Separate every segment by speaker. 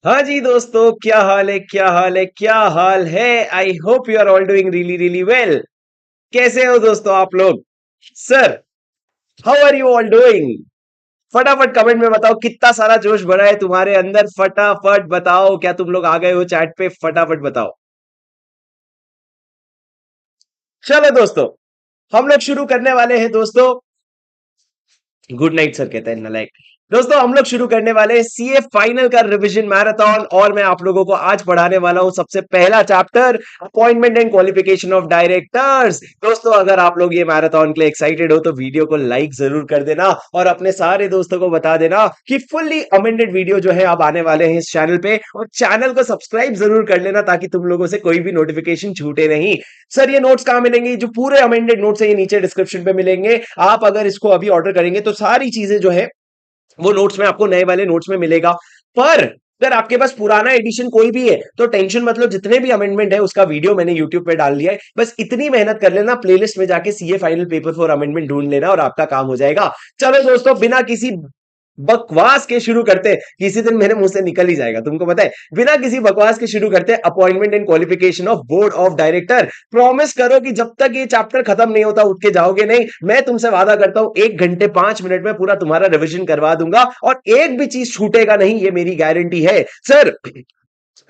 Speaker 1: हाँ जी दोस्तों, क्या हाल है क्या हाल है क्या हाल है। I hope you are all doing really really well. कैसे हो दोस्तों आप लोग? Sir, how are you all doing? फटाफट कमेंट में बताओ कितना सारा जोश भरा है तुम्हारे अंदर। फटाफट बताओ, क्या तुम लोग आ गए हो चैट पे? फटाफट बताओ। चलो दोस्तों, हम लोग शुरू करने वाले हैं दोस्तों। गुड नाइट सर कहते हैं नलायक। दोस्तों, हम लोग शुरू करने वाले हैं सीए फाइनल का रिवीजन मैराथन, और मैं आप लोगों को आज पढ़ाने वाला हूं सबसे पहला chapter, appointment and qualification of directors. दोस्तों, अगर आप लोग ये मैराथन के लिए एक्साइटेड हो तो वीडियो को लाइक जरूर कर देना और अपने सारे दोस्तों को बता देना कि फुल्ली अमेंडेड वीडियो जो है अब आने वाले हैं इस चैनल पे, और चैनल को सब्सक्राइब जरूर कर लेना ताकि तुम लोगों से कोई भी नोटिफिकेशन छूटे नहीं। सर, ये नोट्स कहां मिलेंगे? जो पूरे अमेंडेड नोट्स है ये नीचे डिस्क्रिप्शन पे मिलेंगे। आप अगर इसको अभी ऑर्डर करेंगे तो सारी चीजें जो है वो नोट्स में आपको नए वाले नोट्स में मिलेगा। पर अगर आपके पास पुराना एडिशन कोई भी है तो टेंशन मत लो, जितने भी अमेंडमेंट है उसका वीडियो मैंने यूट्यूब पे डाल दिया है। बस इतनी मेहनत कर लेना, प्लेलिस्ट में जाके CA final paper for amendment ढूंढ लेना और आपका काम हो जाएगा। चलो दोस्तों, बिना किसी बकवास के शुरू करते, किसी दिन मेरे मुंह से निकल ही जाएगा तुमको पता है। बिना किसी बकवास के शुरू करते, appointment and qualification of board of director. Promise करो कि जब तक ये चैप्टर खत्म नहीं होता उठ के जाओगे नहीं। मैं तुमसे वादा करता हूं 1 घंटे 5 मिनट में पूरा तुम्हारा रिवीजन करवा दूंगा और एक भी चीज छूटेगा नहीं, ये मेरी गारंटी है sir.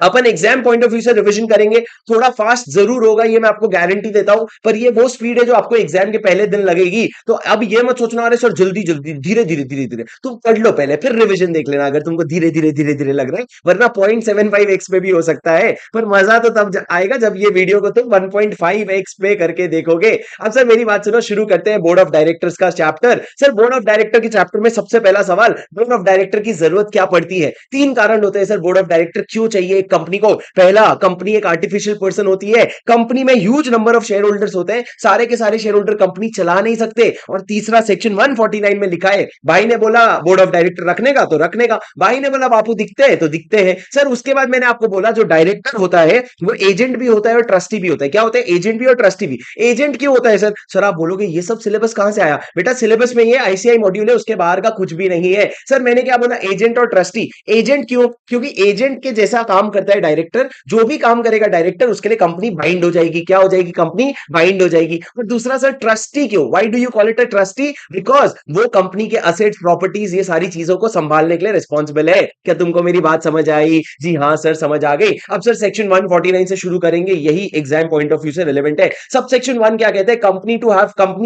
Speaker 1: Upon exam point of view से रिवीजन करेंगे, थोड़ा फास्ट जरूर होगा, ये मैं आपको गारंटी देता हूं, पर ये वो स्पीड है जो आपको एग्जाम के पहले दिन लगेगी। तो अब ये मत सोचना अरे सर जल्दी जल्दी, धीरे धीरे धीरे धीरे तुम पढ़ लो पहले, फिर रिवीजन देख लेना अगर तुमको धीरे धीरे धीरे धीरे लग रहा है। वरना 0.75x पे भी हो सकता है, पर मजा तो तब आएगा जब ये वीडियो को तुम 1.5x पे करके देखोगे। अब सर मेरी बात सुनो, शुरू करते हैं बोर्ड ऑफ डायरेक्टर्स का chapter. Sir, board of director के चैप्टर में सबसे पहला सवाल, बोर्ड ऑफ डायरेक्टर की जरूरत क्या पड़ती है? 3 कारण होते हैं सर बोर्ड ऑफ डायरेक्टर क्यों चाहिए कंपनी को। पहला, कंपनी एक आर्टिफिशियल पर्सन होती है, कंपनी में huge number of share holders होते हैं, सारे के सारे शेयर होल्डर कंपनी चला नहीं सकते। और तीसरा, सेक्शन 149 में लिखा है, भाई ने बोला बोर्ड ऑफ डायरेक्टर रखने का तो रखने का, भाई ने बोला बापू दिखते हैं तो दिखते हैं। सर, उसके बाद मैंने आपको बोला जो डायरेक्टर होता है वो एजेंट भी होता है और ट्रस्टी भी होता है। क्या होता है? एजेंट भी और ट्रस्टी भी। एजेंट क्यों होता है सर? सर आप बोलोगे ये सब सिलेबस कहां से आया? बेटा सिलेबस में ये आईसीआई मॉड्यूल है, उसके बाहर का कुछ भी नहीं है। सर मैंने क्या बोला? एजेंट और ट्रस्टी। एजेंट क्यों? क्योंकि एजेंट के जैसा काम करता है डायरेक्टर, जो भी काम करेगा डायरेक्टर उसके लिए कंपनी बाइंड हो जाएगी। क्या हो जाएगी? कंपनी बाइंड हो जाएगी। और दूसरा सर, ट्रस्टी क्यों? Why do you call it a trustee? Because वो कंपनी के असेट्स प्रॉपर्टीज ये सारी चीजों को संभालने के लिए रिस्पॉन्सिबल है। क्या तुमको मेरी बात समझ आई? जी हाँ सर, समझ आ गई। अब सर सेक्शन 149 से शुरू करेंगे, यही एग्जाम पॉइंट ऑफ व्यू से रिलेवेंट है। सब सेक्शन 1 क्या कहते हैं? Company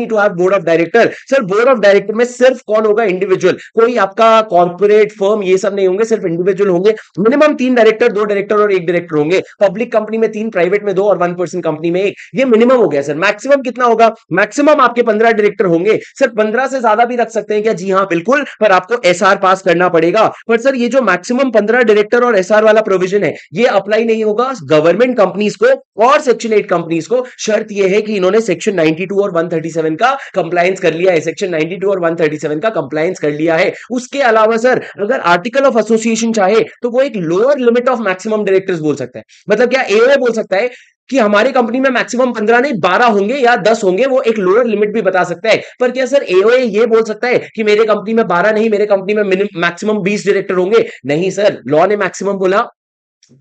Speaker 1: to have board of director. Sir board of director में सिर्फ कौन होगा? इंडिविजुअल, कोई आपका कॉर्पोरेट फर्म ये सब नहीं होंगे, सिर्फ इंडिविजुअल होंगे। मिनिमम 3 डायरेक्टर, 2 डायरेक्टर और 1 डायरेक्टर होंगे। पब्लिक कंपनी में 3, प्राइवेट में 2 और 1% कंपनी में 1। ये मिनिमम हो गया सर। मैक्सिमम कितना होगा? मैक्सिमम आपके 15 डायरेक्टर होंगे। सर 15 से ज्यादा भी रख सकते हैं क्या? जी हाँ बिल्कुल, पर आपको एसआर पास करना पड़ेगा। पर सर ये जो मैक्सिमम 15 डायरेक्टर और एसआर वाला प्रोविजन है ये अप्लाई नहीं होगा गवर्नमेंट कंपनीज को और सेक्शन 8 कंपनीज को। शर्त यह है कि इन्होंने सेक्शन 92 और 137 का कंप्लायंस कर लिया है। सेक्शन 92 और 137 का कंप्लायंस कर लिया है। उसके अलावा सर अगर आर्टिकल ऑफ एसोसिएशन चाहे तो वो एक lower limit of maximum directors बोल सकता है। मतलब क्या एओए बोल सकता है कि हमारी कंपनी में मैक्सिमम 15 नहीं 12 होंगे या 10 होंगे, वो एक लोअर लिमिट भी बता सकता है। पर क्या सर एओए ये बोल सकता है कि मेरे कंपनी में 12 नहीं, मेरे कंपनी में मैक्सिमम 20 डायरेक्टर होंगे? नहीं सर, लॉ ने मैक्सिमम बोला।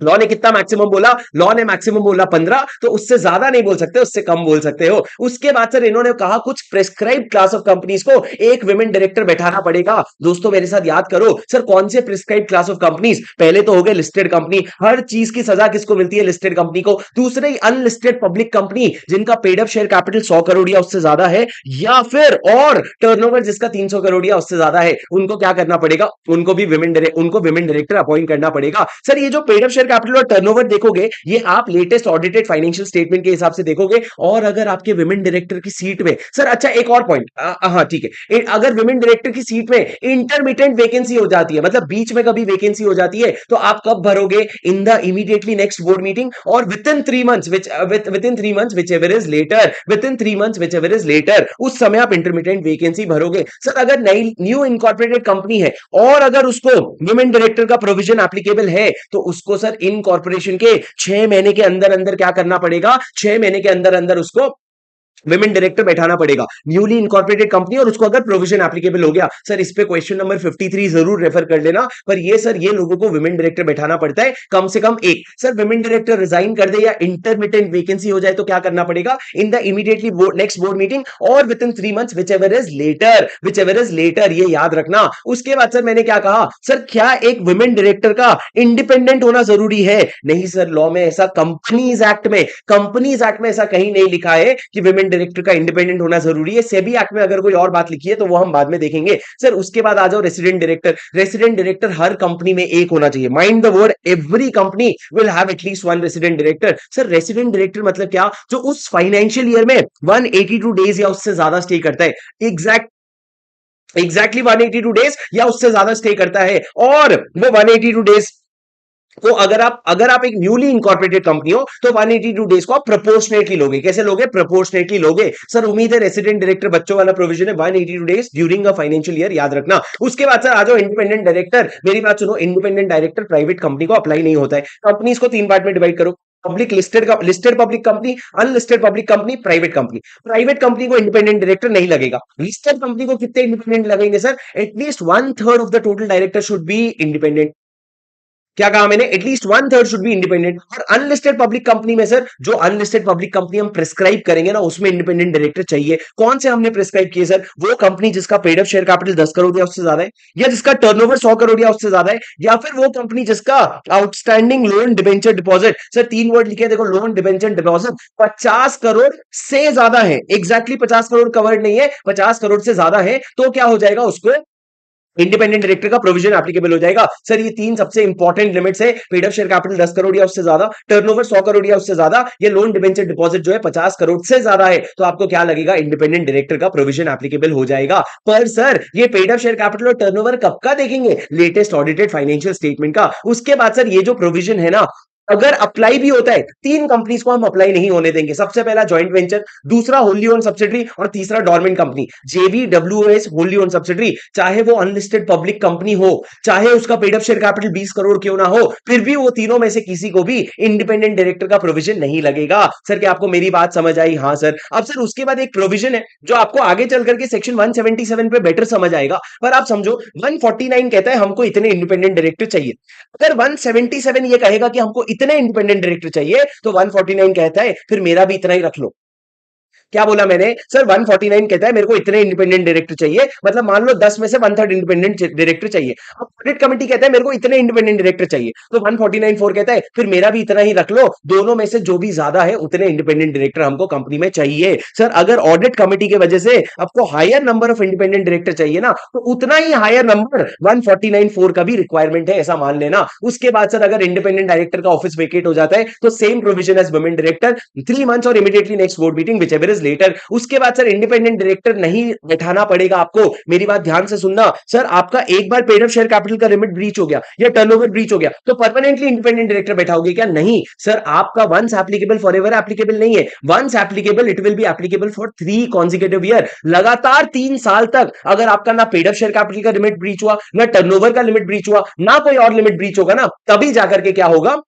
Speaker 1: लॉ ने कितना मैक्सिमम बोला? लॉ ने मैक्सिमम बोला 15, तो उससे ज्यादा नहीं बोल सकते, उससे कम बोल सकते हो। उसके बाद सर इन्होंने कहा कुछ प्रिस्क्राइब्ड क्लास ऑफ कंपनीज को एक विमेन डायरेक्टर बैठाना पड़ेगा। दोस्तों मेरे साथ याद करो सर, कौन से प्रिस्क्राइब्ड क्लास ऑफ कंपनीज? पहले तो हो गए लिस्टेड कंपनी, हर चीज की सजा किसको मिलती है? लिस्टेड कंपनी को। दूसरे अनलिस्टेड पब्लिक कंपनी जिनका paid up share capital 100 crore या उससे ज्यादा है, या फिर और टर्नओवर जिसका 300 करोड़ या उससे ज्यादा है, उनको क्या करना पड़ेगा? उनको भी विमेन डायरेक्टर अपॉइंट करना पड़ेगा। सर ये जो पेड अप शेयर कैपिटल और टर्नओवर देखोगे ये आप लेटेस्ट ऑडिटेड फाइनेंशियल स्टेटमेंट के हिसाब से देखोगे। और अगर आपके विमेन डायरेक्टर की सीट में सर, अच्छा एक और पॉइंट, हाँ ठीक है, अगर विमेन डायरेक्टर की सीट में इंटरमिटेंट वैकेंसी हो जाती है, मतलब बीच में कभी वैकेंसी हो जाती है, तो आप कब भरोगे? In the immediately next board meeting और within 3 months whichever is later, उस समय आप इंटरमिटेंट वैकेंसी भरोगे। सर अगर नई न्यू इनकॉर्पोरेटेड कंपनी है और अगर उसको विमेन डायरेक्टर का प्रोविजन एप्लीकेबल है तो उसको सर इन कॉर्पोरेशन के 6 महीने के अंदर अंदर क्या करना पड़ेगा? 6 महीने के अंदर अंदर उसको विमेन डायरेक्टर बैठाना पड़ेगा न्यूली इनकॉर्पोरेटेड कंपनी, और उसको अगर प्रोविजन एप्लीकेबल हो गया सर, इस पे क्वेश्चन नंबर 53 जरूर रेफर कर लेना। पर ये सर, ये लोगों को विमेन डायरेक्टर बैठाना पड़ता है कम से कम एक। सर विमेन डायरेक्टर रिजाइन कर दे या इंटरमिटेंट वैकेंसी हो जाए तो क्या करना पड़ेगा? In the immediately next board meeting और within 3 months, whichever is later, ये याद रखना। उसके बाद सर मैंने क्या कहा, सर क्या एक विमेन डायरेक्टर का इंडिपेंडेंट होना जरूरी है? नहीं सर, लॉ में ऐसा, कंपनीज एक्ट में ऐसा कहीं नहीं लिखा है कि विमेन डायरेक्टर का इंडिपेंडेंट होना जरूरी है। सेबी एक्ट में अगर कोई और बात लिखी है तो वो हम बाद में देखेंगे। सर उसके बाद आ जाओ रेसिडेंट डायरेक्टर। रेसिडेंट डायरेक्टर हर कंपनी में एक होना चाहिए। Mind the word, every company will have at least one resident director. Sir resident director मतलब क्या? जो उस फाइनेंशियल ईयर में 182 डेज या उससे ज्यादा स्टे करता है। एग्जैक्टली 182 डेज या उससे ज्यादा स्टे करता है। और वो 182 डेज तो अगर आप एक न्यूली इंकॉर्पोरेटेड कंपनी हो तो 182 डेज को आप प्रोपोर्शनेटली लोगे। कैसे लोगे? प्रोपोर्शनेटली लोगे। सर उम्मीद है रेसिडेंट डायरेक्टर बच्चों वाला प्रोविजन है 182 days during a financial year, याद रखना। उसके बाद सर आ जाओ इंडिपेंडेंट डायरेक्टर। मेरी बात सुनो, इंडिपेंडेंट डायरेक्टर प्राइवेट कंपनी को अप्लाई नहीं होता है। कंपनीज को 3 पार्ट में डिवाइड करो, public listed public company, unlisted public company, private company. Private company को इंडिपेंडेंट डायरेक्टर नहीं लगेगा। लिस्टेड कंपनी को कितने इंडिपेंडेंट लगेंगे sir? At least 1/3 of the total director should be independent. क्या कहा मैंने? At least 1/3 should be independent. और अनलिस्टेड पब्लिक कंपनी में सर, जो अनलिस्टेड पब्लिक कंपनी हम प्रिस्क्राइब करेंगे ना, उसमें इंडिपेंडेंट डायरेक्टर चाहिए। कौन से हमने प्रिस्क्राइब किए सर? वो कंपनी जिसका paid up share capital 10 crore या उससे ज्यादा है, या जिसका टर्नओवर 100 करोड़ या उससे ज्यादा है, या फिर वो कंपनी जिसका outstanding loan debenture deposit, sir 3 word लिखे देखो, लोन डिबेंचर डिपॉजिट 50 करोड़ से ज्यादा है। एग्जैक्टली 50 करोड़ कवर्ड नहीं है, 50 करोड़ से ज्यादा है, तो क्या हो जाएगा? उसको इंडिपेंडेंट डायरेक्टर का प्रोविजन एप्लीकेबल हो जाएगा। सर ये 3 सबसे इंपॉर्टेंट लिमिट्स है। Paid up share capital 10 crore या उससे ज्यादा, टर्नओवर 100 करोड़ या उससे ज्यादा, ये लोन डिबेंचर डिपॉजिट जो है 50 करोड़ से ज्यादा है, तो आपको क्या लगेगा? इंडिपेंडेंट डायरेक्टर का प्रोविजन एप्लीकेबल हो जाएगा। पर सर ये पेड अप शेयर कैपिटल और टर्नओवर कब का देखेंगे? लेटेस्ट ऑडिटेड फाइनेंशियल स्टेटमेंट का। उसके बाद सर ये जो प्रोविजन है ना, अगर अप्लाई भी होता है, 3 कंपनीज को हम अप्लाई नहीं होने देंगे। सबसे पहला जॉइंट वेंचर, दूसरा होली ओन सब्सिडरी, और तीसरा डोरमेंट कंपनी। जेवी डब्ल्यूओएस होली ओन सब्सिडरी, चाहे वो अनलिस्टेड पब्लिक कंपनी हो, चाहे उसका paid up share capital 20 crore क्यों ना हो, फिर भी वो तीनों में से किसी को भी इंडिपेंडेंट डायरेक्टर का प्रोविजन नहीं लगेगा। सर क्या आपको मेरी बात समझ आई? हाँ सर। अब सर उसके बाद एक प्रोविजन है जो आपको आगे चल करके सेक्शन 177 पे बेटर समझ आएगा। पर आप समझो, 149 कहता है हमको इतने इंडिपेंडेंट डायरेक्टर चाहिए। अगर 177 ये कहेगा कि हमको इतने इंडिपेंडेंट डायरेक्टर चाहिए, तो 149 कहता है फिर मेरा भी इतना ही रख लो। क्या बोला मैंने? सर 149 कहता है मेरे को इतने इंडिपेंडेंट डायरेक्टर चाहिए, मतलब मान लो 10 में से 1/3 इंडिपेंडेंट डायरेक्टर चाहिए। अब ऑडिट कमेटी कहता है मेरे को इतने इंडिपेंडेंट डायरेक्टर चाहिए, तो 149(4) कहता है फिर मेरा भी इतना ही रख लो। दोनों में से जो भी ज्यादा है उतने इंडिपेंडेंट डायरेक्टर हमको कंपनी में चाहिए। सर अगर ऑडिट कमेटी की वजह से आपको higher number of independent director चाहिए ना, तो उतना ही हायर नंबर 149(4) का भी रिक्वायरमेंट है, ऐसा मान लेना। उसके बाद सर अगर इंडिपेंडेंट डायरेक्टर का ऑफिस वेकेट हो जाता है तो same provision as women director, 3 months और immediately next board meeting whichever is later. उसके बाद सर इंडिपेंडेंट डायरेक्टर नहीं बैठाना पड़ेगा आपको। मेरी बात ध्यान से सुनना। सर आपका एक बार पेड अप शेयर कैपिटल का लिमिट ब्रीच हो गया या टर्नओवर ब्रीच हो गया तो परमानेंटली इंडिपेंडेंट डायरेक्टर बैठाओगे क्या? नहीं सर, आपका वंस एप्लीकेबल फॉरएवर एप्लीकेबल नहीं है। Once applicable, it will be applicable for 3 consecutive year, लगातार 3 साल तक। अगर आपका ना पेड अप शेयर कैपिटल का लिमिट ब्रीच हुआ, ना टर्नओवर का लिमिट ब्रीच हुआ, ना कोई और लिमिट ब्रीच होगा ना, तभी जाकर के क्या होगा,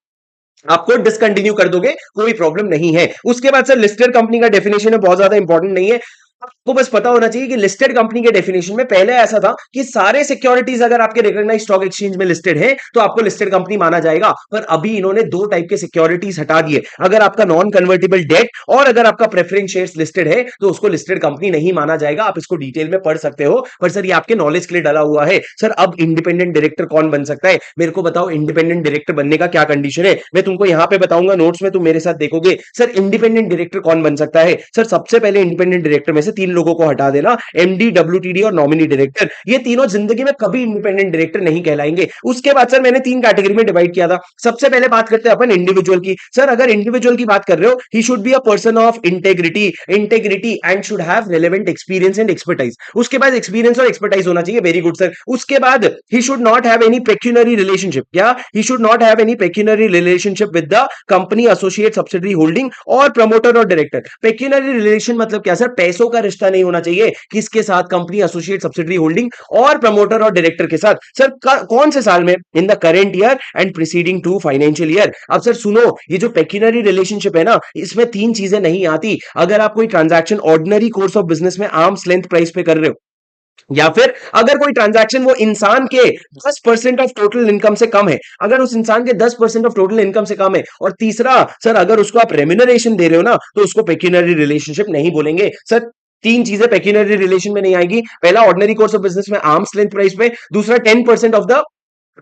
Speaker 1: आपको डिसकंटिन्यू कर दोगे, कोई प्रॉब्लम नहीं है। उसके बाद सर लिस्टेड कंपनी का डेफिनेशन है, बहुत ज्यादा इंपॉर्टेंट नहीं है। आपको बस पता होना चाहिए कि लिस्टेड कंपनी के डेफिनेशन में पहले ऐसा था कि सारे सिक्योरिटीज अगर आपके रिकॉग्नाइज्ड स्टॉक एक्सचेंज में लिस्टेड है तो आपको लिस्टेड कंपनी माना जाएगा। पर अभी इन्होंने 2 टाइप के सिक्योरिटीज हटा दिए। अगर आपका नॉन कन्वर्टेबल डेट और अगर आपका प्रेफरेंस शेयर्स लिस्टेड है तो उसको लिस्टेड कंपनी नहीं माना जाएगा। आप इसको डिटेल में पढ़ सकते हो, पर सर ये आपके नॉलेज के लिए डाला हुआ है। सर अब इंडिपेंडेंट डायरेक्टर कौन बन सकता है? मेरे को बताओ, इंडिपेंडेंट डायरेक्टर बनने का क्या कंडीशन है? मैं तुमको यहां पे बताऊंगा, नोट्स में तुम मेरे साथ देखोगे। सर इंडिपेंडेंट डायरेक्टर कौन बन सकता है? सर सबसे पहले इंडिपेंडेंट डायरेक्टर में से 3 लोगों को हटा देना, एमडी, डब्ल्यूटीडी और नॉमिनी डायरेक्टर। ये तीनों जिंदगी में कभी इंडिपेंडेंट डायरेक्टर नहीं कहलाएंगे। उसके बाद सर मैंने 3 कैटेगरी में डिवाइड किया था। सबसे पहले बात करते हैं अपन इंडिविजुअल की। सर अगर इंडिविजुअल की बात कर रहे हो, he should be a person of integrity and should have relevant experience and expertise. उसके बाद एक्सपीरियंस और एक्सपर्टाइज होना चाहिए, वेरी गुड सर। उसके बाद ही should not have any pecuniary relationship. क्या? He should not have any pecuniary relationship with the company, associate, subsidiary, holding और प्रमोटर और डायरेक्टर। पेक्यूनरी रिलेशन मतलब क्या सर? पैसों का रिश्ता ऐसा नहीं होना चाहिए किसके साथ, कंपनी एसोसिएट सब्सिडरी होल्डिंग और प्रमोटर और डायरेक्टर के साथ। सर कौन से साल में? In the current year and preceding two financial year. अब सर सुनो, ये जो पेक्यूनरी रिलेशनशिप है ना, इसमें तीन चीजें नहीं आती। अगर आप कोई transaction ordinary course of business में आर्म्स लेंथ प्राइस पे कर रहे हो, या फिर अगर कोई ट्रांजैक्शन वो इंसान के 10% ऑफ टोटल इनकम से कम है, अगर उस इंसान के 10% ऑफ टोटल इनकम से कम है, और तीसरा सर अगर उसको आप रेम्यूनरेशन दे रहे हो ना, तो उसको पेक्यूनरी रिलेशनशिप नहीं बोलेंगे। सर तीन चीजें पेक्यूनरी रिलेशन में नहीं आएगी। पहला ऑर्डिनरी कोर्स ऑफ बिजनेस में आर्म्स लेंथ प्राइस पे, दूसरा 10% ऑफ द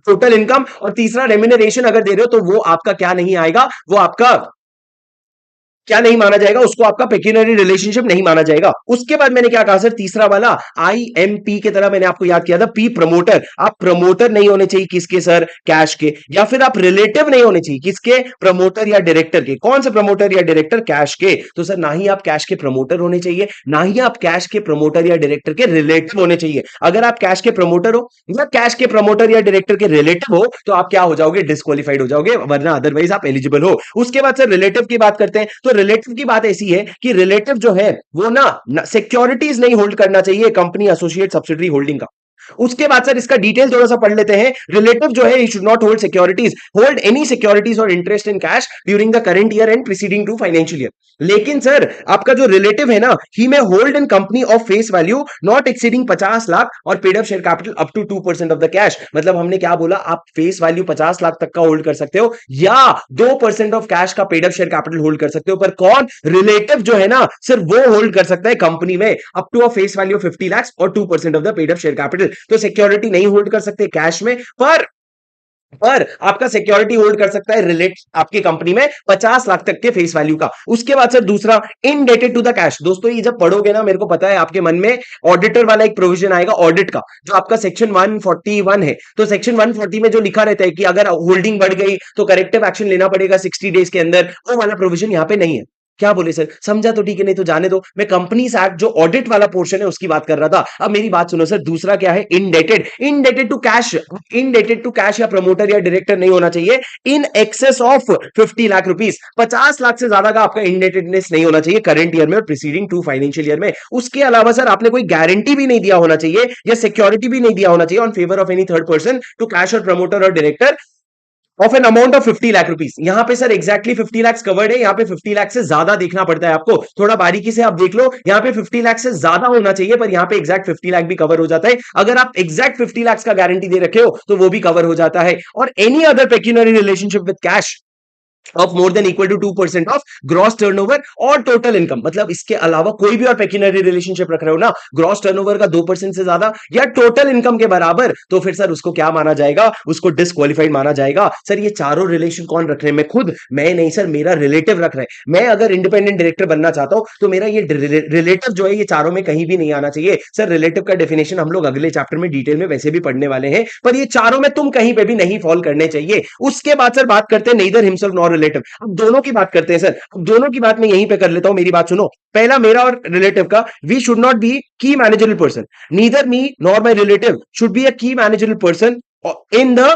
Speaker 1: टोटल इनकम, और तीसरा रेम्यूनरेशन अगर दे रहे हो तो वो आपका क्या नहीं आएगा, वो आपका क्या नहीं माना जाएगा, उसको आपका पेक्यूनरी रिलेशनशिप नहीं माना जाएगा। उसके बाद मैंने क्या कहा सर, तीसरा वाला आईएमपी की तरह मैंने आपको याद किया था, पी प्रमोटर। आप प्रमोटर नहीं होने चाहिए किसके सर, कैश के, या फिर आप रिलेटिव नहीं होने चाहिए किसके, प्रमोटर या डायरेक्टर के। कौन से प्रमोटर या डायरेक्टर, कैश के। तो सर ना ही आप कैश के प्रमोटर होने चाहिए, ना ही आप कैश के प्रमोटर या डायरेक्टर के रिलेटिव होने चाहिए। अगर आप कैश के प्रमोटर हो या कैश के प्रमोटर या डायरेक्टर के रिलेटिव हो तो आप क्या हो जाओगे, डिस्क्वालिफाइड हो जाओगे, वरना अदरवाइज आप एलिजिबल हो। उसके बाद सर रिलेटिव की बात करते हैं, तो रिलेटिव की बात ऐसी है कि रिलेटिव जो है वो ना सिक्योरिटीज नहीं होल्ड करना चाहिए कंपनी एसोसिएट सब्सिडरी होल्डिंग का। उसके बाद सर इसका डिटेल थोड़ा सा पढ़ लेते हैं। रिलेटिव जो है, should not hold securities, hold any securities और interest in cash during the current year and preceding two financial year. लेकिन सर आपका जो रिलेटिव है ना, he may hold in company of face value not exceeding 50 lakh और paid up share capital up to 2% of the cash. मतलब हमने क्या बोला, आप फेस वैल्यू 50 लाख तक का होल्ड कर सकते हो या 2% ऑफ कैश का paid up share capital hold कर सकते हो। पर कौन, रिलेटिव जो है ना, सिर्फ वो होल्ड कर सकता है कंपनी में up to a face value 50 lakh और 2% of the paid up share capital. तो सिक्योरिटी नहीं होल्ड कर सकते कैश में, पर आपका सिक्योरिटी होल्ड कर सकता है रिलेट आपकी कंपनी में 50 लाख तक के फेस वैल्यू का। उसके बाद सर दूसरा, इनडेटेड टू द कैश। दोस्तों ये जब पढ़ोगे ना, मेरे को पता है आपके मन में ऑडिटर वाला एक प्रोविजन आएगा ऑडिट का, जो आपका सेक्शन 141 है। तो सेक्शन 140 में जो लिखा रहता है कि अगर होल्डिंग बढ़ गई तो करेक्टिव एक्शन लेना पड़ेगा 60 डेज के अंदर, वो वाला प्रोविजन यहां पे नहीं है। क्या बोले सर, समझा तो ठीक है, नहीं तो जाने दो। मैं कंपनीज एक्ट जो ऑडिट वाला पोर्शन है उसकी बात कर रहा था। अब मेरी बात सुनो सर, दूसरा क्या है, indebted. Indebted to cash, indebted to cash या प्रमोटर या डायरेक्टर नहीं होना चाहिए in excess of 50 lakh rupees. 50 lakh से ज्यादा का आपका इनडेटेडनेस नहीं होना चाहिए करंट ईयर में और प्रीसीडिंग टू फाइनेंशियल ईयर में। उसके अलावा सर आपने कोई गारंटी भी नहीं दिया होना चाहिए या सिक्योरिटी भी नहीं दिया होना चाहिए on favour of any third person to cash और प्रमोटर और director of an amount of 50 lakh rupees. यहां पे सर एग्जैक्टली 50 लाख कवर्ड है, यहां पे 50 लाख से ज्यादा देखना पड़ता है आपको, थोड़ा बारीकी से आप देख लो। यहां पे 50 लाख से ज्यादा होना चाहिए, पर यहां पे एग्जैक्ट 50 लाख भी कवर हो जाता है। अगर आप एग्जैक्ट 50 लाख का गारंटी दे रखे हो तो वो भी कवर हो जाता है। और any other pecuniary relationship with cash of more than equal to 2% of gross turnover और टोटल इनकम। मतलब इसके अलावा कोई भी और पेक्यूनरी रिलेशनशिप रख रहे हो ना, ग्रॉस टर्नओवर का 2% से ज्यादा या टोटल इनकम के बराबर, तो फिर सर उसको क्या माना जाएगा, उसको डिस्क्वालिफाइड माना जाएगा। सर ये चारों रिलेशन कौन रख रहे हैं, मैं खुद, मैं नहीं सर, मेरा रिलेटिव रख रहे हैं। मैं अगर इंडिपेंडेंट डायरेक्टर बनना चाहता हूं तो मेरा ये रिलेटिव जो है ये चारों में कहीं भी नहीं आना चाहिए। सर रिलेटिव का डेफिनेशन हम लोग अगले चैप्टर में डिटेल में वैसे भी पढ़ने वाले हैं, पर ये चारों में तुम कहीं पे भी नहीं फॉल करने चाहिए। उसके बाद सर बात करते हैं neither himself nor relative। अब दोनों की बात करते हैं सर, अब दोनों की बात मैं यहीं पे कर लेता हूं, मेरी बात सुनो। पहला मेरा और रिलेटिव का, we should not be key managerial person, neither me nor my relative should be a key managerial person in the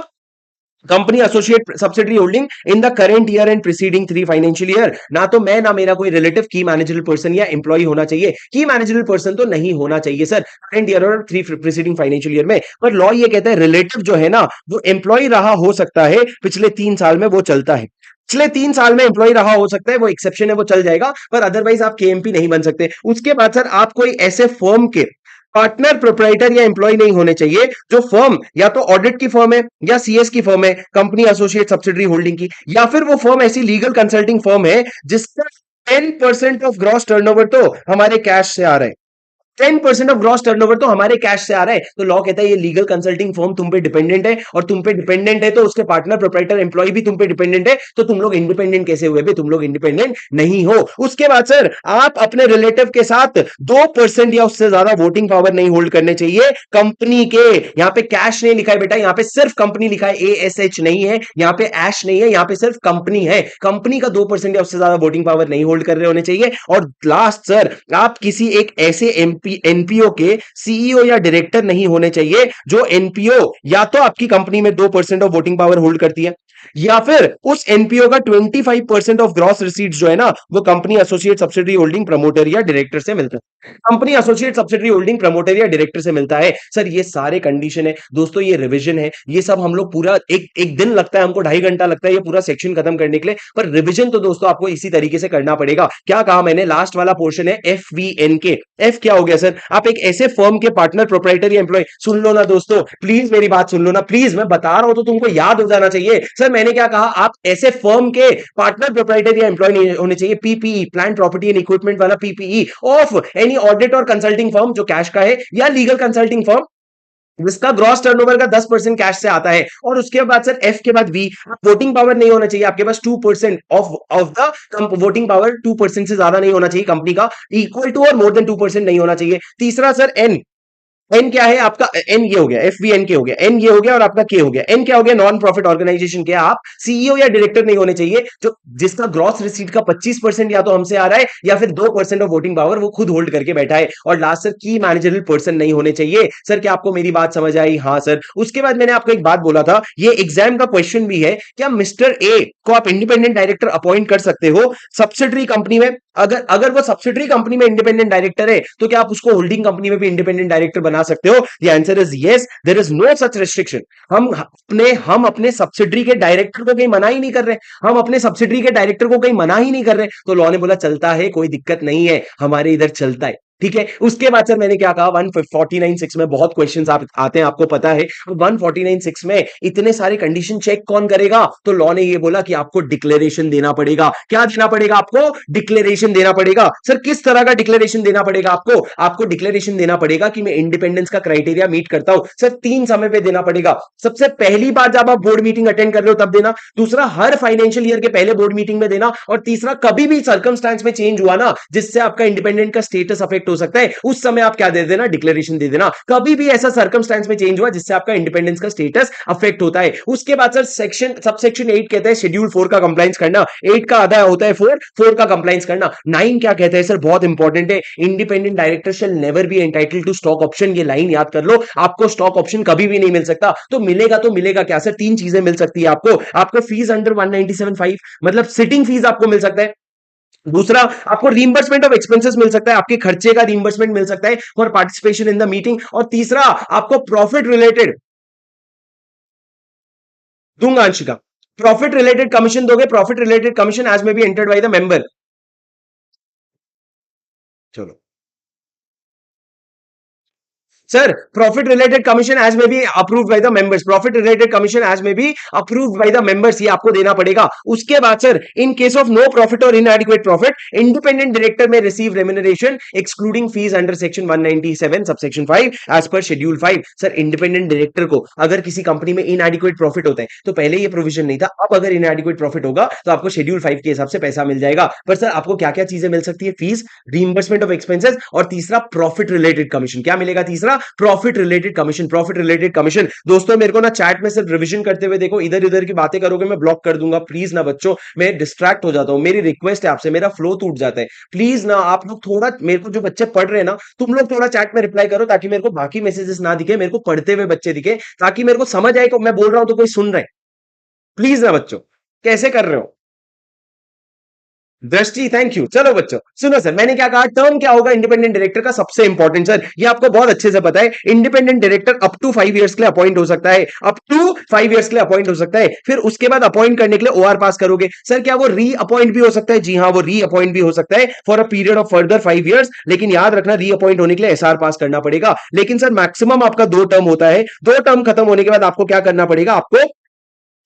Speaker 1: company associate subsidiary holding in the current year and preceding 3 financial year. ना तो मैं ना मेरा कोई relative की managerial person या employ होना चाहिए। की मैनेजरल पर्सन तो नहीं होना चाहिए सर करेंट ईयर और 3 प्रीसीडिंग फाइनेंशियल ईयर में। पर लॉ ये कहता है रिलेटिव जो है ना वो एम्प्लॉय रहा हो सकता है पिछले 3 साल में, वो चलता है। पिछले 3 साल में एम्प्लॉय रहा हो सकता है, वो एक्सेप्शन है, वो चल जाएगा, पर अदरवाइज आप केएमपी नहीं बन सकते। उसके बाद सर आप कोई ऐसे फर्म के पार्टनर, प्रोप्राइटर या एम्प्लॉय नहीं होने चाहिए जो फर्म या तो ऑडिट की फर्म है या सीएस की फर्म है, कंपनी एसोसिएट सब्सिडरी होल्डिंग की, या फिर वो फर्म ऐसी लीगल कंसल्टिंग फर्म है जिसका 10% ऑफ ग्रॉस टर्नओवर तो हमारे कैश से आ रहा है। 10% ऑफ ग्रॉस टर्नओवर तो हमारे कैश से आ रहा है। तो लॉ कहता है ये लीगल कंसल्टिंग फर्म तुम पे डिपेंडेंट है, और तुम पे डिपेंडेंट है तो उसके पार्टनर, प्रोप्राइटर, एम्प्लॉय भी तुम पे डिपेंडेंट है। तो तुम लोग इंडिपेंडेंट कैसे हुए बे, तुम लोग इंडिपेंडेंट नहीं हो। उसके बाद सर आप अपने रिलेटिव के साथ 2% या उससे ज्यादा वोटिंग पावर नहीं होल्ड करने चाहिए कंपनी के। यहां पे कैश नहीं लिखा है बेटा, यहां पे सिर्फ कंपनी लिखा है, ASH नहीं है, यहां पे ऐश नहीं है, यहां पे सिर्फ कंपनी है। कंपनी का 2% या उससे ज्यादा वोटिंग पावर नहीं होल्ड कर रहे होने चाहिए। और लास्ट सर, आप किसी एक ऐसे एनपीओ के सीईओ या डायरेक्टर नहीं होने चाहिए जो एनपीओ या तो आपकी कंपनी में 2% ऑफ वोटिंग पावर होल्ड करती है, या फिर उस एनपीओ का 25% ऑफ ग्रॉस रिसीट्स जो है ना वो company associate subsidiary holding promoter या डायरेक्टर से मिलता है। Company associate subsidiary holding promoter या डायरेक्टर से मिलता है। सर ये सारे कंडीशन है दोस्तों, ये रिवीजन है, ये सब हम लोग पूरा एक एक दिन लगता है हमको, 2.5 घंटा लगता है ये पूरा सेक्शन खत्म करने के लिए, पर रिवीजन तो दोस्तों आपको इसी तरीके से करना पड़ेगा। क्या कहा मैंने, लास्ट वाला पोर्शन है एफ वी एन के। एफ क्या हो गया सर, आप एक ऐसे फर्म के पार्टनर प्रोप्राइटर या एम्प्लॉय, सुन लो ना दोस्तों प्लीज, मेरी बात सुन लो ना प्लीज, मैं बता रहा हूं तो तुमको याद हो जाना चाहिए। सर मैंने क्या कहा, आप ऐसे फर्म के पार्टनर प्रोप्राइटर या एम्प्लॉय नहीं होने चाहिए, PPE plant property and equipment वाला पीपीई ऑफ एनी ऑडिट और कंसल्टिंग फर्म जो कैश का है, या लीगल कंसल्टिंग फर्म जिसका ग्रॉस टर्नओवर का 10% कैश से आता है। और उसके बाद सर एफ के बाद वी, वोटिंग पावर नहीं होना चाहिए आपके पास 2% ऑफ द वोटिंग पावर, 2% से ज्यादा नहीं होना चाहिए कंपनी का, इक्वल टू और मोर देन 2% नहीं होना चाहिए। तीसरा सर एन, एन क्या है आपका, एन ये हो गया, एफ वी एन के हो गया, एन ये हो गया और आपका के हो गया। एन क्या हो गया, नॉन प्रॉफिट ऑर्गेनाइजेशन के आप सीईओ या डायरेक्टर नहीं होने चाहिए जो जिसका ग्रॉस रिसीट का 25% या तो हमसे आ रहा है या फिर 2% ऑफ वोटिंग पावर वो खुद होल्ड करके बैठा है। और लास्ट सर की मैनेजरल पर्सन नहीं होने चाहिए। सर क्या आपको मेरी बात समझ आई? हाँ सर। उसके बाद मैंने आपको एक बात बोला था, ये एग्जाम का क्वेश्चन भी है, क्या मिस्टर ए को आप इंडिपेंडेंट डायरेक्टर अपॉइंट कर सकते हो सब्सिडरी कंपनी में? अगर अगर वो सब्सिडरी कंपनी में इंडिपेंडेंट डायरेक्टर है तो क्या आप उसको होल्डिंग कंपनी में भी इंडिपेंडेंट डायरेक्टर बना सकते हो? The answer is yes, there is no such restriction. हम अपने सब्सिडरी के डायरेक्टर को कहीं मना ही नहीं कर रहे, हम अपने सब्सिडरी के डायरेक्टर को कहीं मना ही नहीं कर रहे। तो लॉ ने बोला चलता है, कोई दिक्कत नहीं है, हमारे इधर चलता है। ठीक है। उसके बाद सर मैंने क्या कहा, 149(6) में बहुत क्वेश्चंस आते हैं आपको पता है। 149(6) में इतने सारे कंडीशन चेक कौन करेगा? तो लॉ ने ये बोला कि आपको डिक्लेरेशन देना पड़ेगा। क्या देना पड़ेगा आपको? डिक्लेरेशन देना पड़ेगा। सर किस तरह का डिक्लेरेशन देना पड़ेगा आपको? आपको डिक्लेरेशन देना पड़ेगा कि मैं इंडिपेंडेंस का क्राइटेरिया मीट करता हूं। सर 3 समय पे देना पड़ेगा। सबसे पहली बार जब आप बोर्ड मीटिंग अटेंड कर रहे हो तब देना, दूसरा हर फाइनेंशियल ईयर के पहले बोर्ड मीटिंग में देना, और तीसरा कभी भी सर्कमस्टांस में चेंज हुआ ना जिससे आपका इंडिपेंडेंट का स्टेटस अफेक्ट हो सकता है, उस समय आप क्या दे देना, डिक्लेरेशन दे देना। कभी भी ऐसा सर्कमस्टेंस में चेंज हुआ जिससे आपका इंडिपेंडेंस का स्टेटस अफेक्ट होता है। उसके बाद सर सबसेक्शन 8 कहता है शेड्यूल 4 का कंप्लायंस करना। 8 का आधा होता है 4 का कंप्लायंस करना। 9 क्या कहता है सर, बहुत इंपॉर्टेंट है, independent director shall never be entitled to stock option. ये लाइन याद कर लो, आपको स्टॉक ऑप्शन कभी भी नहीं मिल सकता। तो मिलेगा क्या सर, 3 चीजें मिल सकती है आपको फीस अंडर 197.5, मतलब सिटिंग फीस आपको मिल सकता है। दूसरा, आपको रीइंबर्समेंट ऑफ एक्सपेंसेस मिल सकता है, आपके खर्चे का रीइंबर्समेंट मिल सकता है for participation in the meeting. और तीसरा, आपको प्रॉफिट रिलेटेड दूंगा अंशिका, प्रॉफिट रिलेटेड कमीशन दोगे, profit related commission as may be entered by the member. चलो sir, profit related commission as may be approved by the members, profit related commission as may be approved by the members, ये आपको देना पड़ेगा। उसके बाद sir, in case of no profit और inadequate profit, independent director में receive remuneration excluding fees under section 197 subsection 5 as per schedule 5। Sir independent director को अगर किसी कंपनी में इनएडिक्वेट प्रॉफिट होता है, तो पहले ये प्रोविजन नहीं था, अब अगर इनएडिक्वेट प्रॉफिट होगा तो आपको शेड्यूल 5 के हिसाब से पैसा मिल जाएगा। पर सर आपको क्या क्या चीजें मिल सकती है, फीस, रीइंबर्समेंट ऑफ एक्सपेंसेस, और तीसरा प्रॉफिट रिलेटेड कमीशन। क्या मिलेगा तीसरा? Profit related commission. Profit related commission दोस्तों, मेरे को ना चैट में सिर्फ रिवीजन करते हुए देखो, इधर उधर की बातें करोगे मैं ब्लॉक कर दूंगा, प्लीज ना बच्चों, मैं डिस्ट्रैक्ट हो जाता हूं, मेरी रिक्वेस्ट है आपसे, मेरा फ्लो टूट जाता है। प्लीज ना आप लोग थोड़ा, मेरे को जो बच्चे पढ़ रहे हैं ना, तुम लोग थोड़ा चैट में रिप्लाई करो ताकि मेरे को बाकी मैसेजेस ना दिखे, मेरे को पढ़ते हुए बच्चे दिखे, ताकि मेरे को समझ आए कि मैं बोल रहा हूं तो कोई सुन रहे हैं। प्लीज ना बच्चों, कैसे कर रहे हो? दृष्टि, थैंक यू। चलो बच्चों सुनो सर, मैंने क्या कहा, टर्म क्या होगा इंडिपेंडेंट डायरेक्टर का, सबसे इंपॉर्टेंट सर, ये आपको बहुत अच्छे से पता है, independent director up to 5 years के लिए अपॉइंट हो सकता है, अप टू 5 इयर्स के लिए अपॉइंट हो सकता है। फिर उसके बाद अपॉइंट करने के लिए ओआर पास करोगे। सर क्या वो री अपॉइंट भी हो सकता है? जी हाँ, वो री अपॉइंट भी हो सकता है for a period of further 5 years, लेकिन याद रखना री अपॉइंट होने के लिए एसआर पास करना पड़ेगा। लेकिन सर मैक्सिमम आपका 2 टर्म होता है, 2 टर्म खत्म होने के बाद आपको क्या करना पड़ेगा, आपको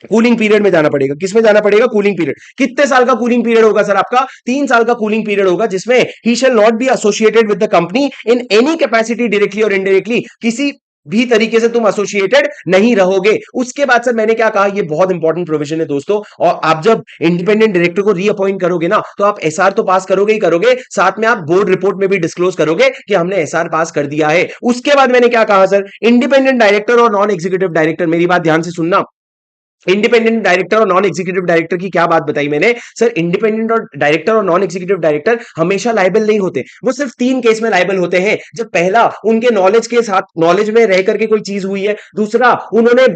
Speaker 1: कूलिंग पीरियड में जाना पड़ेगा। किसमें जाना पड़ेगा? Cooling period. कितने साल का कूलिंग पीरियड होगा सर आपका? 3 साल का कूलिंग पीरियड होगा, जिसमें he shall not be associated with the company in any capacity, directly और इनडायरेक्टली, किसी भी तरीके से तुम एसोसिएटेड नहीं रहोगे। उसके बाद सर मैंने क्या कहा, ये बहुत इंपॉर्टेंट प्रोविजन है दोस्तों, और आप जब इंडिपेंडेंट डायरेक्टर को रीअपॉइंट करोगे ना, तो आप एसआर तो पास करोगे ही करोगे, साथ में आप बोर्ड रिपोर्ट में भी डिस्क्लोज करोगे कि हमने एसआर पास कर दिया है। उसके बाद मैंने क्या कहा सर, इंडिपेंडेंट डायरेक्टर और नॉन एग्जीक्यूटिव डायरेक्टर, मेरी बात ध्यान से सुनना, इंडिपेंडेंट डायरेक्टर और नॉन एग्जीक्यूटिव डायरेक्टर की क्या बात बताई मैंने सर? इंडिपेंडेंट और डायरेक्टर और नॉन एग्जीक्यूटिव डायरेक्टर हमेशा लाइबल नहीं होते, वो सिर्फ तीन केस में लाइबल होते हैं। जब पहला उनके नॉलेज के साथ, नॉलेज में रह करके कोई चीज हुई है, दूसरा उन्होंने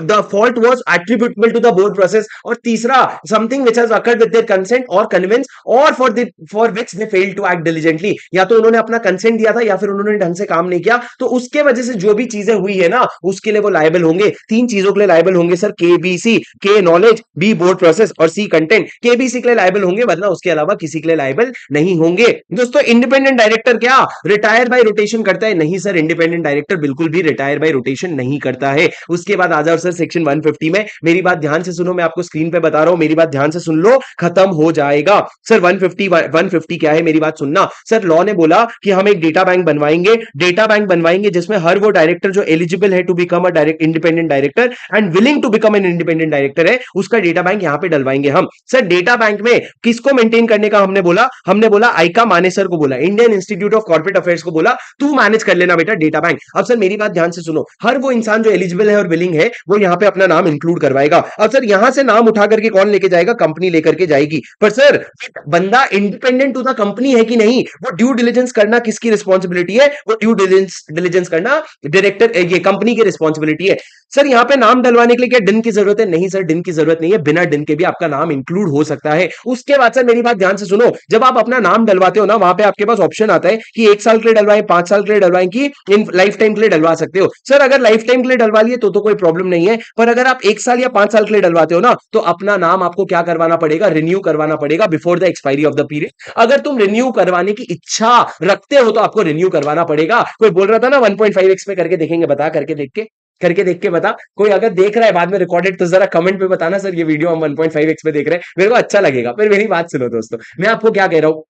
Speaker 1: the fault was attributable to the board process, और तीसरा something which has occurred with their consent और कन्विंस, और for which they failed to act diligently. या तो उन्होंने अपना कंसेंट दिया था या फिर उन्होंने ढंग से काम नहीं किया, तो उसके वजह से जो भी चीजें हुई है ना उसके लिए वो लाइबल होंगे। तीन चीजों के लिए लाइबल होंगे सर, केबीसी, के नॉलेज, बी बोर्ड प्रोसेस और सी कंटेंट। केबीसी के लिए लाइबल होंगे, वरना उसके अलावा किसी के लिए लाइबल नहीं होंगे। दोस्तों इंडिपेंडेंट डायरेक्टर क्या रिटायर बाय रोटेशन करता है? नहीं सर, इंडिपेंडेंट डायरेक्टर बिल्कुल भी रिटायर बाय रोटेशन नहीं करता है। उसके बाद आ जाओ सर सेक्शन 150 में। मेरी बात ध्यान से सुनो, मैं आपको स्क्रीन पे बता रहा हूं, मेरी बात ध्यान से सुन लो, खत्म हो जाएगा। सर 150 क्या है, मेरी बात सुनना। सर लॉ ने बोला कि हम एक डेटा बैंक बनवाएंगे, डेटा बैंक बनवाएंगे जिसमें हर वो डायरेक्टर जो एलिजिबल है to become a direct independent director and willing to become an independent director है, उसका डेटा बैंक यहां पे डलवाएंगे हम। सर डेटा बैंक में किसको मेंटेन करने का हमने बोला आइका मानेसर को बोला, Indian institute of corporate affairs को बोला, तू मैनेज कर लेना बेटा डेटा बैंक। अब सर मेरी बात ध्यान से सुनो, हर वो इंसान जो एलिजिबल है और विलिंग है वो यहां पे अपना नाम इंक्लूड करवाएगा। अब सर यहां से नाम उठा करके कौन लेके जाएगा? कंपनी लेकर के जाएगी। पर सर बंदा इंडिपेंडेंट टू द कंपनी है कि नहीं, वो ड्यू डिलिजेंस करना किसकी रिस्पॉन्सिबिलिटी है? वो ड्यू डिलिजेंस करना डायरेक्टर, ये कंपनी की रिस्पॉन्सिबिलिटी है। सर यहां पे नाम डलवाने के लिए क्या डिन की जरूरत है? नहीं सर, डिन की जरूरत नहीं है, बिना डिन के भी आपका नाम इंक्लूड हो सकता है। उसके बाद सर मेरी बात ध्यान से सुनो, जब आप अपना नाम डलवाते हो ना, वहां पे आपके पास ऑप्शन आता है कि 1 साल के लिए डलवाएं, 5 साल के लिए डलवाएं, कि इन लाइफ टाइम के लिए डलवा सकते हो। सर अगर लाइफ टाइम के लिए डलवा लिए तो कोई प्रॉब्लम नहीं है, पर अगर आप 1 साल या 5 साल के लिए डलवाते हो ना, तो अपना नाम आपको क्या करवाना पड़ेगा? रिन्यू करवाना पड़ेगा before the expiry of the period. अगर तुम रिन्यू करवाने की इच्छा रखते हो तो आपको रिन्यू करवाना पड़ेगा। कोई बोल रहा था ना 1.5x में करके देखेंगे, बता करके देख के बता। कोई अगर देख रहा है बाद में रिकॉर्डेड तो जरा कमेंट में बताना सर ये वीडियो हम 1.5x पे देख रहे हैं, मेरे को अच्छा लगेगा। फिर मेरी बात सुनो दोस्तों, मैं आपको क्या कह रहा हूं,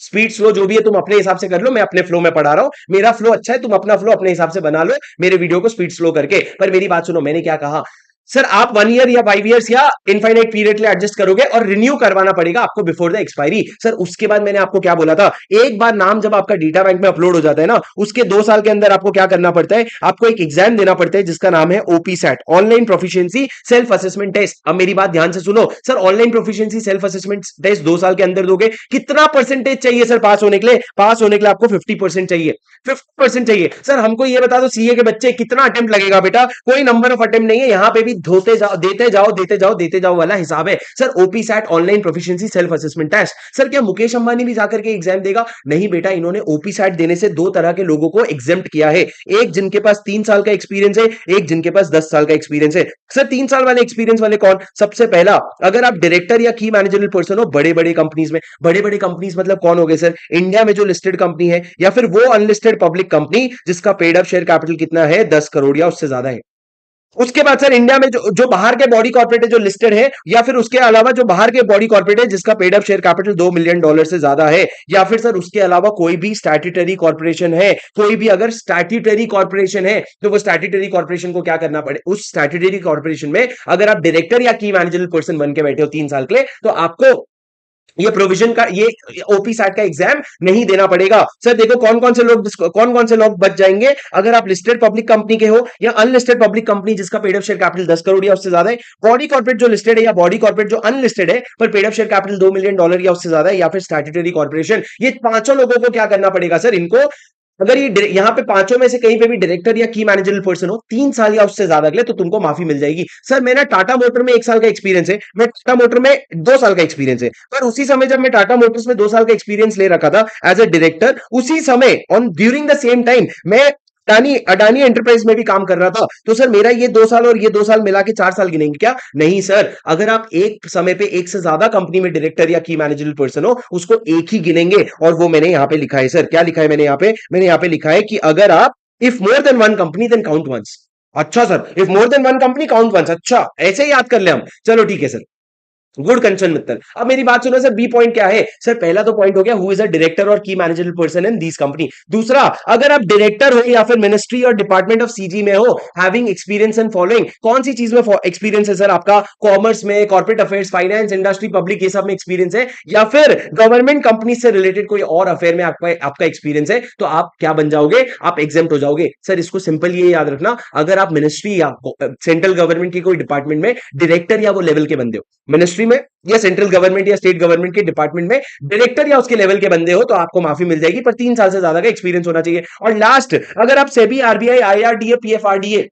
Speaker 1: स्पीड स्लो जो भी है तुम अपने हिसाब से कर लो, मैं अपने फ्लो में पढ़ा रहा हूं, मेरा फ्लो अच्छा है, तुम अपना फ्लो अपने हिसाब से बना लो मेरे वीडियो को स्पीड स्लो करके। पर मेरी बात सुनो, मैंने क्या कहा सर, आप 1 ईयर या 5 ईयर्स या इनफाइनाइट पीरियड के लिए एडजस्ट करोगे और रिन्यू करवाना पड़ेगा आपको बिफोर द एक्सपायरी। सर उसके बाद मैंने आपको क्या बोला था, एक बार नाम जब आपका डेटा बैंक में अपलोड हो जाता है ना, उसके 2 साल के अंदर आपको क्या करना पड़ता है? आपको एक एग्जाम देना पड़ता है जिसका नाम है OPSAT, online proficiency self assessment test. अब मेरी बात ध्यान से सुनो sir, online proficiency self assessment test 2 साल के अंदर दोगे, कितना परसेंटेज चाहिए सर पास होने के लिए? पास होने के लिए आपको 50% चाहिए, 50% चाहिए। सर हमको ये बता दो, सीए के बच्चे कितना अटेम्प्ट लगेगा? बेटा कोई नंबर ऑफ अटेम्प्ट नहीं है, यहां पे भी धोते जाओ, देते जाओ वाला हिसाब है। Sir OPSAT online proficiency self assessment test. Sir क्या मुकेश अंबानी भी जाकर के एग्जाम देगा? नहीं बेटा, इन्होंने ओपीसैट देने से 2 तरह के लोगों को एग्जेम्प्ट किया है, एक जिनके पास 3 साल का एक्सपीरियंस है, एक जिनके पास 10 साल का एक्सपीरियंस है। सर 3 साल वाले एक्सपीरियंस वाले कौन? सबसे पहला, अगर आप डायरेक्टर या की मैनेजरल पर्सन हो बड़े बड़े कंपनीज में। बड़े बड़े कंपनीज मतलब कौन हो गए सर? इंडिया में जो लिस्टेड कंपनी है, या फिर वो अनलिस्टेड पब्लिक कंपनी जिसका पेड अप शेयर कैपिटल कितना है? 10 करोड़ या उससे ज्यादा है। उसके बाद सर इंडिया में जो बाहर के बॉडी कॉर्पोरेट है जो लिस्टेड है, या फिर उसके अलावा जो बाहर के बॉडी कॉर्पोरेट है जिसका paid up share capital $2 million से ज्यादा है, या फिर सर उसके अलावा कोई भी स्टैट्यूटरी कॉर्पोरेशन है। कोई भी अगर स्टैट्यूटरी कॉर्पोरेशन है तो वो स्टैट्यूटरी कॉर्पोरेशन को क्या करना पड़े? उस स्टैट्यूटरी कॉर्पोरेशन में अगर आप डायरेक्टर या की मैनेजरल पर्सन बन के बैठे हो 3 साल के लिए, तो आपको ये प्रोविजन का, ये ओपी सैट का एग्जाम नहीं देना पड़ेगा। सर देखो कौन कौन से लोग बच जाएंगे अगर आप लिस्टेड पब्लिक कंपनी के हो या अनलिस्टेड पब्लिक कंपनी जिसका paid up share capital 10 crore या उससे ज्यादा है, बॉडी कॉर्पोरेट जो लिस्टेड है या बॉडी कॉर्पोरेट जो अनलिस्टेड है पर paid up share capital $2 million या उससे ज्यादा है, या फिर स्टैट्यूटरी कॉर्पोरेशन। ये पांचों लोगों को क्या करना पड़ेगा सर? इनको अगर ये यहाँ पे पांचों में से कहीं पे भी डायरेक्टर या की मैनेजरल पर्सन हो 3 साल या उससे ज्यादा के लिए, तो तुमको माफी मिल जाएगी। सर मेरा टाटा मोटर में 1 साल का एक्सपीरियंस है, मैं टाटा मोटर में 2 साल का एक्सपीरियंस है, पर उसी समय जब मैं टाटा मोटर्स में 2 साल का एक्सपीरियंस ले रखा था एज ए डायरेक्टर, उसी समय on during the same time मैं अडानी अडानी एंटरप्राइज में भी काम कर रहा था। तो सर मेरा ये 2 साल और ये 2 साल मिला के 4 साल गिनेंगे क्या? नहीं सर, अगर आप एक समय पे एक से ज्यादा कंपनी में डायरेक्टर या की मैनेजरल पर्सन हो उसको एक ही गिनेंगे, और वो मैंने यहां पे लिखा है सर। क्या लिखा है मैंने यहां पे लिखा है कि अगर आप if more than one company then count once. अच्छा sir, if more than one company count once, अच्छा ऐसे ही याद कर ले हम, चलो ठीक है सर। गुड कंचन मित्तल। अब मेरी बात सुनो सर, बी पॉइंट क्या है सर? पहला तो पॉइंट हो गया हु इज अ डायरेक्टर और की managerial person in this company. दूसरा, अगर आप डायरेक्टर हो या फिर मिनिस्ट्री और डिपार्टमेंट ऑफ सीजी में हो, हैविंग एक्सपीरियंस इन फॉलोइंग, कौन सी चीज में एक्सपीरियंस है सर आपका? कॉमर्स में, corporate affairs, finance, industry, public, ये सब में एक्सपीरियंस है, या फिर गवर्नमेंट कंपनी से रिलेटेड कोई और अफेयर में आपका आपका एक्सपीरियंस है, तो आप क्या बन जाओगे? आप एग्जेम्प्ट हो जाओगे। सर इसको सिंपल ये याद रखना, अगर आप मिनिस्ट्री या सेंट्रल गवर्नमेंट की कोई डिपार्टमेंट में डायरेक्टर या वो लेवल के बंदे हो, मिनिस्ट्री में या सेंट्रल गवर्नमेंट या स्टेट गवर्नमेंट के डिपार्टमेंट में डायरेक्टर या उसके लेवल के बंदे हो, तो आपको माफी मिल जाएगी, पर 3 साल से ज्यादा का एक्सपीरियंस होना चाहिए। और लास्ट, अगर आप सेबी, आरबीआई, आईआरडीए, पीएफआरडीए,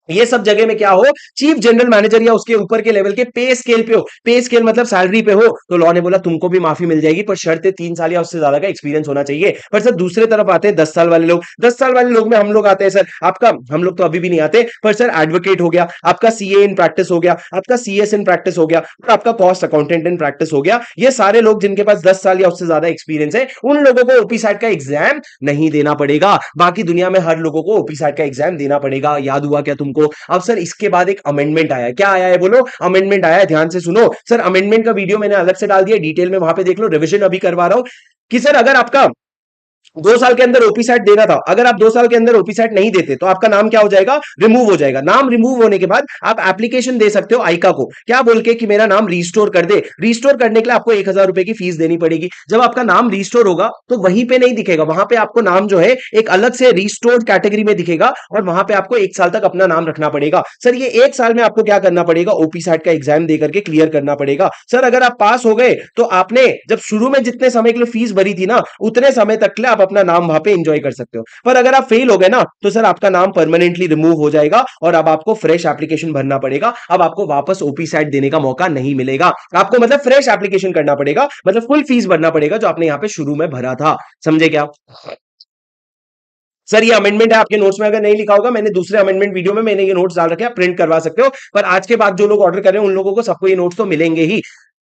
Speaker 1: ये सब जगह में क्या हो, चीफ जनरल मैनेजर या उसके ऊपर के लेवल के पे स्केल पे हो, पे स्केल मतलब सैलरी पे हो, तो लॉ ने बोला तुमको भी माफी मिल जाएगी, पर शर्त है 3 साल या उससे ज्यादा का एक्सपीरियंस होना चाहिए। पर सर दूसरे तरफ आते हैं 10 साल वाले लोग। 10 साल वाले लोग में हम लोग आते हैं सर, आपका, हम लोग तो अभी भी नहीं आते, पर सर एडवोकेट हो गया आपका, सीए इन प्रैक्टिस हो गया आपका, सीएस इन प्रैक्टिस हो गया, और आपका कॉस्ट अकाउंटेंट इन प्रैक्टिस हो गया। ये सारे लोग जिनके पास 10 साल या उससे ज्यादा एक्सपीरियंस है, उन लोगों को ओपी सैट का एग्जाम नहीं देना पड़ेगा। बाकी दुनिया में हर लोगों को ओपी सैट का एग्जाम देना पड़ेगा। याद हुआ क्या तुमको? अब सर इसके बाद एक अमेंडमेंट आया है। क्या आया है बोलो? अमेंडमेंट आया है, ध्यान से सुनो सर। अमेंडमेंट का वीडियो मैंने अलग से डाल दिया, डिटेल में वहां पे देख लो, रिवीजन अभी करवा रहा हूं कि सर अगर आपका 2 साल के अंदर ओपी सेट देना था, अगर आप 2 साल के अंदर ओपी सेट नहीं देते तो आपका नाम क्या हो जाएगा? रिमूव हो जाएगा। नाम रिमूव होने के बाद आप एप्लीकेशन दे सकते हो आईका को, क्या बोल के कि मेरा नाम रिस्टोर कर दे। रिस्टोर करने के लिए आपको 1,000 रुपए की फीस देनी पड़ेगी। जब आपका नाम रिस्टोर होगा तो वहीं पे नहीं दिखेगा, वहां पे आपको नाम जो है एक अलग से रिस्टोर्ड कैटेगरी में दिखेगा, और वहां पे आपको 1 साल तक अपना नाम रखना पड़ेगा। सर ये 1 साल में आपको क्या करना पड़ेगा? ओपी सेट का एग्जाम देकर के क्लियर करना पड़ेगा। सर अगर आप पास हो गए तो आपने जब शुरू में जितने समय के लिए फीस भरी थी ना, उतने समय तक के लिए आप अपना नाम वहां पे एंजॉय कर सकते हो। पर अगर आप फेल हो गए ना, तो सर आपका नाम परमानेंटली रिमूव हो जाएगा, और अब आपको फ्रेश एप्लीकेशन भरना पड़ेगा। अब आपको वापस ओपी सेट देने का मौका नहीं मिलेगा। आपको मतलब फ्रेश एप्लीकेशन करना पड़ेगा, मतलब फुल फीस भरना पड़ेगा जो आपने यहां पे शुरू में भरा था। समझे क्या? सर ये अमेंडमेंट है, आपके नोट्स में अगर नहीं लिखा होगा, मैंने दूसरे अमेंडमेंट वीडियो में मैंने ये नोट्स डाल रखे हैं, प्रिंट करवा सकते हो। पर आज के बाद जो लोग ऑर्डर कर रहे हैं उन लोगों को सबको ये नोट्स तो मिलेंगे ही।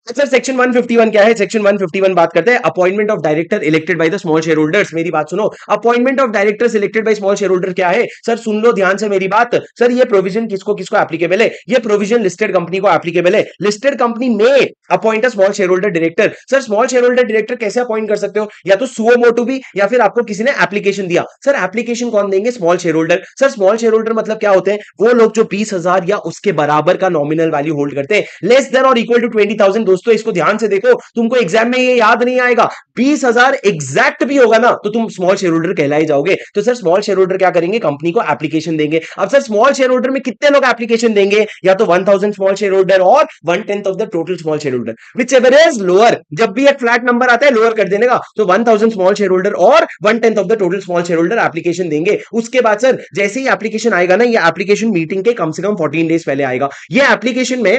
Speaker 1: सर सेक्शन 151 क्या है? सेक्शन 151 बात करते हैं appointment of director elected by the small share holders. मेरी बात सुनो, appointment of directors elected by small share holder क्या है? सर सुन लो ध्यान से मेरी बात। सर ये प्रोविजन किसको किसको एप्लीकेबल है? ये प्रोविजन लिस्टेड कंपनी को एप्लीकेबल है। लिस्टेड कंपनी में appoint a small shareholder director. Sir small shareholder director कैसे अपॉइंट कर सकते हो? या तो सुओ मोटो भी, या फिर आपको किसी ने एप्लीकेशन दिया। सर एप्लीकेशन कौन देंगे? Small share holder. Sir small share holder मतलब क्या होते हैं? वो लोग जो 20,000 या उसके बराबर का नॉमिनल वैल्यू होल्ड करते हैं, लेस देन और इक्वल टू 20,000। दोस्तों इसको ध्यान से देखो, तुमको एग्जाम में ये याद नहीं आएगा। 20,000 एग्जैक्ट भी होगा ना तो तुम स्मॉल शेयर होल्डर कहलाए जाओगे। तो सर स्मॉल शेयर होल्डर क्या करेंगे? कंपनी को एप्लीकेशन देंगे। अब सर स्मॉल शेयर होल्डर में कितने लोग एप्लीकेशन देंगे? या तो 1,000 स्मॉल शेयर होल्डर और 1/10 of the total small share holder, which ever is lower. जब भी एक फ्लैट नंबर आता है लोअर कर देने का, तो 1,000 स्मॉल शेयर होल्डर और 1/10 of the total small share holder application देंगे। उसके बाद सर जैसे ही एप्लीकेशन आएगा ना, ये एप्लीकेशन मीटिंग के कम से कम 14 डेज पहले आएगा। ये एप्लीकेशन में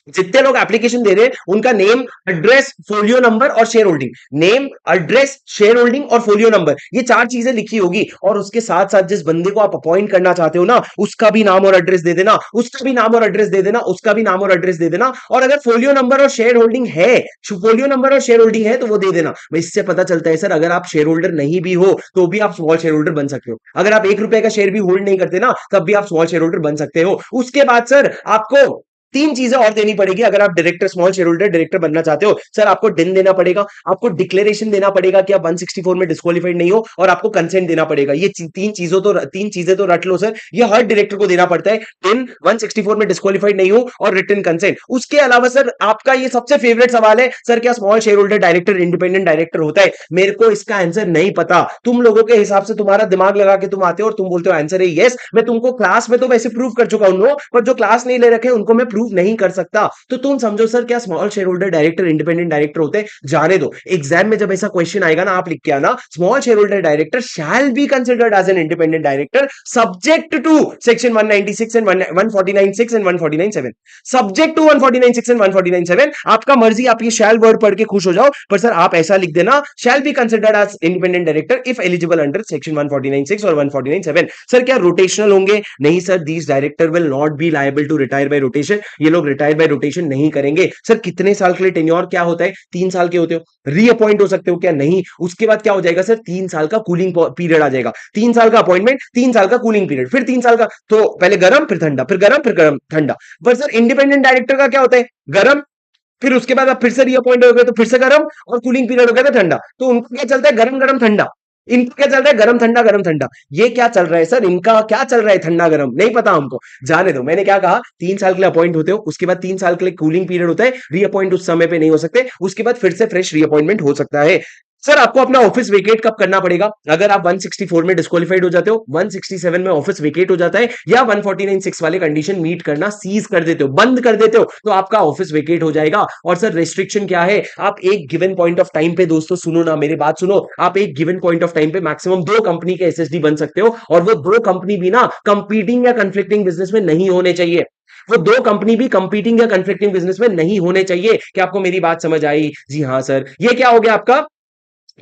Speaker 1: जितने लोग एप्लीकेशन दे रहे हैं उनका नेम, एड्रेस, फोलियो नंबर और share holding, name, address, share holding और फोलियो नंबर, ये 4 चीजें लिखी होगी। और उसके साथ साथ जिस बंदे को आप अपॉइंट करना चाहते हो ना, उसका भी नाम और एड्रेस दे देना, उसका भी नाम और एड्रेस दे देना, उसका भी नाम और एड्रेस दे देना। और अगर फोलियो नंबर और शेयर होल्डिंग है, फोलियो नंबर और शेयर होल्डिंग है तो वो दे देना। इससे पता चलता है सर अगर आप शेयर होल्डर नहीं भी हो तो भी आप स्मॉल शेयर होल्डर बन सकते हो। अगर आप 1 रुपए का शेयर भी होल्ड नहीं करते ना, तब भी आप स्मॉल शेयर होल्डर बन सकते हो। उसके बाद सर आपको 3 चीजें और देनी पड़ेगी अगर आप director, small shareholder director बनना चाहते हो। सर आपको डिन देना पड़ेगा, आपको डिक्लेरेशन देना पड़ेगा कि आप 164 में डिस्क्वालीफाइड नहीं हो, और आपको कंसेंट देना पड़ेगा। ये 3 चीजें तो रट लो सर, ये हर डायरेक्टर को देना पड़ता है। डिन, 164 में डिस्क्वालीफाइड नहीं हो और रिटन कंसेंट। उसके अलावा सर आपका ये सबसे फेवरेट सवाल है, सर क्या small shareholder director independent director होता है? मेरे को इसका आंसर नहीं पता। तुम लोगों के हिसाब से तुम्हारा दिमाग लगा के तुम आते हो और तुम बोलते हो आंसर है यस। मैं तुमको क्लास में तो वैसे प्रूव कर चुका हूं, पर जो क्लास नहीं ले रखे उनको मैं प्रूव नहीं कर सकता। तो तुम समझो सर क्या small shareholder director independent director होते हैं? जाने दो, एग्जाम में जब ऐसा क्वेश्चन आएगा ना, आप लिख के आना small shareholder director shall be considered as an independent director subject to section 196 and 149(6) and 149(7). Subject to 149(6) and 149(7). आपका मर्जी, आप ये शैल वर्ड पढ़ के खुश हो जाओ, पर सर आप ऐसा लिख देना shall be considered as independent director if eligible under section 149(6) और 149(7). सर क्या रोटेशनल होंगे? नहीं sir, these director will not be liable to retire by rotation. ये लोग रिटायर बाय रोटेशन नहीं करेंगे। सर कितने साल के लिए टेन्योर क्या होता है? 3 साल के होते हो। रीअपॉइंट हो सकते हो क्या? नहीं। उसके बाद क्या हो जाएगा सर? 3 साल का कूलिंग पीरियड आ जाएगा। 3 साल का अपॉइंटमेंट, 3 साल का कूलिंग पीरियड, फिर 3 साल का, तो पहले गर्म फिर ठंडा, फिर गर्म फिर गर्म ठंडा। पर सर इंडिपेंडेंट डायरेक्टर का क्या होता है? गर्म फिर उसके बाद आप फिर से रीअपॉइंट हो गए तो फिर से गर्म, और कूलिंग पीरियड हो गया तो ठंडा। तो उनका क्या चलता है, गरम गरम ठंडा। इनका क्या चल रहा है, गरम ठंडा गरम ठंडा। ये क्या चल रहा है सर, इनका क्या चल रहा है, ठंडा गरम नहीं पता हमको, जाने दो। मैंने क्या कहा, 3 साल के लिए अपॉइंट होते हो, उसके बाद 3 साल के लिए कूलिंग पीरियड होता है, रीअपॉइंट उस समय पे नहीं हो सकते, उसके बाद फिर से फ्रेश रीअपॉइंटमेंट हो सकता है। सर आपको अपना ऑफिस वेकेट कब करना पड़ेगा, अगर आप 164 में डिस्क्वालीफाइड हो जाते हो, 167 में ऑफिस वेकेट हो जाता है, या 149(6) वाले कंडीशन मीट करना सीज कर देते हो, बंद कर देते हो, तो आपका ऑफिस वेकेट हो जाएगा। और सर रेस्ट्रिक्शन क्या है, आप एक गिवन पॉइंट ऑफ टाइम पे, दोस्तों सुनो ना मेरी बात सुनो, आप एक गिवन पॉइंट ऑफ टाइम पे मैक्सिमम 2 कंपनी के एसएसडी बन सकते हो, और वो 2 कंपनी भी ना कंपीटिंग या कंफ्लिक्टिंग बिजनेस में नहीं होने चाहिए। वो 2 कंपनी भी कंपीटिंग या कंफ्लिक्टिंग बिजनेस में नहीं होने चाहिए। क्या आपको मेरी बात समझ आई? जी हाँ सर। ये क्या हो गया आपका,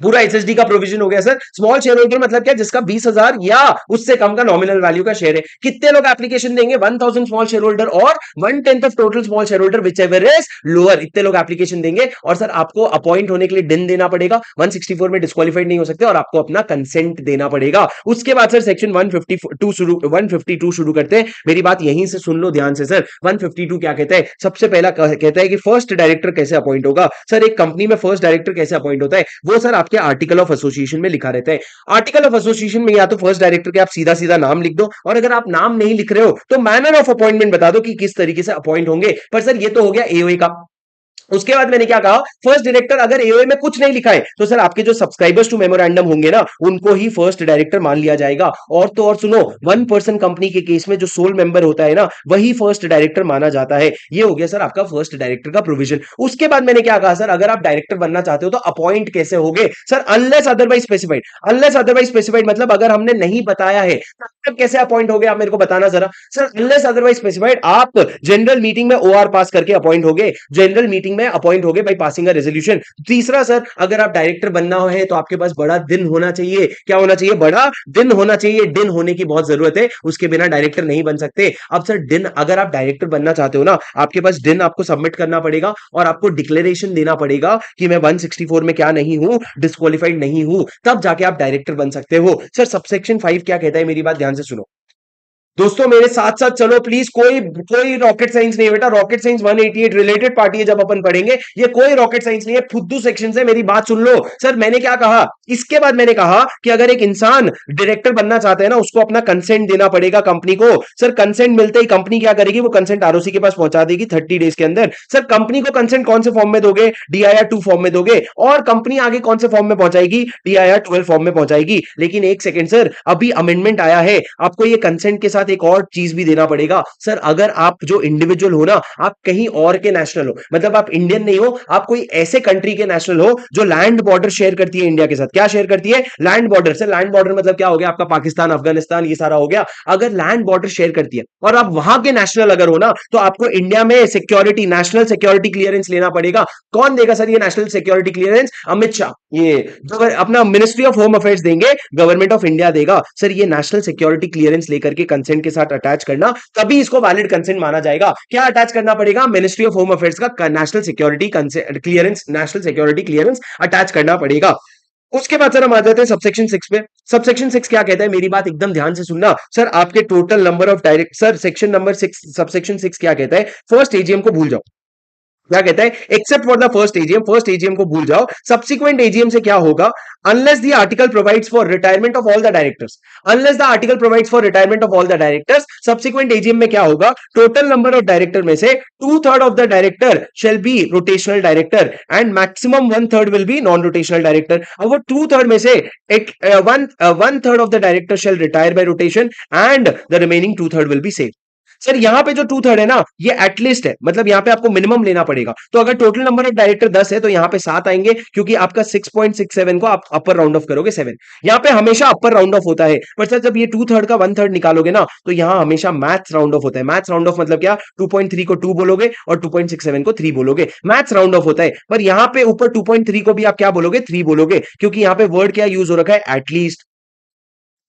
Speaker 1: पूरा एसएसडी का प्रोविजन हो गया सर। स्मॉल शेयर होल्डर मतलब क्या, जिसका 20,000 या उससे कम का नॉमिनल वैल्यू का शेयर है। कितने लोग एप्लीकेशन देंगे, 1000 स्मॉल शेयर होल्डर और 1/10 of total small share holder which ever is lower, इतने लोग एप्लीकेशन देंगे। और सर आपको अपॉइंट होने के लिए दिन देना पड़ेगा, 164 में डिस्क्वालीफाइड नहीं हो सकते, और आपको अपना कंसेंट देना पड़ेगा। उसके बाद सर सेक्शन 152 शुरू करते हैं। मेरी बात यहीं से सुन लो ध्यान से सर। 152 क्या कहता है, सबसे पहला कहता है कि फर्स्ट डायरेक्टर कैसे अपॉइंट होगा। सर एक कंपनी में फर्स्ट डायरेक्टर कैसे अपॉइंट होता है, वो सर आपके आर्टिकल ऑफ एसोसिएशन में लिखा रहता है। आर्टिकल ऑफ एसोसिएशन में या तो फर्स्ट डायरेक्टर के आप सीधा सीधा नाम लिख दो, और अगर आप नाम नहीं लिख रहे हो तो मैनर ऑफ अपॉइंटमेंट बता दो कि किस तरीके से अपॉइंट होंगे। पर सर ये तो हो गया एओए का। उसके बाद मैंने क्या कहा, फर्स्ट डायरेक्टर अगर एओए में कुछ नहीं लिखा है तो सर आपके जो सब्सक्राइबर्स टू मेमोरेंडम होंगे ना, उनको ही फर्स्ट डायरेक्टर मान लिया जाएगा। और तो और सुनो, 1 पर्सन कंपनी के केस में जो सोल मेंबर होता है ना, वही फर्स्ट डायरेक्टर माना जाता है। ये हो गया सर आपका फर्स्ट डायरेक्टर का प्रोविजन। उसके बाद मैंने क्या कहा सर, अगर आप डायरेक्टर बनना चाहते हो तो अपॉइंट कैसे होगे sir, unless otherwise specified. Unless otherwise specified मतलब अगर हमने नहीं बताया है तब कैसे अपॉइंट होगे, आप मेरे को बताना जरा सर। अनलेस अदरवाइज स्पेसिफाइड, आप जनरल मीटिंग में ओआर पास करके अपॉइंट होगे, जनरल मीटिंग में अपॉइंट होगे बाय पासिंग अ रेजोल्यूशन। तीसरा सर, अगर आप डायरेक्टर बनना है तो आपके पास बड़ा दिन होना चाहिए। क्या होना चाहिए, बड़ा दिन होना चाहिए। दिन होने की बहुत जरूरत है, उसके बिना डायरेक्टर नहीं बन सकते। अब सर दिन, अगर आप डायरेक्टर बनना चाहते हो ना, आपके पास दिन आपको सबमिट करना पड़ेगा, और आपको डिक्लेरेशन देना पड़ेगा कि मैं 164 में क्या नहीं हूं, डिस्क्वालीफाइड नहीं हूं, तब जाके आप डायरेक्टर बन सकते हो। सर सबसेक्शन 5 क्या कहता है, मेरी बात ध्यान से सुनो दोस्तों, मेरे साथ साथ चलो प्लीज। कोई कोई रॉकेट साइंस नहीं है बेटा, रॉकेट साइंस 188 रिलेटेड पार्टी है जब अपन पढ़ेंगे, ये कोई रॉकेट साइंस नहीं है, फुद्दू सेक्शन है। मेरी बात सुन लो सर, मैंने क्या कहा, इसके बाद मैंने कहा कि अगर एक इंसान डायरेक्टर बनना चाहता है ना, उसको अपना कंसेंट देना पड़ेगा कंपनी को। सर कंसेंट मिलते ही कंपनी क्या करेगी, वो कंसेंट आरओसी के पास पहुंचा देगी 30 डेज के अंदर। सर कंपनी को कंसेंट कौन से फॉर्म में दोगे, DIR-2 फॉर्म में दोगे, और कंपनी आगे कौन से फॉर्म में पहुंचाएगी, DIR-12 फॉर्म में पहुंचाएगी। लेकिन एक सेकंड सर, अभी अमेंडमेंट आया है, आपको ये कंसेंट के साथ एक और चीज भी देना पड़ेगा। सर अगर आप जो इंडिविजुअल हो ना, आप कहीं और के नेशनल हो, मतलब आप इंडियन नहीं हो, आप कोई ऐसे कंट्री के नेशनल हो जो लैंड बॉर्डर शेयर करती है इंडिया के साथ। क्या शेयर करती है, लैंड बॉर्डर। से लैंड बॉर्डर मतलब क्या हो गया आपका, पाकिस्तान, अफगानिस्तान, ये सारा हो गया। अगर लैंड बॉर्डर शेयर करती है और आप वहां के नेशनल अगर हो ना, तो आपको इंडिया में सिक्योरिटी, नेशनल सिक्योरिटी क्लियरेंस लेना पड़ेगा। कौन देगा सर ये national security clearance, Amit Shah, ये अपना मिनिस्ट्री ऑफ होम अफेयर्स देंगे, गवर्नमेंट ऑफ इंडिया देगा। सर ये नेशनल सिक्योरिटी क्लियरेंस लेकर के कंसेंट के साथ अटैच करना, तभी इसको वैलिड कंसेंट माना जाएगा। क्या अटैच करना पड़ेगा, मिनिस्ट्री ऑफ होम अफेयर्स का national security clearance, national security clearance attach करना पड़ेगा। उसके बाद सर हम आ जाते हैं सबसेक्शन 6 पे। सबसेक्शन 6 क्या कहता है, मेरी बात एकदम ध्यान से सुनना सर। आपके total number of direct, sir section number 6 subsection 6 क्या कहता है, फर्स्ट एजीएम को भूल जाओ। क्या कहता है, except for the first AGM को भूल जाओ। सब्सिक्वेंट एजीएम से क्या होगा, unless the article provides for retirement of all the directors, unless the article provides for retirement of all the directors, subsequent AGM में क्या होगा, टोटल नंबर ऑफ डायरेक्टर में से 2/3 of the director shall be rotational director and maximum 1/3 will be non rotational director. अब वो 2/3 में से एक 1/3 of the director shell retire by rotation and the remaining 2/3 will be save. Sir यहां पे जो 2/3 है ना, ये एटलीस्ट है, मतलब यहां पे आपको मिनिमम लेना पड़ेगा। तो अगर टोटल नंबर ऑफ डायरेक्टर 10 है तो यहां पे 7 आएंगे, क्योंकि आपका 6.67 को आप अपर राउंड ऑफ करोगे 7। यहां पे हमेशा अपर राउंड ऑफ होता है, पर सर जब ये 2/3 का 1/3 निकालोगे ना, तो यहां हमेशा मैथ्स राउंड ऑफ होता है। मैथ्स राउंड ऑफ मतलब क्या, 2.3 को 2 बोलोगे और 2.67 को 3 बोलोगे, मैथ्स राउंड ऑफ होता है। पर यहां पे ऊपर 2.3 को भी आप क्या बोलोगे, 3 बोलोगे, क्योंकि यहां पे वर्ड क्या यूज हो रखा है, एटलीस्ट।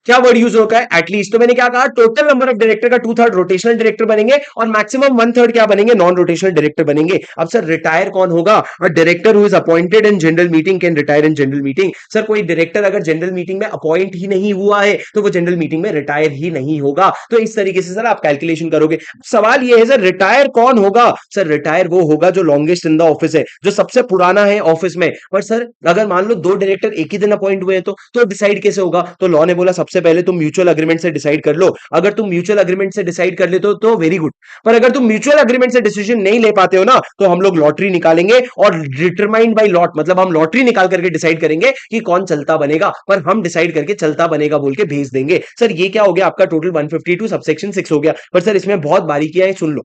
Speaker 1: क्या वर्ड यूज होगा है एटलीस्ट। तो मैंने क्या कहा, टोटल नंबर ऑफ डायरेक्टर का 2/3 रोटेशनल डायरेक्टर बनेंगे और मैक्सिमम 1/3 क्या बनेंगे, नॉन रोटेशनल डायरेक्टर बनेंगे। अब सर रिटायर कौन होगा, और director who is appointed in general meeting can retire in general meeting. Sir कोई डायरेक्टर अगर जनरल मीटिंग में अपॉइंट ही नहीं हुआ है तो वो जनरल मीटिंग में रिटायर ही नहीं होगा। तो इस तरीके से सर आप कैलकुलेशन करोगे। सवाल ये है सर रिटायर कौन होगा, सर रिटायर वो होगा जो लॉन्गेस्ट इन द ऑफिस है, जो सबसे पुराना है ऑफिस में। पर सर अगर मान लो दो डायरेक्टर एक ही दिन अपॉइंट हुए हैं तो डिसाइड कैसे होगा, तो लॉ ने बोला सबसे पहले तुम म्यूचुअल अग्रीमेंट से डिसाइड कर लो। अगर तुम म्यूचुअल अग्रीमेंट से डिसाइड कर लेते हो तो वेरी गुड, पर अगर तुम म्यूचुअल अग्रीमेंट से डिसीजन नहीं ले पाते हो ना, तो हम लोग लॉटरी निकालेंगे और डिटरमाइंड बाय लॉट, मतलब हम लॉटरी निकाल करके डिसाइड करेंगे कि कौन चलता बनेगा, पर हम डिसाइड करके चलता बनेगा बोल के भेज देंगे। सर ये क्या हो गया आपका टोटल 152 सबसेक्शन 6 हो गया। पर सर इसमें बहुत बारीकियां हैं, सुन लो,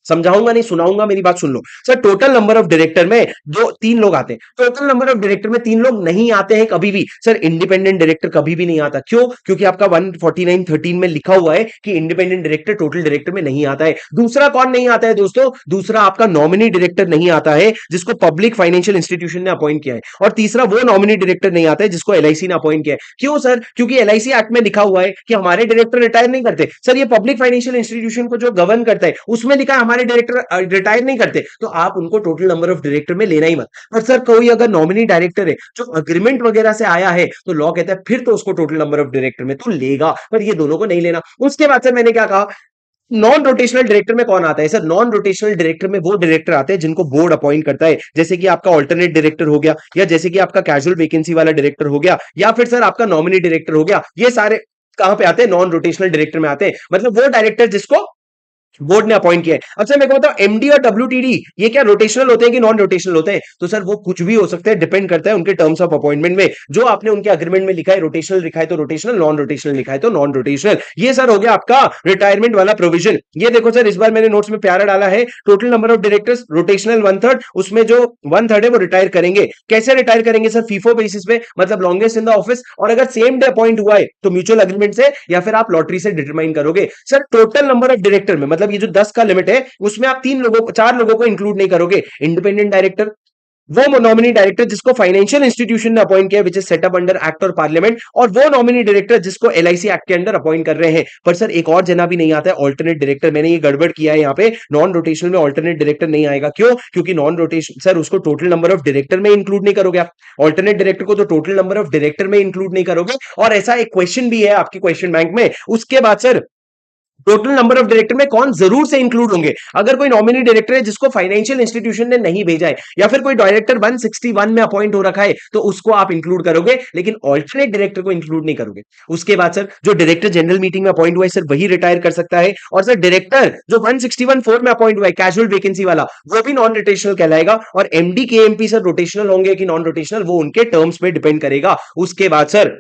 Speaker 1: समझाऊंगा नहीं सुनाऊंगा, मेरी बात सुन लो। Sir total number of director में दो तीन लोग आते हैं, टोटल नंबर ऑफ डायरेक्टर में तीन लोग नहीं आते हैं कभी भी। सर इंडिपेंडेंट डायरेक्टर कभी भी नहीं आता, क्यों, क्योंकि आपका 149(13) में लिखा हुआ है कि इंडिपेंडेंट डायरेक्टर टोटल डायरेक्टर में नहीं आता है। दूसरा कौन नहीं आता है दोस्तों, दूसरा आपका नॉमिनी डायरेक्टर नहीं आता है जिसको पब्लिक फाइनेंशियल इंस्टीट्यूशन ने अपॉइंट किया है, और तीसरा वो नॉमिनी डायरेक्टर नहीं आता है जिसको एलआईसी ने अपॉइंट किया है। क्यों सर, क्योंकि एलआईसी एक्ट में लिखा हुआ है कि हमारे डायरेक्टर रिटायर नहीं करते। सर ये पब्लिक फाइनेंशियल इंस्टीट्यूशन को जो गवर्न करता है उसमें लिखा है हमारे डायरेक्टर रिटायर नहीं करते, तो आप उनको टोटल नंबर ऑफ डायरेक्टर में लेना ही मत। पर सर कोई अगर नॉमिनी डायरेक्टर है जो अग्रीमेंट वगैरह से आया है तो लॉ कहता है फिर तो उसको टोटल नंबर ऑफ डायरेक्टर में तो लेगा, पर ये दोनों को नहीं लेना। उसके बाद सर मैंने क्या कहा, नॉन रोटेशनल डायरेक्टर में कौन आता है, सर नॉन रोटेशनल डायरेक्टर में वो डायरेक्टर आते हैं जिनको बोर्ड अपॉइंट करता है, जैसे कि आपका ऑल्टरनेट डायरेक्टर हो गया, या जैसे कि आपका कैजुअल वैकेंसी वाला डायरेक्टर हो गया, या फिर सर आपका नॉमिनी डायरेक्टर हो गया। ये सारे कहां पे आते हैं, नॉन रोटेशनल डायरेक्टर में आते हैं, मतलब वो डायरेक्टर जिसको बोर्ड ने अपॉइंट किया है। अच्छा मेरे को बताओ एमडी और डब्ल्यूटीडी ये क्या रोटेशनल होते हैं कि नॉन रोटेशनल होते हैं, तो सर वो कुछ भी हो सकते हैं, डिपेंड करता है उनके टर्म्स ऑफ अपॉइंटमेंट में। जो आपने उनके अग्रीमेंट में लिखा है रोटेशनल लिखा है तो रोटेशनल, नॉन रोटेशनल लिखा है तो नॉन रोटेशनल। ये सर हो गया आपका रिटायरमेंट वाला प्रोविजन। ये देखो सर इस बार मैंने नोट्स में प्यारा डाला है, total number of directors rotational 1/3, उसमें जो 1/3 है वो रिटायर करेंगे। कैसे रिटायर करेंगे सर, फीफो बेसिस पे, मतलब लॉन्गेस्ट इन द ऑफिस, और अगर सेम डे अपॉइंट हुआ है तो म्यूचुअल अग्रीमेंट से या फिर आप लॉटरी से डिटरमाइन करोगे। Sir total number of director में, मतलब ये जो 10 का लिमिट है उसमें आप तीन लोगों को, चार लोगों को इंक्लूड नहीं करोगे। इंडिपेंडेंट डायरेक्टर, वो नॉमिनी डायरेक्टर जिसको फाइनेंशियल इंस्टीट्यूशन ने अपॉइंट किया which is setup under act और पार्लियामेंट, और वो नॉमिनी डायरेक्टर जिसको एलआईसी एक्ट के अंडर अपॉइंट कर रहे हैं। पर सर एक और जना भी नहीं आता है, ऑल्टरनेट डायरेक्टर। मैंने ये गड़बड़ किया है यहाँ पे, नॉन रोटेशनल में ऑल्टरनेट डायरेक्टर नहीं आएगा, क्यों, क्योंकि नॉन रोटेशन सर उसको टोटल नंबर ऑफ डायरेक्टर में इंक्लूड नहीं करोगे आप, ऑल्टरनेट डायरेक्टर को तो टोटल नंबर ऑफ डायरेक्टर में इंक्लूड नहीं करोगे। और ऐसा एक क्वेश्चन भी है आपकी क्वेश्चन बैंक में। उसके बाद sir total number of director में कौन जरूर से इंक्लूड होंगे, अगर कोई नॉमिनी डायरेक्टर है जिसको फाइनेंशियल इंस्टीट्यूशन ने नहीं भेजा है, या फिर कोई डायरेक्टर 161 में अपॉइंट हो रखा है तो उसको आप इंक्लूड करोगे, लेकिन ऑल्टरनेट डायरेक्टर को इंक्लूड नहीं करोगे। उसके बाद सर जो डायरेक्टर जनरल मीटिंग में अपॉइंट हुआ है सर वही रिटायर कर सकता है, और सर डायरेक्टर जो 161(4) में अपॉइंट हुआ है कैजुअल वैकेंसी वाला वो भी नॉन रोटेशनल कहलाएगा। और एमडी के एमपी सर रोटेशनल होंगे कि नॉन रोटेशनल वो उनके टर्म्स पे डिपेंड करेगा। उसके बाद सर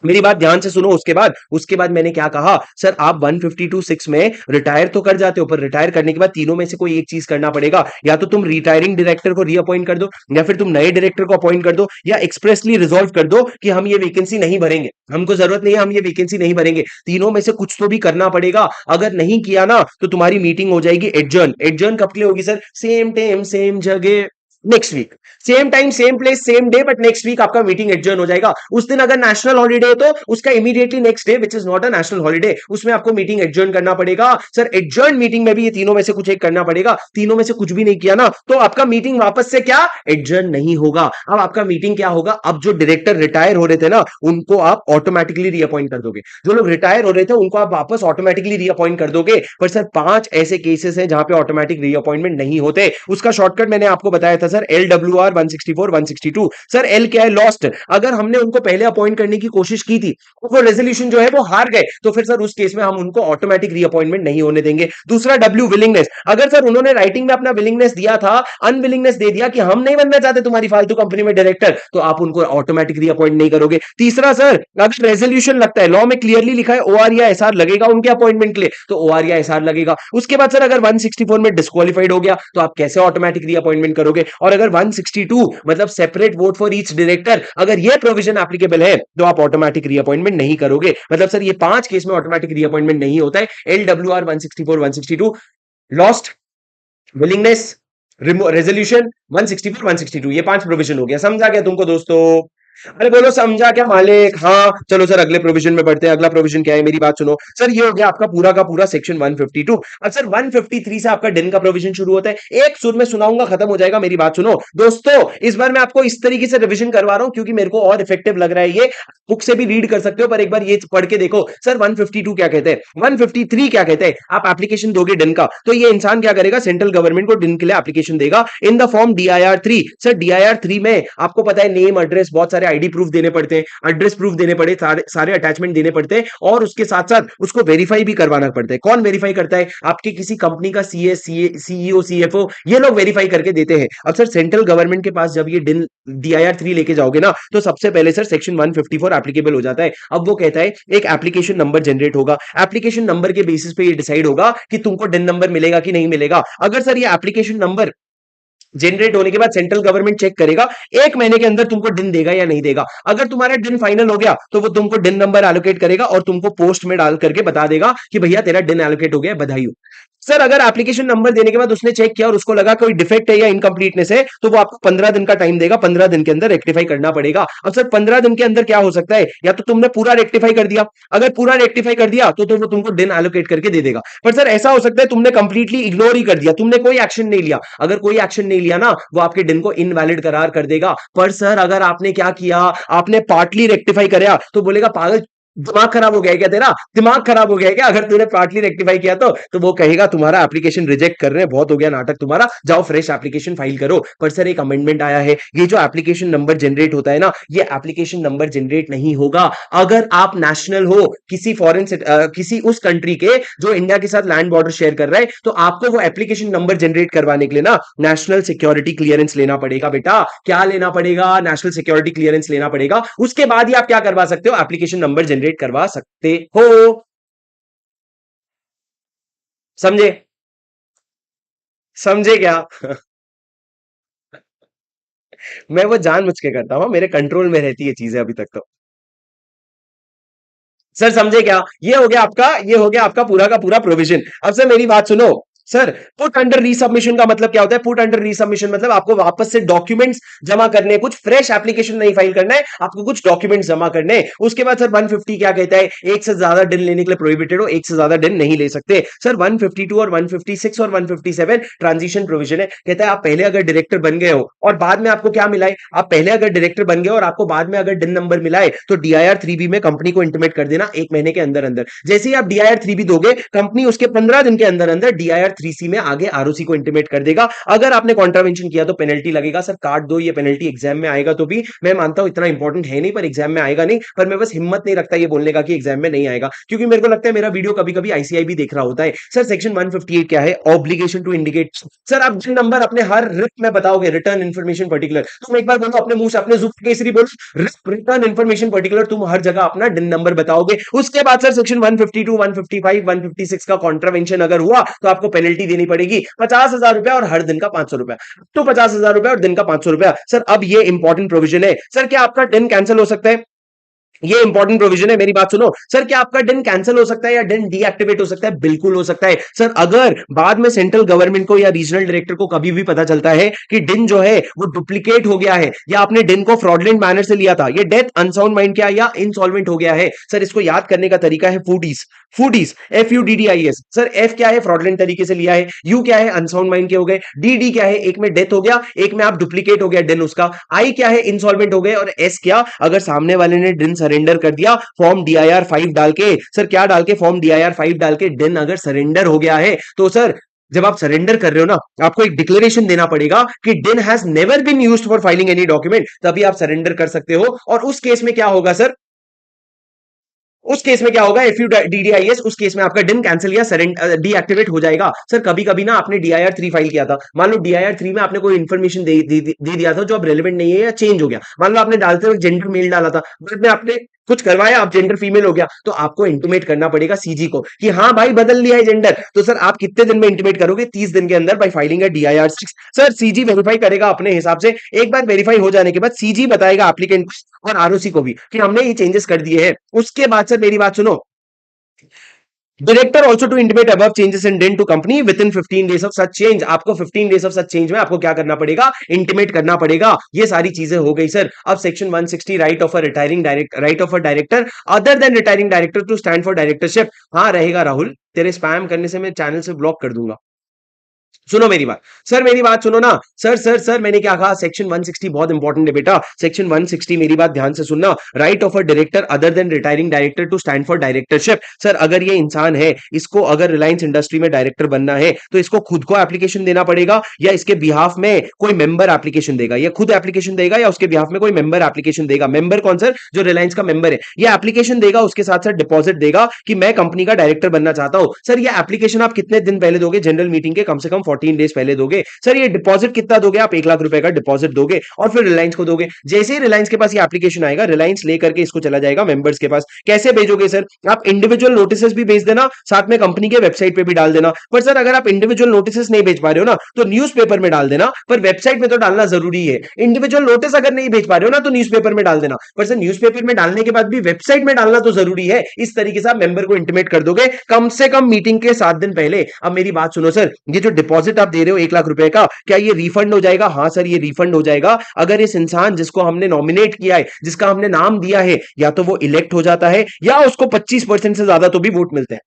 Speaker 1: मेरी बात ध्यान से सुनो, उसके बाद मैंने क्या कहा, सर आप 152(6) में रिटायर तो कर जाते हो, पर रिटायर करने के बाद तीनों में से कोई एक चीज करना पड़ेगा, या तो तुम रिटायरिंग डायरेक्टर को रीअपॉइंट कर दो, या फिर तुम नए डायरेक्टर को अपॉइंट कर दो, या एक्सप्रेसली रिजॉल्व कर दो कि हम ये वैकेंसी नहीं भरेंगे, हमको जरूरत नहीं है, हम ये वैकेंसी नहीं भरेंगे। तीनों में से कुछ तो भी करना पड़ेगा। अगर नहीं किया ना तो तुम्हारी मीटिंग हो जाएगी एडजर्न। एडजर्न कब के लिए होगी सर, सेम टाइम सेम जगह next week, same time same place same day, but next week आपका मीटिंग एडजर्न हो जाएगा। उस दिन अगर नेशनल हॉलीडे है तो उसका immediately next day which is not a national holiday उसमें आपको मीटिंग एडजर्न करना पड़ेगा। सर एडजर्न मीटिंग में भी ये तीनों में से कुछ एक करना पड़ेगा। तीनों में से कुछ भी नहीं किया ना तो आपका मीटिंग वापस से क्या एडजर्न नहीं होगा। अब आपका मीटिंग क्या होगा, अब जो डायरेक्टर रिटायर हो रहे थे ना उनको आप ऑटोमेटिकली रीअपॉइंट कर दोगे, जो लोग रिटायर हो रहे थे उनको आप वापस ऑटोमेटिकली रीअपॉइंट कर दोगे। पर सर 5 ऐसे केसेस हैं जहां पे ऑटोमेटिक रीअपॉइंटमेंट नहीं होते। उसका शॉर्टकट मैंने आपको बताया था सर, LWR 164 162। सर एल क्या है, लॉस्ट। अगर हमने उनको पहले अपॉइंट करने की कोशिश की थी वो रेजोल्यूशन जो है वो हार गए तो फिर सर उस केस में हम उनको ऑटोमेटिक रीअपॉइंटमेंट नहीं होने देंगे। दूसरा डब्ल्यू विलिंगनेस, अगर सर उन्होंने राइटिंग में अपना विलिंगनेस दिया था, अनविलिंगनेस दे दिया कि हम नहीं बनना चाहते तुम्हारी फालतू कंपनी में डायरेक्टर, तो आप उनको ऑटोमेटिक रीअपॉइंट नहीं करोगे। तीसरा सर अगर रेजोल्यूशन लगता है, लॉ में क्लियरली लिखा है OR या SR लगेगा उनके अपॉइंटमेंट के लिए, तो OR या SR लगेगा। उसके बाद सर अगर 164 में डिस्क्वालिफाइड हो गया तो आप कैसे ऑटोमेटिक रीअपॉइंटमेंट करोगे। और अगर 162 मतलब separate vote for each director, अगर ये प्रोविजन एप्लीकेबल है तो आप ऑटोमेटिक रीअपॉइंटमेंट नहीं करोगे। मतलब सर ये 5 केस में ऑटोमेटिक रीअपॉइंटमेंट नहीं होता है। LWR 164 162, लॉस्ट, विलिंगनेस, रेजोल्यूशन, 164 162, ये 5 प्रोविजन हो गया। समझा गया तुमको दोस्तों? अरे बोलो समझा क्या मालिक? हाँ चलो सर अगले प्रोविजन में बढ़ते हैं। अगला प्रोविजन क्या है मेरी बात सुनो सर। ये हो गया आपका पूरा का पूरा सेक्शन 152। अब सर 153 से आपका डिन का प्रोविजन शुरू होता है। एक सुर में सुनाऊंगा खत्म हो जाएगा। मेरी बात सुनो दोस्तों, इस बार मैं आपको इस तरीके से रिवीजन करवा रहा हूं क्योंकि मेरे को और इफेक्टिव लग रहा है ये। बुक से भी रीड कर सकते हो पर एक बार ये पढ़ के देखो सर 152 क्या कहते हैं, 153 क्या कहते हैं। आप एप्लीकेशन दोगे डिन का तो ये इंसान क्या करेगा, सेंट्रल गवर्नमेंट को डिन के लिए एप्लीकेशन देगा in the form DIR 3। Sir DIR 3 में आपको पता है नेम एड्रेस बहुत सारे आईडी प्रूफ देने पड़ते हैं, एड्रेस प्रूफ देने पड़े, सारे अटैचमेंट देने पड़ते हैं और उसके साथ साथ उसको वेरीफाई भी करवाना पड़ता है। कौन वेरीफाई करता है? आपकी किसी कंपनी का CEO CFO, ये लोग वेरीफाई करके देते हैं। अब सर सेंट्रल गवर्नमेंट के पास जब ये DIR 3 लेके जाओगे ना तो सबसे पहले सर सेक्शन 154 एप्लीकेबल हो जाता है। अब वो कहता है एक एप्लीकेशन नंबर जनरेट होगा, एप्लीकेशन नंबर के बेसिस पे ये डिसाइड होगा कि तुमको डिन नंबर मिलेगा कि नहीं मिलेगा। अगर सर ये एप्लीकेशन नंबर जनरेट होने के बाद सेंट्रल गवर्नमेंट चेक करेगा 1 महीने के अंदर तुमको डिन देगा या नहीं देगा। अगर तुम्हारा डिन फाइनल हो गया तो वो तुमको डिन नंबर एलोकेट करेगा और तुमको पोस्ट में डाल करके बता देगा कि भैया तेरा डिन एलोकेट हो गया, बधाई हो। सर अगर एप्लीकेशन नंबर देने के बाद उसने चेक किया और उसको लगा कोई डिफेक्ट है या इनकम्प्लीटनेस है तो वो आपको 15 दिन का टाइम देगा, 15 दिन के अंदर रेक्टिफाई करना पड़ेगा। अब सर 15 दिन के अंदर क्या हो सकता है, या तो तुमने पूरा रेक्टिफाई कर दिया, अगर पूरा रेक्टिफाई कर दिया तो वो तुमको डिन एलोकेट करके दे देगा। पर सर ऐसा हो सकता है तुमने कंप्लीटली इग्नोर ही कर दिया, तुमने कोई एक्शन नहीं लिया। अगर कोई एक्शन नहीं लिया ना वो आपके डिन को इनवैलिड करार कर देगा। पर सर अगर आपने क्या किया, आपने पार्टली रेक्टिफाई कराया तो बोलेगा पागल दिमाग खराब हो गया है क्या तेरा, दिमाग खराब हो गया है क्या? अगर तूने पार्टली रेक्टिफाई किया तो वो कहेगा तुम्हारा एप्लीकेशन रिजेक्ट कर रहे हैं, बहुत हो गया नाटक तुम्हारा, जाओ फ्रेश एप्लीकेशन फाइल करो। पर सर एक अमेंडमेंट आया है, ये जो एप्लीकेशन नंबर जनरेट होता है ना ये एप्लीकेशन नंबर जनरेट नहीं होगा अगर आप नेशनल हो किसी फॉरेन से किसी उस कंट्री के जो इंडिया के साथ लैंड बॉर्डर शेयर कर रहा है। तो आपको वो एप्लीकेशन नंबर जनरेट करवाने के लिए ना नेशनल सिक्योरिटी क्लियरेंस लेना पड़ेगा। बेटा क्या लेना पड़ेगा? नेशनल सिक्योरिटी क्लियरेंस लेना पड़ेगा। उसके बाद ही आप क्या करवा सकते हो, एप्लीकेशन नंबर जनरेट करवा सकते हो। समझे? समझे क्या? मैं वो जानबूझ के करता हूं, मेरे कंट्रोल में रहती है चीजें अभी तक तो। सर समझे क्या? ये हो गया आपका पूरा का पूरा प्रोविजन। अब सर मेरी बात सुनो सर, पुट अंडर रीसबमिशन का मतलब क्या होता है? पुट अंडर रीसबमिशन मतलब आपको वापस से डॉक्यूमेंट्स जमा करने, कुछ फ्रेश एप्लीकेशन नहीं फाइल करना है, आपको कुछ डॉक्यूमेंट्स जमा करने हैं। उसके बाद सर 150 क्या कहता है, एक से ज्यादा डिन लेने के लिए प्रोहिबिटेड हो, एक से ज्यादा डिन नहीं ले सकते। सर 152 और 156 और 157 ट्रांजिशन प्रोविजन है। कहता है आप पहले अगर डायरेक्टर बन गए हो और बाद में आपको क्या मिला है, आप पहले अगर डायरेक्टर बन गए और आपको बाद में अगर डिन नंबर मिला है तो DIR 3B में कंपनी को इंटीमेट कर देना 1 महीने के अंदर अंदर। जैसे ही आप DIR 3B दोगे कंपनी उसके 15 दिन के अंदर अंदर DIR 3C में आगे ROC को इंटीमेट कर देगा। अगर आपने कॉन्ट्रावेंशन किया तो पेनल्टी लगेगा। सर काट दो ये पेनल्टी, एग्जाम में आएगा तो भी मैं मानता हूं इतना इंपॉर्टेंट है नहीं, पर एग्जाम में आएगा नहीं। पर मैं बस हिम्मत नहीं रखता ये बोलने का कि एग्जाम में नहीं आएगा, क्योंकि मेरे को लगता है मेरा वीडियो कभी कभी ICI भी देख रहा होता है। सर सेक्शन 158 क्या है, ऑब्लिगेशन टू इंडिकेट। सर आप जिन नंबर अपने हर रिप में बताओगे, रिटर्न इन्फॉर्मेशन पर्टिकुलर, तुम एक बार बोलो अपने मुंह से, अपने जुफ्त केसरी बोलो, रिटर्न इन्फॉर्मेशन पर्टिकुलर, तुम हर जगह अपना डिन नंबर बताओगे। उसके बाद सर सेक्शन 152 155 156 का कॉन्ट्रावेंशन अगर हुआ तो आपको पेनल्टी देनी पड़ेगी 50,000 रुपया और हर दिन का 500 रुपया। तो 50,000 रुपया और दिन का 500 रुपया। सर अब ये इंपॉर्टेंट प्रोविजन है। सर क्या आपका डिन कैंसिल हो सकता है? ये इंपॉर्टेंट प्रोविजन है, मेरी बात सुनो। सर क्या आपका डिन कैंसिल हो सकता है या डिन डीएक्टिवेट हो सकता है? बिल्कुल हो सकता है। सर अगर बाद में सेंट्रल गवर्नमेंट को या रीजनल डायरेक्टर को कभी भी पता चलता है कि डिन जो है वो डुप्लीकेट हो गया है या आपने डिन को फ्रॉडलेंट मैनर से लिया था, ये डेथ, अनसाउंड माइंड क्या या इंसॉल्वेंट हो गया है, सर इसको याद करने का तरीका है foodies. Foodies FUDDIS। Sir F क्या है, फ्रॉडलेंट तरीके से लिया है, यू क्या है, अनसाउंड माइंड के हो गए, डी क्या है, एक में डेथ हो गया, एक में आप डुप्लीकेट हो गया डिन उसका, आई क्या है, इंसॉल्वेंट हो गए, और एस क्या, अगर सामने वाले ने डिन सरेंडर कर दिया फॉर्म DIR 5 डाल के। सर क्या डाल के? फॉर्म DIR 5 डाल के डिन अगर सरेंडर हो गया है तो सर जब आप सरेंडर कर रहे हो ना आपको एक डिक्लेरेशन देना पड़ेगा कि DIN has never been used for filing any document, तभी आप सरेंडर कर सकते हो। और उस केस में क्या होगा सर, उस केस में क्या होगा, FUDDIS, उस केस में आपका डिन कैंसिल या डीएक्टिवेट हो जाएगा। सर कभी कभी ना आपने DIR 3 फाइल किया था, मान लो DIR 3 में आपने कोई इन्फॉर्मेशन दे दिया था जो अब रेलेवेंट नहीं है या चेंज हो गया, मान लो आपने डालते हुए जेंडर मेल डाला था, बाद में आपने कुछ करवाया आप जेंडर फीमेल हो गया, तो आपको इंटीमेट करना पड़ेगा सीजी को कि हाँ भाई बदल लिया है जेंडर। तो सर आप कितने दिन में इंटीमेट करोगे? 30 दिन के अंदर बाय फाइलिंग है DIR 6। सर सीजी वेरीफाई करेगा अपने हिसाब से। एक बार वेरीफाई हो जाने के बाद सीजी बताएगा एप्लीकेंट और ROC को भी कि हमने ये चेंजेस कर दिए हैं। उसके बाद सर मेरी बात सुनो, director also to intimate above changes in DIN to company within 15 days of such change. आपको 15 डेज ऑफ सच चेंज में आपको क्या करना पड़ेगा, इंटीमेट करना पड़ेगा। ये सारी चीजें हो गई सर। अब section 160 right of a retiring director, right of a director other than retiring director to stand for directorship. हाँ रहेगा राहुल, तेरे स्पैम करने से मैं चैनल से ब्लॉक कर दूंगा। सुनो मेरी बात सर, मेरी बात सुनो ना सर। सर मैंने क्या कहा, सेक्शन 160 बहुत इंपॉर्टेंट है बेटा। सेक्शन 160 मेरी बात ध्यान से सुनना। Right of a director other than retiring director to stand for directorship. Sir अगर ये इंसान है, इसको अगर रिलायंस इंडस्ट्री में डायरेक्टर बनना है तो इसको खुद को एप्लीकेशन देना पड़ेगा या इसके बिहाफ में कोई मेंबर एप्लीकेशन देगा, या खुद एप्लीकेशन देगा या उसके बिहाफ में कोई मेंबर एप्लीकेशन देगा। मेंबर कौन सर, जो रिलायंस का मेंबर है, ये एप्लीकेशन देगा, उसके साथ साथ डिपॉजिट देगा कि मैं कंपनी का डायरेक्टर बनना चाहता हूं। सर ये एप्लीकेशन आप कितने दिन पहले दोगे, जनरल मीटिंग के कम से कम 14 डेज पहले दोगे। सर ये डिपॉजिट कितना दोगे, आप 1 लाख रुपए का डिपॉजिट दोगे और फिर रिलायंस को दोगे। जैसे ही रिलायंस के पास ये एप्लीकेशन आएगा, रिलायंस लेकर के इसको चला जाएगा मेंबर्स के पास। कैसे भेजोगे सर, आप इंडिविजुअल नोटिस भी भेज देना, साथ में कंपनी के वेबसाइट पे भी डाल देना। पर सर अगर आप इंडिविजुअल नोटिस नहीं भेज पा रहे हो ना, तो न्यूज़पेपर में डाल देना, पर वेबसाइट में तो डालना जरूरी है। इंडिविजुअल नोटिस अगर नहीं भेज पा रहे हो ना, तो न्यूज़पेपर में डाल देना, पर सर न्यूज़पेपर में डालने के बाद भी वेबसाइट में डालना तो जरूरी है। इस तरीके से आप मेंबर को इंटीमेट कर दोगे कम से कम मीटिंग के 7 दिन पहले। अब मेरी बात सुनो सर, ये जो डिपॉजिट आप दे रहे हो 1 लाख रुपए का, क्या ये रिफंड हो जाएगा? हाँ सर ये रिफंड हो जाएगा अगर इस इंसान जिसको हमने नॉमिनेट किया है, जिसका हमने नाम दिया है, या तो वो इलेक्ट हो जाता है या उसको 25% से ज्यादा तो भी वोट मिलते हैं।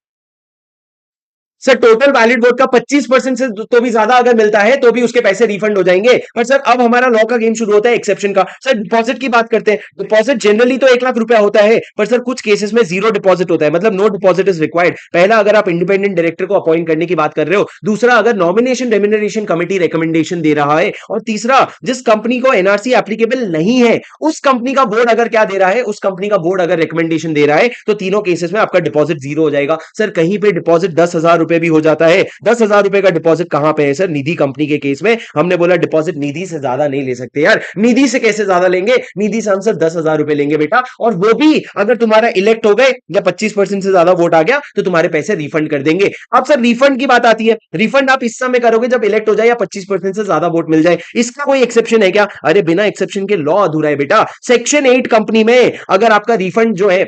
Speaker 1: सर टोटल वैलिड वोट का 25% से तो भी ज्यादा अगर मिलता है तो भी उसके पैसे रिफंड हो जाएंगे। पर सर अब हमारा लॉ का गेम शुरू होता है एक्सेप्शन का। सर डिपॉजिट की बात करते हैं। डिपॉजिट जनरली तो 1 लाख रुपया होता है, पर सर कुछ केसेस में जीरो डिपॉजिट होता है, मतलब नो डिपॉजिट इज रिक्वायर्ड। पहला अगर आप इंडिपेंडेंट डायरेक्टर को अपॉइंट करने की बात कर रहे हो, दूसरा अगर नॉमिनेशन रेम्युनरेशन कमेटी रिकमेंडेशन दे रहा है, और तीसरा जिस कंपनी को एनआरसी एप्लीकेबल नहीं है उस कंपनी का बोर्ड अगर क्या दे रहा है, उस कंपनी का बोर्ड अगर रिकमेंडेशन दे रहा है, तो तीनों केसेस में आपका डिपॉजिट जीरो हो जाएगा। सर कहीं पे डिपॉजिट 10,000 रुपए भी हो जाता है। 10,000 रुपए का डिपॉजिट कहां पे है सर, निधि कंपनी के केस में हमने बोला डिपॉजिट निधि से ज्यादा नहीं ले सकते यार। निधि से कैसे ज्यादा लेंगे, निधि से हम सर 10,000 रुपए लेंगे बेटा, और वो भी अगर तुम्हारा इलेक्ट हो गए या 25% से ज्यादा वोट आ गया तो तुम्हारे पैसे रिफंड कर देंगे। अब सर रिफंड की बात आती है, रिफंड आप इस समय करोगे जब इलेक्ट हो जाए या 25% से ज्यादा वोट मिल जाए। इसका कोई एक्सेप्शन है क्या? अरे बिना एक्सेप्शन के लॉ अधूरा है बेटा। सेक्शन 8 कंपनी में अगर आपका रिफंड जो है,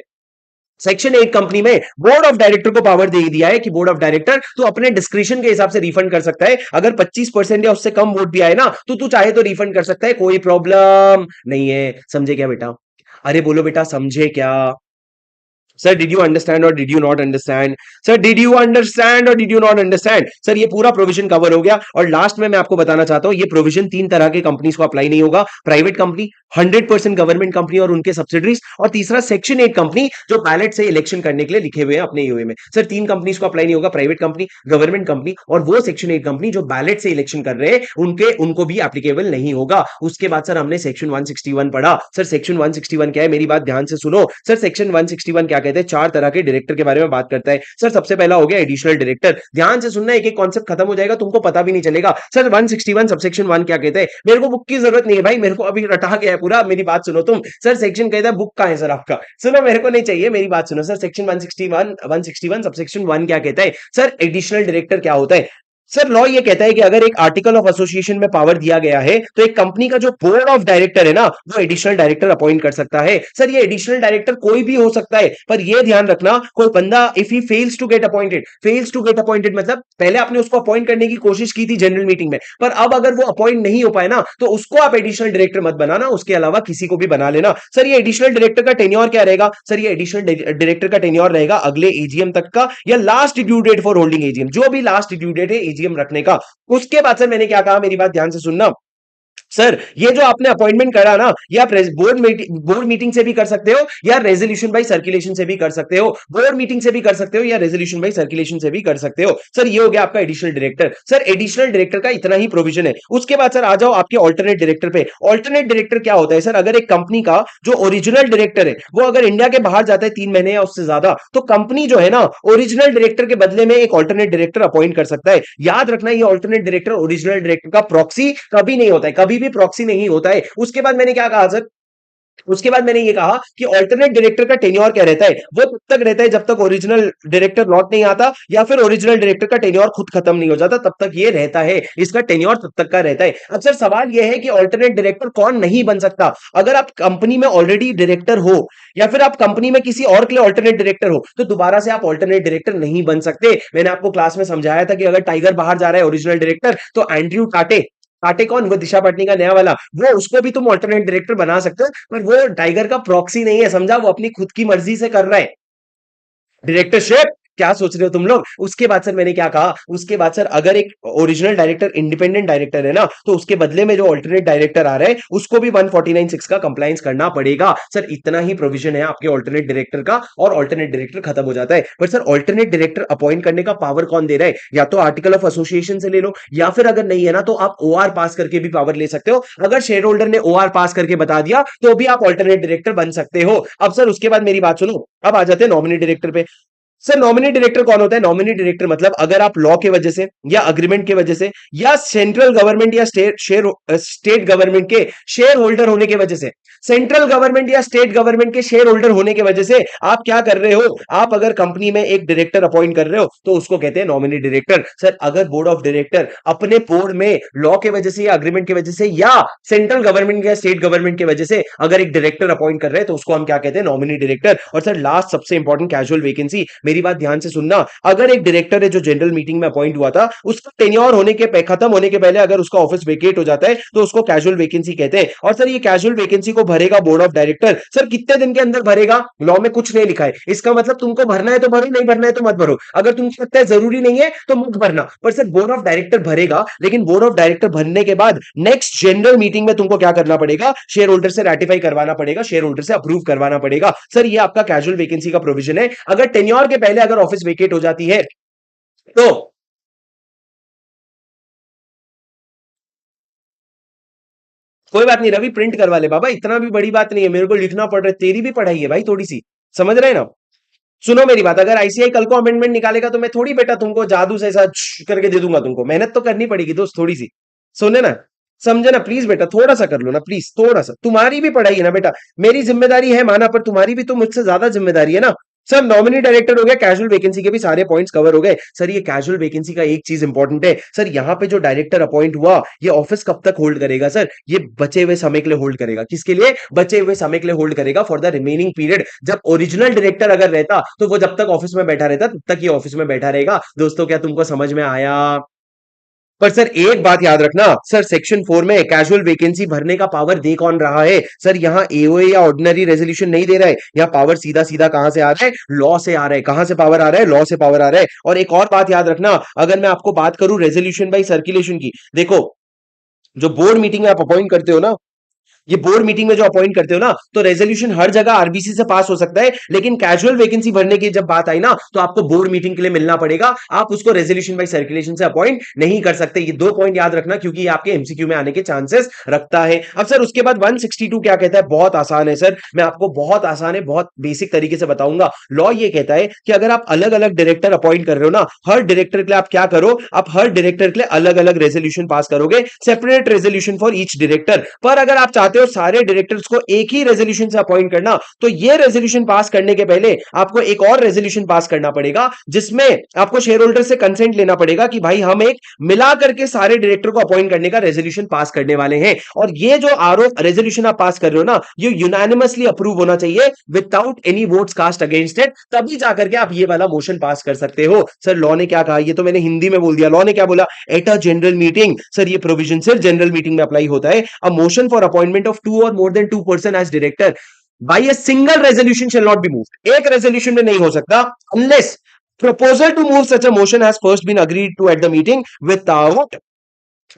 Speaker 1: सेक्शन 8 कंपनी में बोर्ड ऑफ डायरेक्टर को पावर दे दिया है कि बोर्ड ऑफ डायरेक्टर तो अपने डिस्क्रिप्शन के हिसाब से रिफंड कर सकता है। अगर 25% या उससे कम वोट भी आए ना, तो तू चाहे तो रिफंड कर सकता है, कोई प्रॉब्लम नहीं है। समझे क्या बेटा? अरे बोलो बेटा समझे क्या? सर डिड यू अंडरस्टैंड और did you not understand? Sir did you understand और did you not understand? Sir ये पूरा प्रोविजन कवर हो गया। और लास्ट में मैं आपको बताना चाहता हूं, ये प्रोविजन 3 तरह के कंपनीज को अप्लाई नहीं होगा। प्राइवेट कंपनी, 100% गवर्नमेंट कंपनी और उनके सब्सिडरीज, और तीसरा सेक्शन 8 कंपनी जो बैलेट से इलेक्शन करने के लिए लिखे हुए हैं अपने यूए में। सर 3 कंपनीज को अप्लाई नहीं होगा, प्राइवेट कंपनी, गवर्नमेंट कंपनी और वो सेक्शन 8 कंपनी जो बैलेट से इलेक्शन कर रहे हैं, उनको भी एप्लीकेबल नहीं होगा। उसके बाद सर हमने सेक्शन 161 पढ़ा। सर सेक्शन 161 क्या है, मेरी बात ध्यान से सुनो। सर सेक्शन 161 क्या कहते हैं, 4 तरह के डायरेक्टर के बारे में बात करता है। सर सबसे पहला हो गया एडिशनल डायरेक्टर। ध्यान से सुनना, एक एक कॉन्सेप्ट खत्म हो जाएगा, तुमको पता भी नहीं चलेगा। सर 161 सबसेक्शन 1 क्या कहते हैं? मेरे को बुक की जरूरत नहीं है भाई, मेरे को अभी रटा गया है पूरा। मेरी बात सुनो तुम। सर सेक्शन कहता है, बुक कहां है सर आपका? सुनो, मेरे को नहीं चाहिए, मेरी बात सुनो। सर सेक्शन 161 सबसेक्शन 1 क्या कहता है? सर एडिशनल डायरेक्टर क्या होता है? सर लॉ ये कहता है कि अगर एक आर्टिकल ऑफ एसोसिएशन में पावर दिया गया है, तो एक कंपनी का जो बोर्ड ऑफ डायरेक्टर है ना, वो एडिशनल डायरेक्टर अपॉइंट कर सकता है। सर ये एडिशनल डायरेक्टर कोई भी हो सकता है, पर ये ध्यान रखना, कोई बंदा if he fails to get appointed मतलब पहले आपने उसको अपॉइंट करने की कोशिश की थी जनरल मीटिंग में, पर अब अगर वो अपॉइंट नहीं हो पाए ना, तो उसको आप एडिशनल डायरेक्टर मत बनाना, उसके अलावा किसी को भी बना लेना। सर ये एडिशनल डायरेक्टर का टेन्योर क्या रहेगा? सर ये एडिशनल डायरेक्टर का टेन्योर रहेगा अगले एजीएम तक का, या last due date for holding AGM, जो भी लास्ट ड्यू डेट है एजीएम रखने का। उसके बाद सर मैंने क्या कहा, मेरी बात ध्यान से सुनना। सर ये जो आपने अपॉइंटमेंट करा ना, या बोर्ड मीटिंग से भी कर सकते हो, या रेजोल्यूशन बाय सर्कुलेशन से भी कर सकते हो। बोर्ड मीटिंग से भी कर सकते हो, या रेजोल्यूशन बाय सर्कुलेशन से भी कर सकते हो। सर ये हो गया आपका additional director. Sir additional director का इतना ही प्रोविजन है। उसके बाद सर आ जाओ आपके ऑल्टरनेट डायरेक्टर पे। ऑल्टरनेट डायरेक्टर क्या होता है सर? अगर एक कंपनी का जो ओरिजिनल डायरेक्टर है वो अगर इंडिया के बाहर जाता है 3 महीने या उससे ज्यादा, तो कंपनी जो है ना, ओरिजिनल डायरेक्टर के बदले में एक ऑल्टरनेट डायरेक्टर अपॉइंट कर सकता है। याद रखना, ये ऑल्टरनेट डायरेक्टर ओरिजिनल डायरेक्टर का प्रॉक्सी कभी नहीं होता है, कभी भी प्रॉक्सी नहीं होता है। उसके बाद मैंने क्या कहा सर, उसके बाद मैंने ये कहा कि ऑल्टरनेट डायरेक्टर का टेन्योर क्या रहता है, वो तब तक रहता है जब तक ओरिजिनल डायरेक्टर लौट नहीं आता या फिर ओरिजिनल डायरेक्टर का टेन्योर खुद खत्म नहीं हो जाता, तब तक ये रहता है, इसका टेन्योर तब तक का रहता है। अब सर सवाल ये है कि ऑल्टरनेट डायरेक्टर कौन नहीं बन सकता? अगर आप कंपनी में ऑलरेडी डायरेक्टर हो या फिर आप कंपनी में किसी और के लिए ऑल्टरनेट डायरेक्टर हो, तो दोबारा से आप ऑल्टरनेट डायरेक्टर नहीं बन सकते। मैंने आपको क्लास में समझाया था कि अगर टाइगर बाहर जा रहा है ओरिजिनल डायरेक्टर, तो एंड्रयू टाटे, काटे कौन, वो दिशा पटनी का नया वाला, वो उसको भी तुम ऑल्टरनेट डायरेक्टर बना सकते हो, पर वो टाइगर का प्रॉक्सी नहीं है, समझा? वो अपनी खुद की मर्जी से कर रहा है डायरेक्टरशिप। क्या सोच रहे हो तुम लोग? उसके बाद सर मैंने क्या कहा, उसके बाद सर अगर एक ओरिजिनल डायरेक्टर इंडिपेंडेंट डायरेक्टर है ना, तो उसके बदले में जो ऑल्टरनेट डायरेक्टर आ रहे हैं उसको भी 149(6) का कंप्लायंस करना पड़ेगा। सर इतना ही प्रोविजन है आपके ऑल्टरनेट डायरेक्टर का, और ऑल्टरनेट डायरेक्टर खत्म हो जाता है। पर सर ऑल्टरनेट डायरेक्टर अपॉइंट करने का पावर कौन दे रहा है? या तो आर्टिकल ऑफ एसोसिएशन से ले लो, या फिर अगर नहीं है ना तो आप ओआर पास करके भी पावर ले सकते हो। अगर शेयर होल्डर ने ओआर पास करके बता दिया तो भी आप ऑल्टरनेट डायरेक्टर बन सकते हो। अब सर उसके बाद मेरी बात सुनो, अब आ जाते हैं नॉमिनी डायरेक्टर पे। सर नॉमिनी डायरेक्टर कौन होता है? नॉमिनी डायरेक्टर मतलब अगर आप लॉ के वजह से या अग्रीमेंट की वजह से या सेंट्रल गवर्नमेंट या स्टेट गवर्नमेंट के शेयर होल्डर होने की वजह से, सेंट्रल गवर्नमेंट या स्टेट गवर्नमेंट के शेयर होल्डर होने की वजह से आप क्या कर रहे हो, आप अगर कंपनी में एक डायरेक्टर अपॉइंट कर रहे हो तो उसको कहते हैं नॉमिनी डायरेक्टर। सर अगर बोर्ड ऑफ डायरेक्टर अपने बोर्ड में लॉ के वजह से या अग्रीमेंट की वजह से या सेंट्रल गवर्नमेंट या स्टेट गवर्नमेंट की वजह से अगर एक डायरेक्टर अपॉइंट कर रहे हैं तो उसको हम क्या कहते हैं? Nominee director. और सर लास्ट सबसे इंपॉर्टेंट, कैजुअल वैकेंसी। मेरी बात ध्यान से सुनना, अगर एक डायरेक्टर है जो जनरल मीटिंग में अपॉइंट हुआ था, उसका टेन्योर होने के खत्म होने के पहले अगर उसका ऑफिस वेकेट हो जाता है तो उसको कैजुअल वैकेंसी कहते हैं। और सर ये कैजुअल वैकेंसी को भरेगा बोर्ड ऑफ डायरेक्टर। सर कितने दिन के अंदर भरेगा? लॉ में कुछ नहीं लिखा है, इसका मतलब तुमको भरना है तो भरो, नहीं भरना है तो मत भरो। अगर तुमको लगता है जरूरी नहीं है तो मत भरना, पर सर बोर्ड ऑफ डायरेक्टर भरेगा। लेकिन बोर्ड ऑफ डायरेक्टर भरने के बाद नेक्स्ट जनरल मीटिंग में तुमको क्या करना पड़ेगा? शेयर होल्डर से रेटिफाई करवाना पड़ेगा, शेयर होल्डर से अप्रूव करवाना पड़ेगा। सर ये आपका कैजुअल वैकेंसी का प्रोविजन है। अगर टेन्योर के पहले अगर ऑफिस वेकेट हो जाती है तो कोई बात नहीं रवि, प्रिंट करवा ले बाबा, इतना भी बड़ी बात नहीं है, मेरे को लिखना पड़ रहा है, तेरी भी पढ़ाई है भाई थोड़ी सी, समझ रहे हैं ना? सुनो मेरी बात, अगर आईसीआई कल को अमेंडमेंट निकालेगा तो मैं थोड़ी बेटा तुमको जादू से ऐसा करके दे दूंगा, तुमको मेहनत तो करनी पड़ेगी दोस्त थोड़ी सी, सुने ना, समझे ना? प्लीज बेटा थोड़ा सा कर लो ना, प्लीज थोड़ा सा, तुम्हारी भी पढ़ाई है ना बेटा, मेरी जिम्मेदारी है माना, पर तुम्हारी भी तो मुझसे ज्यादा जिम्मेदारी है ना। सर नॉमिनी डायरेक्टर हो गया, कैजुअल वैकेंसी के भी सारे पॉइंट्स कवर हो गए। सर ये कैजुअल वैकेंसी का एक चीज इंपॉर्टेंट है सर, यहाँ पे जो डायरेक्टर अपॉइंट हुआ ये ऑफिस कब तक होल्ड करेगा? सर ये बचे हुए समय के लिए होल्ड करेगा। किसके लिए? बचे हुए समय के लिए होल्ड करेगा, फॉर द रिमेनिंग पीरियड। जब ओरिजिनल डायरेक्टर अगर रहता तो वो जब तक ऑफिस में बैठा रहता तब तक ये ऑफिस में बैठा रहेगा। दोस्तों क्या तुमको समझ में आया? पर सर एक बात याद रखना, सर सेक्शन 4 में कैजुअल वैकेंसी भरने का पावर दे कौन रहा है? सर यहाँ एओए या ऑर्डिनरी रेजोल्यूशन नहीं दे रहा है, यहाँ पावर सीधा सीधा कहां से आ रहा है? लॉ से आ रहा है। कहां से पावर आ रहा है? लॉ से पावर आ रहा है। और एक और बात याद रखना, अगर मैं आपको बात करूं रेजोल्यूशन बाई सर्कुलेशन की, देखो जो बोर्ड मीटिंग में आप अपॉइंट करते हो ना, ये बोर्ड मीटिंग में जो अपॉइंट करते हो ना, तो रेजोल्यूशन हर जगह आरबीसी से पास हो सकता है, लेकिन कैजुअल वैकेंसी भरने की जब बात आई ना तो आपको बोर्ड मीटिंग के लिए मिलना पड़ेगा, आप उसको रेजोल्यूशन बाय सर्कुलेशन से अपॉइंट नहीं कर सकते। ये दो पॉइंट याद रखना क्योंकि ये आपके एमसीक्यू में आने के चांसेस रखता है। अब सर उसके बाद 162 क्या कहता है? बहुत आसान है सर, मैं आपको बहुत आसान है, बहुत बेसिक तरीके से बताऊंगा। लॉ ये कहता है कि अगर आप अलग अलग डायरेक्टर अपॉइंट कर रहे हो ना, हर डायरेक्टर के लिए आप क्या करो, आप हर डायरेक्टर के लिए अलग अलग रेजोल्यूशन पास करोगे, separate resolution for each director. पर अगर आप चाहते हो सारे डायरेक्टर्स को एक ही रेजोल्यूशन से अपॉइंट करना, तो ये रेजोल्यूशन पास करने के पहले आपको एक और रेजोल्यूशन पास करना पड़ेगा, जिसमें आपको शेयर होल्डर से कंसेंट लेना पड़ेगा कि भाई हम एक मिला करके सारे डायरेक्टर को अपॉइंट करने का रेजोल्यूशन पास करने वाले हैं। और ये जो आरओ रेजोल्यूशन आप पास कर रहे हो ना, ये यूनानिमसली अप्रूव होना चाहिए without any votes cast against it, तभी जाकर के आप ये वाला मोशन पास कर सकते हो। सर लॉ ने क्या कहा? ये तो मैंने हिंदी में बोल दिया, लॉ ने क्या बोला? At a general meeting, sir ये प्रोविजन सिर्फ जनरल मीटिंग में अप्लाई होता है। A motion for appointment of 2 और more than 2 person as director by a single resolution shall not be moved, एक रेजोल्यूशन में नहीं हो सकता unless proposal to move such a motion has first been agreed to at the meeting without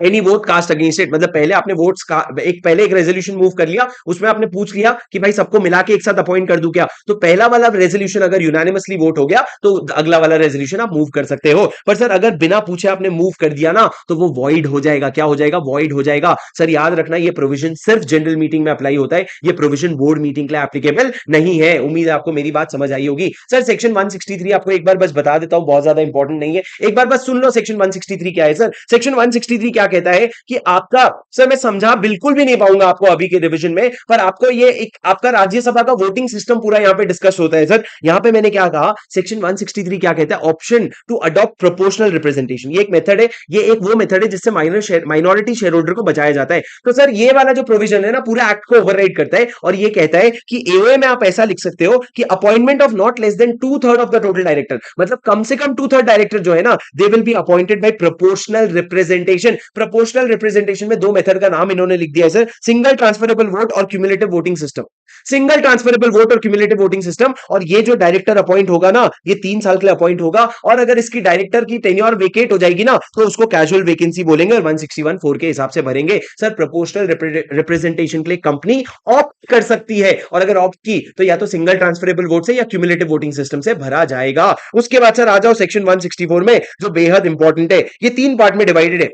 Speaker 1: any vote cast against it. मतलब पहले आपने votes का पहले एक रेजोल्यूशन मूव कर लिया, उसमें आपने पूछ लिया कि भाई सबको मिला के एक साथ अपॉइंट कर दूं क्या, तो पहला वाला रेजोल्यूशन अगर यूनानिमसली वोट हो गया तो अगला वाला रेजोल्यूशन आप मूव कर सकते हो। पर सर अगर बिना पूछे आपने मूव कर दिया ना तो वो वॉइड हो जाएगा। क्या हो जाएगा? वॉइड हो जाएगा। सर याद रखना ये प्रोविजन सिर्फ जनरल मीटिंग में अप्लाई होता है, ये प्रोविजन बोर्ड मीटिंग के लिए एप्लीकेबल नहीं है। उम्मीद है आपको मेरी बात समझ आई होगी। सर सेक्शन 163 आपको एक बार बस बता देता हूं, बहुत ज्यादा इंपॉर्टेंट नहीं है, एक बार बस सुन लो सेक्शन 163 क्या है। सर सेक्शन 163 क्या कहता है कि आपका, सर मैं समझा बिल्कुल भी नहीं पाऊंगा आपको अभी के रिवीजन में, पर आपको ये एक आपका राज्यसभा का वोटिंग सिस्टम पूरा यहां पे डिस्कस होता है सर। यहां पे मैंने क्या कहा, सेक्शन 163 क्या कहता है, option to adopt proportional representation, ये एक मेथड है, ये एक वो मेथड है जिससे माइनॉरिटी शेयर होल्डर को बचाया जाता है। तो सर ये वाला जो प्रोविजन है ना पूरा एक्ट को ओवरराइड करता है और ये कहता है कि एओए में आप ऐसा लिख सकते हो कि appointment of not less than 2/3 of the total director, मतलब कम से कम 2/3 डायरेक्टर जो है ना they will be appointed by proportional representation. Proportional representation में दो मेथड का नाम इन्होंने लिख दिया है सर, सिंगल ट्रांसफरेबल वोट और cumulative voting system. Single transferable vote और क्यूमुलेटिव वोटिंग सिस्टम, और ये जो डायरेक्टर अपॉइंट होगा ना ये 3 साल के लिए अपॉइंट होगा, और अगर इसकी डायरेक्टर की टेन्योर वेकेट हो जाएगी ना तो उसको कैजुअल वैकेंसी बोलेंगे और 161(4) के हिसाब से भरेंगे। सर प्रोपोर्शनल रिप्रेजेंटेशन के लिए कंपनी ऑप्ट कर सकती है, और अगर ऑप्ट की तो या तो सिंगल ट्रांसफरेबल वोट से या क्यूमुलेटिव वोटिंग सिस्टम से भरा जाएगा। उसके बाद सर आ जाओ सेक्शन 164 में जो बेहद इंपॉर्टेंट है, ये 3 पार्ट में डिवाइडेड है,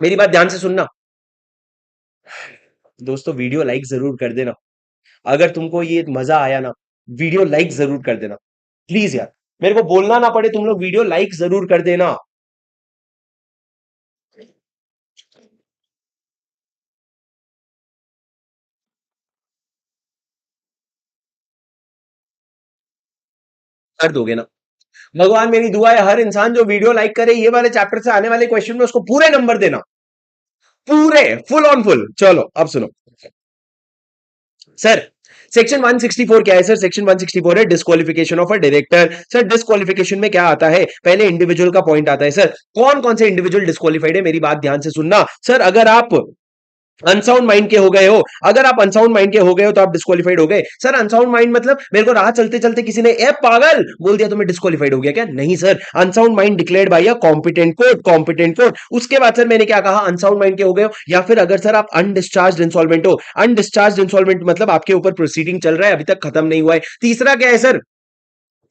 Speaker 1: मेरी बात ध्यान से सुनना दोस्तों, वीडियो लाइक जरूर कर देना अगर तुमको ये मजा आया ना, वीडियो लाइक जरूर कर देना प्लीज यार, मेरे को बोलना ना पड़े, तुम लोग वीडियो लाइक जरूर कर देना। कर दोगे ना, भगवान मेरी दुआ है हर इंसान जो वीडियो लाइक करे ये वाले चैप्टर से आने वाले क्वेश्चन में उसको पूरे नंबर देना, पूरे फुल ऑन फुल। चलो अब सुनो सर, सेक्शन 164 क्या है सर, सेक्शन 164 है disqualification of a director. Sir disqualification में क्या आता है, पहले इंडिविजुअल का पॉइंट आता है सर, कौन कौन से इंडिविजुअल डिस्क्वालिफाइड है, मेरी बात ध्यान से सुनना सर। अगर आप अनसाउंड माइंड के हो गए हो, अगर आप अनसाउंड माइंड के हो गए हो तो आप डिस्क्वालिफाइड हो गए। सर अनसाउंड माइंड मतलब मेरे को राह चलते चलते किसी ने ए पागल बोल दिया तो मैं डिस्क्वालिफाइड हो गया क्या, नहीं sir, unsound mind declared by a competent court, competent court. उसके बाद सर मैंने क्या कहा, अनसाउंड माइंड के हो गए हो, या फिर अगर सर आप अनडिस्चार्ज इंसॉल्वेंट हो, अनडिस्चार्ज इंसॉल्वेंट मतलब आपके ऊपर प्रोसीडिंग चल रहा है अभी तक खत्म नहीं हुआ है। तीसरा क्या है सर,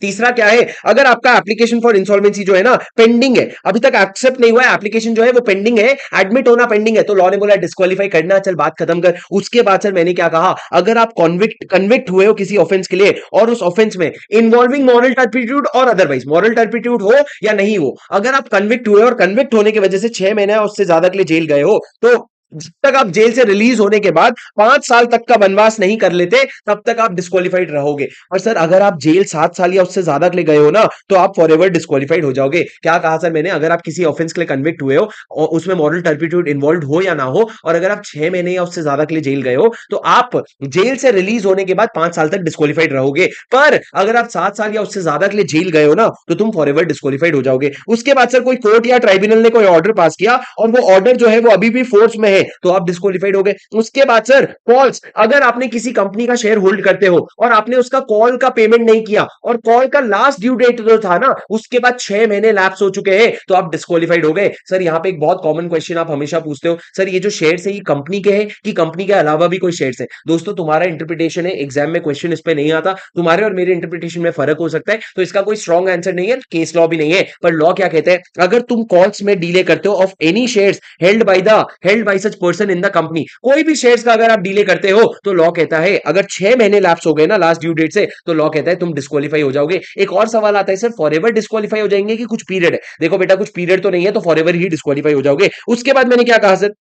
Speaker 1: तीसरा क्या है, अगर आपका एप्लीकेशन फॉर इंसॉल्वेंसी जो है ना पेंडिंग है, अभी तक एक्सेप्ट नहीं हुआ है, एप्लीकेशन जो है वो पेंडिंग है, एडमिट होना पेंडिंग है, तो लॉ ने बोला डिस्क्वालीफाई करना, चल बात खत्म कर। उसके बाद सर मैंने क्या कहा, अगर आप कन्विक्ट हुए हो किसी ऑफेंस के लिए और उस ऑफेंस में इन्वॉल्विंग मॉरल टर्पिट्यूड और अदरवाइज, मॉरल टर्पिट्यूड हो या नहीं हो, अगर आप कन्विक्ट हुए और कन्विक्ट होने की वजह से 6 महीने या उससे ज्यादा के लिए जेल गए हो, तो जब तक आप जेल से रिलीज होने के बाद 5 साल तक का वनवास नहीं कर लेते तब तक आप डिस्क्वालिफाइड रहोगे। और सर अगर आप जेल 7 साल या उससे ज्यादा के लिए गए हो ना तो आप फॉर एवर डिस्क्वालिफाइड हो जाओगे। क्या कहा सर मैंने, अगर आप किसी ऑफेंस के लिए कन्विक्ट हुए हो और उसमें मॉरल टर्पिट्यूड इन्वॉल्व हो या ना हो, और अगर आप 6 महीने या उससे ज्यादा के लिए जेल गए हो तो आप जेल से रिलीज होने के बाद 5 साल तक डिस्क्वालिफाइड रहोगे। पर अगर आप 7 साल या उससे ज्यादा के लिए जेल गए हो ना तो तुम फॉर एवर डिस्क्वालिफाइड हो जाओगे। उसके बाद सर कोई कोर्ट या ट्राइब्यूनल ने कोई ऑर्डर पास किया और वो ऑर्डर जो है वो अभी भी फोर्स में है तो आप डिस्क्वालिफाइड हो गए। उसके बाद सर कॉल्स, अगर आपने किसी कंपनी का शेयर होल्ड करते हो और आपने उसका कॉल का पेमेंट नहीं किया और कॉल का लास्ट ड्यू डेट जो था ना उसके बाद 6 महीने लैप्स हो चुके हैं तो आप डिस्क्वालिफाइड हो गए। सर यहां पे एक बहुत कॉमन क्वेश्चन आप हमेशा पूछते हो, सर ये जो शेयर्स है ये कंपनी के हैं कि कंपनी के अलावा भी कोई शेयर्स है। दोस्तों तुम्हारा इंटरप्रिटेशन है, एग्जाम में क्वेश्चन इस पे नहीं आता, तुम्हारे और मेरे इंटरप्रिटेशन में फर्क हो सकता है, तो इसका कोई स्ट्रॉन्ग आंसर नहीं है, केस लॉ भी नहीं है। पर लॉ क्या कहते हैं, अगर तुम कॉल्स में डीले करते हो of any shares held by such person in the company, कोई भी शेयर्स का अगर आप डीले करते हो तो लॉ कहता है अगर 6 महीने लैप्स हो गए ना लास्ट ड्यू डेट से तो लॉ कहता है तुम डिस्क्वालीफाई हो जाओगे। एक और सवाल आता है सर फॉर एवर डिस्क्वालीफाई हो जाएंगे कि कुछ पीरियड है, देखो बेटा कुछ पीरियड तो नहीं है तो फॉर एवर ही डिस्क्वालीफाई हो जाओगे। उसके बाद मैंने क्या कहा सर,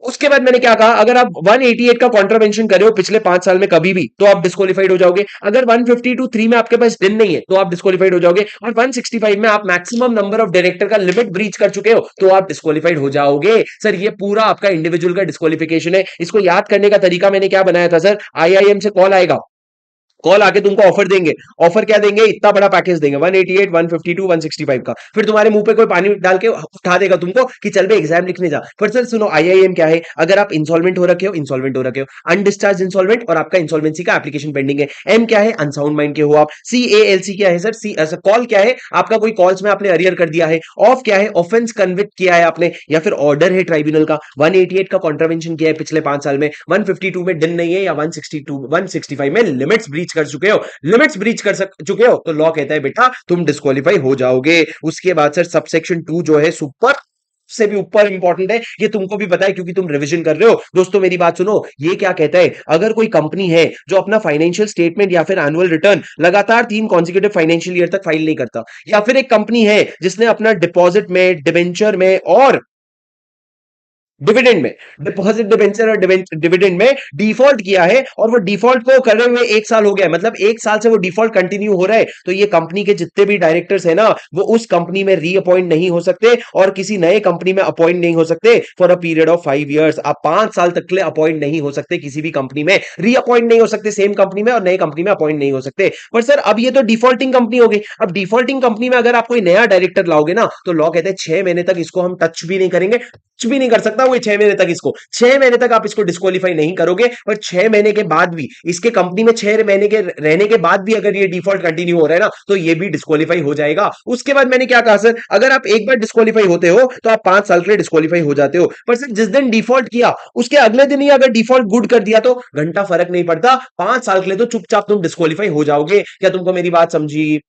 Speaker 1: उसके बाद मैंने क्या कहा, अगर आप 188 का कॉन्ट्रावेंशन कर रहे हो पिछले 5 साल में कभी भी तो आप डिस्क्वालीफाइड हो जाओगे। अगर 152(3) में आपके पास दिन नहीं है तो आप डिस्क्वालीफाइड हो जाओगे, और 165 में आप मैक्सिमम नंबर ऑफ डायरेक्टर का लिमिट ब्रीच कर चुके हो तो आप डिस्क्वालीफाइड हो जाओगे। सर ये पूरा आपका इंडिविजुअल का डिस्क्वालिफिकेशन है। इसको याद करने का तरीका मैंने क्या बनाया था सर, आईआईएम से कॉल आएगा, कॉल आके तुमको ऑफर देंगे, ऑफर क्या देंगे, इतना बड़ा पैकेज देंगे 188 152 165 का, फिर तुम्हारे मुंह पे कोई पानी डाल के उठा देगा तुमको कि चल बे एग्जाम लिखने जा। पर सर सुनो आईआईएम क्या है, अगर आप इंसॉल्वेंट हो रखे हो, इंसॉल्वेंट हो रखे हो, अनडिस्चार्ज इंसॉल्वेंट और आपका इंसॉल्वेंसी का एप्लीकेशन पेंडिंग है। एम क्या है, अनसाउंड माइंड के हो आप। सीएएलसी क्या है सर, सी कॉल क्या है, आपका कोई कॉल्स में आपने अरियर कर दिया है। ऑफ क्या है, ऑफेंस कन्विक्ट किया है आपने या फिर ऑर्डर है ट्राइब्यूनल का। 188 का कॉन्ट्रावेंशन किया है पिछले 5 साल में, 152 में डन नहीं है, या 165 में लिमिट्स ब्रीच कर चुके हो, लिमिट्स ब्रीच कर चुके हो तो लॉ कहता है बेटा तुम डिस्क्वालीफाई हो जाओगे। उसके बाद सर सबसेक्शन 2 जो है सुपर से भी ऊपर इंपॉर्टेंट है, ये तुमको भी पता है क्योंकि तुम रिवीजन कर रहे हो। दोस्तों मेरी बात सुनो, ये क्या कहता है, अगर कोई कंपनी है जो अपना फाइनेंशियल स्टेटमेंट या फिर एनुअल रिटर्न लगातार 3 कॉन्जिक्यूटिव फाइनेंशियल ईयर तक फाइल नहीं करता, या फिर एक कंपनी है जिसने अपना डिपॉजिट में, डिबेंचर में और डिविडेंड में, डिपॉजिट डिबेंचर और डिविडेंड में डिफॉल्ट किया है, और वो डिफॉल्ट को कर रहे हुए 1 साल हो गया है, मतलब 1 साल से वो डिफॉल्ट कंटिन्यू हो रहा है, तो ये कंपनी के जितने भी डायरेक्टर्स है ना, वो उस कंपनी में रीअपॉइंट नहीं हो सकते और किसी नए कंपनी में अपॉइंट नहीं हो सकते for a period of 5 years. आप 5 साल तक के लिए अपॉइंट नहीं हो सकते किसी भी कंपनी में, रीअपॉइंट नहीं हो सकते सेम कंपनी में, और नई कंपनी में अपॉइंट नहीं हो सकते। पर सर अब ये तो डिफॉल्टिंग कंपनी हो गई, अब डिफॉल्टिंग कंपनी में अगर आप कोई नया डायरेक्टर लाओगे ना, तो लॉ कहते हैं 6 महीने तक इसको हम टच भी नहीं करेंगे, कुछ भी नहीं कर सकता वो 6 महीने तक। इसको 6 महीने तक आप इसको डिस्क्वालीफाई नहीं करोगे, पर 6 महीने के बाद भी इसके कंपनी में 6 महीने के रहने के बाद भी अगर ये डिफॉल्ट कंटिन्यू हो रहा है ना, तो ये भी डिस्क्वालीफाई हो जाएगा। उसके बाद मैंने क्या कहा सर, अगर आप एक बार डिस्क्वालीफाई होते हो तो आप 5 साल के लिए डिस्क्वालीफाई हो जाते हो, पर सर जिस दिन डिफॉल्ट किया उसके अगले दिन ही अगर डिफॉल्ट गुड कर दिया तो घंटा फर्क नहीं पड़ता, 5 साल के लिए तो चुपचाप तुम डिस्क्वालीफाई हो जाओगे। क्या तुमको मेरी बात समझी?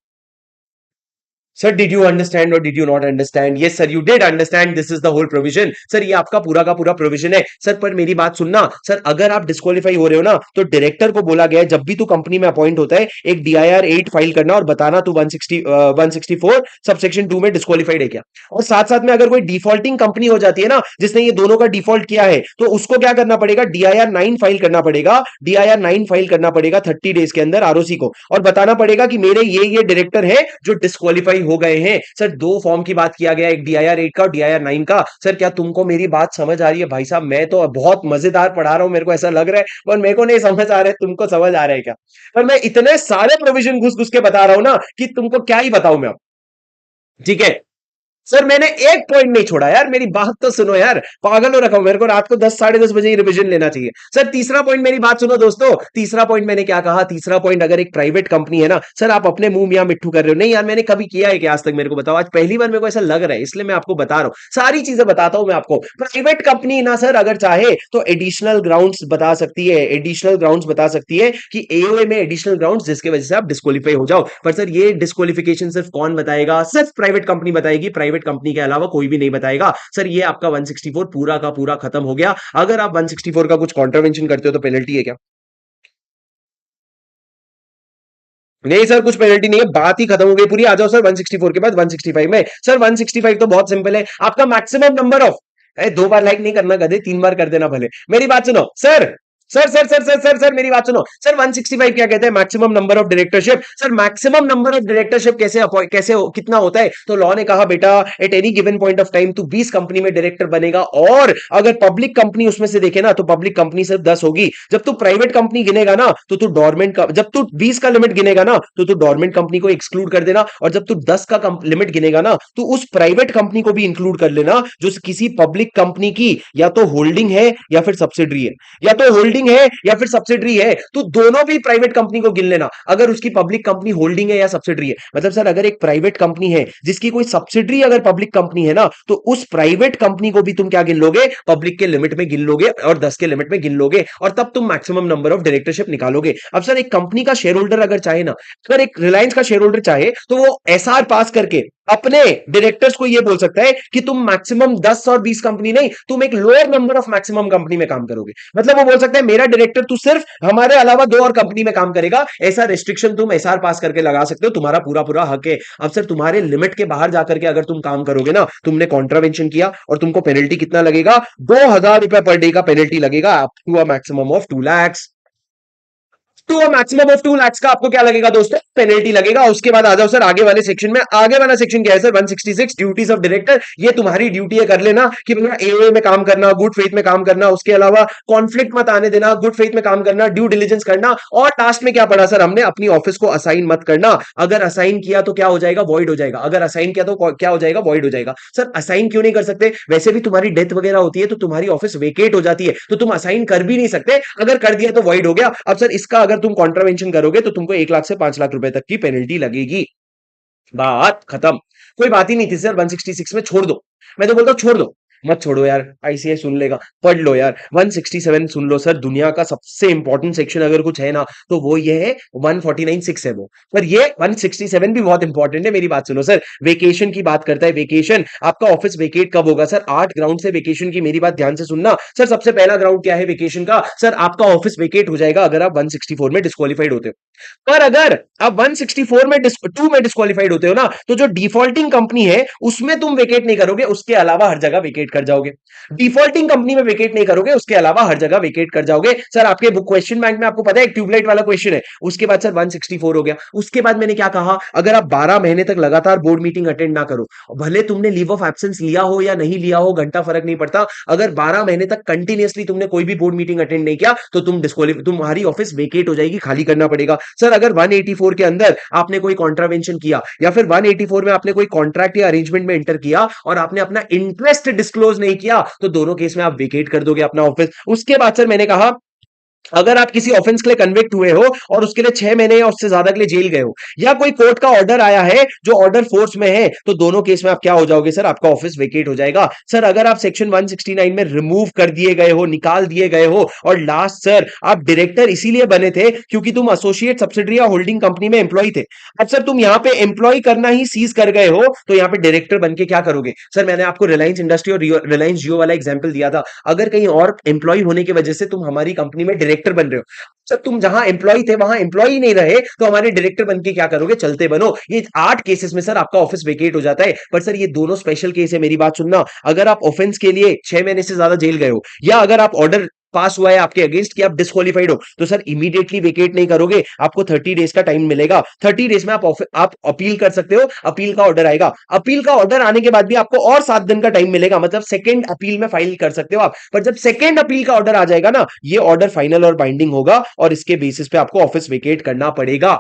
Speaker 1: सर डिड यू अंडरस्टैंड और did you not understand? Yes sir, you did understand, this is the whole provision. Sir ये आपका पूरा का पूरा प्रोविजन है। सर पर मेरी बात सुनना सर, अगर आप डिस्क्वालीफाई हो रहे हो ना, तो डायरेक्टर को बोला गया है जब भी तू कंपनी में अपॉइंट होता है एक DIR 8 फाइल करना और बताना तू 164 सबसेक्शन 2 में डिस्क्वालीफाइड है क्या। और साथ साथ में अगर कोई डिफॉल्टिंग कंपनी हो जाती है ना, जिसने ये दोनों का डिफॉल्ट किया है, तो उसको क्या करना पड़ेगा, DIR 9 फाइल करना पड़ेगा, DIR 9 फाइल करना पड़ेगा 30 डेज के अंदर ROC को, और बताना पड़ेगा कि मेरे ये डायरेक्टर है जो डिस्क्वालीफाई हो गए हैं। सर 2 फॉर्म की बात किया गया, एक DIR 8 का और DIR 9 का। सर क्या तुमको मेरी बात समझ आ रही है भाई साहब? मैं तो बहुत मजेदार पढ़ा रहा हूं, मेरे को ऐसा लग रहा है, पर मेरे को नहीं समझ आ रहा है, तुमको समझ आ रहा है क्या? पर मैं इतने सारे प्रोविजन घुस घुस के बता रहा हूं ना कि तुमको क्या ही बताऊं मैं अब। ठीक है सर, मैंने एक पॉइंट नहीं छोड़ा यार, मेरी बात तो सुनो यार, पागल हो रखा हूं, मेरे को रात को 10 साढ़े 10 बजे ही रिवीजन लेना चाहिए। सर तीसरा पॉइंट, मेरी बात सुनो दोस्तों, तीसरा पॉइंट मैंने क्या कहा, तीसरा पॉइंट, अगर एक प्राइवेट कंपनी है ना, सर आप अपने मुंह मियां मिट्ठू कर रहे हो, नहीं यार मैंने कभी किया है क्या आज तक, मेरे को बताओ, आज पहली बार मेरे को ऐसा लग रहा है, इसलिए मैं आपको बता रहा हूं, सारी चीजें बताता हूं मैं आपको। प्राइवेट कंपनी ना सर अगर चाहे तो एडिशनल ग्राउंड्स बता सकती है, एडिशनल ग्राउंड्स बता सकती है कि AOA में एडिशनल ग्राउंड्स जिसके वजह से आप डिस्क्वालीफाई हो जाओ। पर सर ये डिस्क्वालिफिकेशन सिर्फ कौन बताएगा? सिर्फ प्राइवेट कंपनी बताएगी, प्राइवेट कंपनी के अलावा कोई भी नहीं बताएगा। सर ये आपका 164 पूरा का पूरा खत्म हो गया। अगर आप 164 का कुछ कॉन्ट्रावेंशन करते हो तो पेनल्टी है क्या? नहीं सर कुछ पेनल्टी नहीं है, बात ही खत्म हो गई पूरी। आ जाओ सर 164 के बाद 165 में। सर 165 तो बहुत सिंपल है, आपका maximum number of, 2 bar like नहीं करना गधे, 3 बार कर देना भले। मेरी बात सुनो सर, सर मेरी बात सुनो सर, 165 क्या कहते हैं, maximum number of directorship. Sir maximum number of directorship कितना होता है, तो लॉ ने कहा बेटा at any given point of time तू 20 कंपनी में डायरेक्टर बनेगा, और अगर पब्लिक कंपनी उसमें से देखे ना, तो पब्लिक कंपनी सिर्फ 10 होगी। जब तू प्राइवेट कंपनी गिनेगा ना, तो तू डोरमेंट का, जब तू 20 का लिमिट गिनेगा ना, तो तू डोरमेंट कंपनी को एक्सक्लूड कर देना, और जब तू 10 का लिमिट गिनेगा ना, तो उस प्राइवेट कंपनी को भी इंक्लूड कर लेना जो किसी पब्लिक कंपनी की या तो होल्डिंग है या फिर सब्सिडरी है, या तो होल्डिंग है या फिर सब्सिडरी है, तो दोनों भी प्राइवेट कंपनी को गिन लेना, अगर उसकी पब्लिक कंपनी होल्डिंग है या सब्सिडरी है। मतलब सर अगर एक प्राइवेट कंपनी है जिसकी कोई सब्सिडरी अगर पब्लिक कंपनी है ना, तो उस प्राइवेट कंपनी को भी तुम क्या गिन लोगे, पब्लिक के लिमिट में गिन लोगे, और 10 के लिमिट में गिन लोगे, और तब तुम मैक्सिमम नंबर ऑफ डायरेक्टरशिप निकालोगे। अब सर एक कंपनी का शेयर होल्डर अगर चाहे ना, अगर एक रिलायंस का शेयर होल्डर चाहे, तो वो SR पास करके अपने डायरेक्टर्स को ये बोल सकता है कि तुम मैक्सिमम 10 और 20 कंपनी नहीं, तुम एक lower number of maximum company में काम करोगे। मतलब वो बोल सकता है मेरा डायरेक्टर तू सिर्फ हमारे अलावा 2 और कंपनी में काम करेगा, ऐसा रिस्ट्रिक्शन तुम SR पास करके लगा सकते हो, तुम्हारा पूरा पूरा हक है। अब सर तुम्हारे लिमिट के बाहर जाकर के अगर तुम काम करोगे ना, तुमने कॉन्ट्रावेंशन किया, और तुमको पेनल्टी कितना लगेगा, 2,000 रुपए पर डे का पेनल्टी लगेगा, up to a maximum of 2 lakh, to a maximum of 2 lakh का आपको क्या लगेगा दोस्तों, पेनल्टी लगेगा। उसके बाद आ जाओ सर आगे वाले सेक्शन में। आगे वाला सेक्शन क्या है सर, 166 ड्यूटीज ऑफ डायरेक्टर। ये तुम्हारी ड्यूटी है कर लेना कि भैया AOA में काम करना, गुड फेथ में काम करना, उसके अलावा कॉन्फ्लिक्ट मत आने देना, गुड फेथ में काम करना, ड्यू डिलीजेंस करना, और लास्ट में क्या पढ़ा सर हमने, अपनी ऑफिस को असाइन मत करना। अगर असाइन किया तो क्या हो जाएगा, वॉइड हो जाएगा। अगर असाइन किया तो क्या हो जाएगा, वॉइड हो जाएगा। सर असाइन क्यों नहीं कर सकते, वैसे भी तुम्हारी डेथ वगैरह होती है तो तुम्हारी ऑफिस वेकेट हो जाती है, तो तुम असाइन कर भी नहीं सकते, अगर कर दिया तो वॉइड हो गया। अब सर इसका अगर तुम कॉन्ट्रावेंशन करोगे तो तुमको 1 लाख से 5 लाख रुपए तक की पेनल्टी लगेगी। बात खत्म, कोई बात ही नहीं थी सर। 166 में छोड़ दो, मैं तो बोलता हूं छोड़ दो, मत छोड़ो यार, ICAI सुन लेगा, पढ़ लो यार। 167 सुन लो सर, दुनिया का सबसे इंपॉर्टेंट सेक्शन अगर कुछ है ना, तो वो ये है 149(6) है वो, पर ये 167 भी बहुत इंपॉर्टेंट है। मेरी बात सुनो सर, वेकेशन की बात करता है, वेकेशन आपका ऑफिस वेकेट कब होगा सर, 8 ग्राउंड से वेकेशन की, मेरी बात ध्यान से सुनना सर। सबसे पहला ग्राउंड क्या है वेकेशन का, सर आपका ऑफिस वेकेट हो जाएगा अगर आप 164 में डिस्क्वालीफाइड होते हो। पर अगर आप 164 में 2 में डिस्क्वालीफाइड होते हो ना, तो जो डिफॉल्टिंग कंपनी है उसमें तुम वेकेट नहीं करोगे, उसके अलावा हर जगह वेकेट कर जाओगे। डिफॉल्टिंग कंपनी में वेकेट नहीं करोगे, उसके अलावा हर जगह वेकेट कर जाओगे। सर आपके क्वेश्चन बैंक में आपको पता है एक ट्यूबलाइट वाला क्वेश्चन है, उसके बाद सर 164 हो गया। उसके बाद मैंने क्या कहा, अगर आप 12 महीने तक लगातार बोर्ड मीटिंग अटेंड ना करो, भले तुमने लीव ऑफ एब्सेंस लिया हो या नहीं लिया हो, घंटा फर्क नहीं पड़ता, अगर 12 महीने तक कंटिन्यूअसली तुमने कोई भी बोर्ड मीटिंग अटेंड नहीं किया तो तुम्हारी ऑफिस वेकेट हो जाएगी, खाली करना पड़ेगा। सर अगर 184 के अंदर आपने कोई कॉन्ट्रावेंशन किया या फिर 184 में आपने कोई कॉन्ट्रैक्ट या अरेंजमेंट में एंटर किया और आपने अपना इंटरेस्ट डिस्क्लोज नहीं किया, तो दोनों केस में आप वेकेट कर दोगे अपना ऑफिस। उसके बाद सर मैंने कहा, अगर आप किसी ऑफेंस के लिए कन्विक्ट हुए हो और उसके लिए 6 महीने या उससे ज्यादा के लिए जेल गए हो, या कोई कोर्ट का ऑर्डर आया है जो ऑर्डर फोर्स में है, तो दोनों केस में आप क्या हो जाओगे सर, आपका ऑफिस वेकेट हो जाएगा। सर अगर आप सेक्शन 169 में रिमूव कर दिए गए हो, निकाल दिए गए हो, और लास्ट सर आप डायरेक्टर इसीलिए बने थे क्योंकि तुम एसोसिएट सब्सिडरी या होल्डिंग कंपनी में एम्प्लॉय थे, अब सर तुम यहां पे एम्प्लॉय करना ही सीज कर गए हो, तो यहां पे डायरेक्टर बन के क्या करोगे। सर मैंने आपको रिलायंस इंडस्ट्री और रिलायंस जियो वाला एग्जांपल दिया था, अगर कहीं और एम्प्लॉय होने की वजह से तुम हमारी कंपनी में डायरेक्टर बन रहे हो, सर तुम जहां एम्प्लॉय थे वहां एम्प्लॉय नहीं रहे, तो हमारे डायरेक्टर बन के क्या करोगे, चलते बनो। ये 8 केसेस में सर आपका ऑफिस वेकेट हो जाता है। पर सर ये दोनों स्पेशल केस है, मेरी बात सुनना, अगर आप ऑफेंस के लिए 6 महीने से ज्यादा जेल गए हो, या अगर आप ऑर्डर पास हुआ है आपके अगेंस्ट कि आप डिस्क्वालीफाइड हो, तो सर इमीडिएटली वेकेट नहीं करोगे, आपको 30 डेज का टाइम मिलेगा। 30 डेज में आप अपील कर सकते हो, अपील का ऑर्डर आएगा, अपील का ऑर्डर आने के बाद भी आपको और 7 दिन का टाइम मिलेगा, मतलब सेकंड अपील में फाइल कर सकते हो आप। पर जब सेकंड अपील का ऑर्डर आ जाएगा ना, ये ऑर्डर फाइनल और बाइंडिंग होगा और इसके बेसिस पे आपको ऑफिस वेकेट करना पड़ेगा।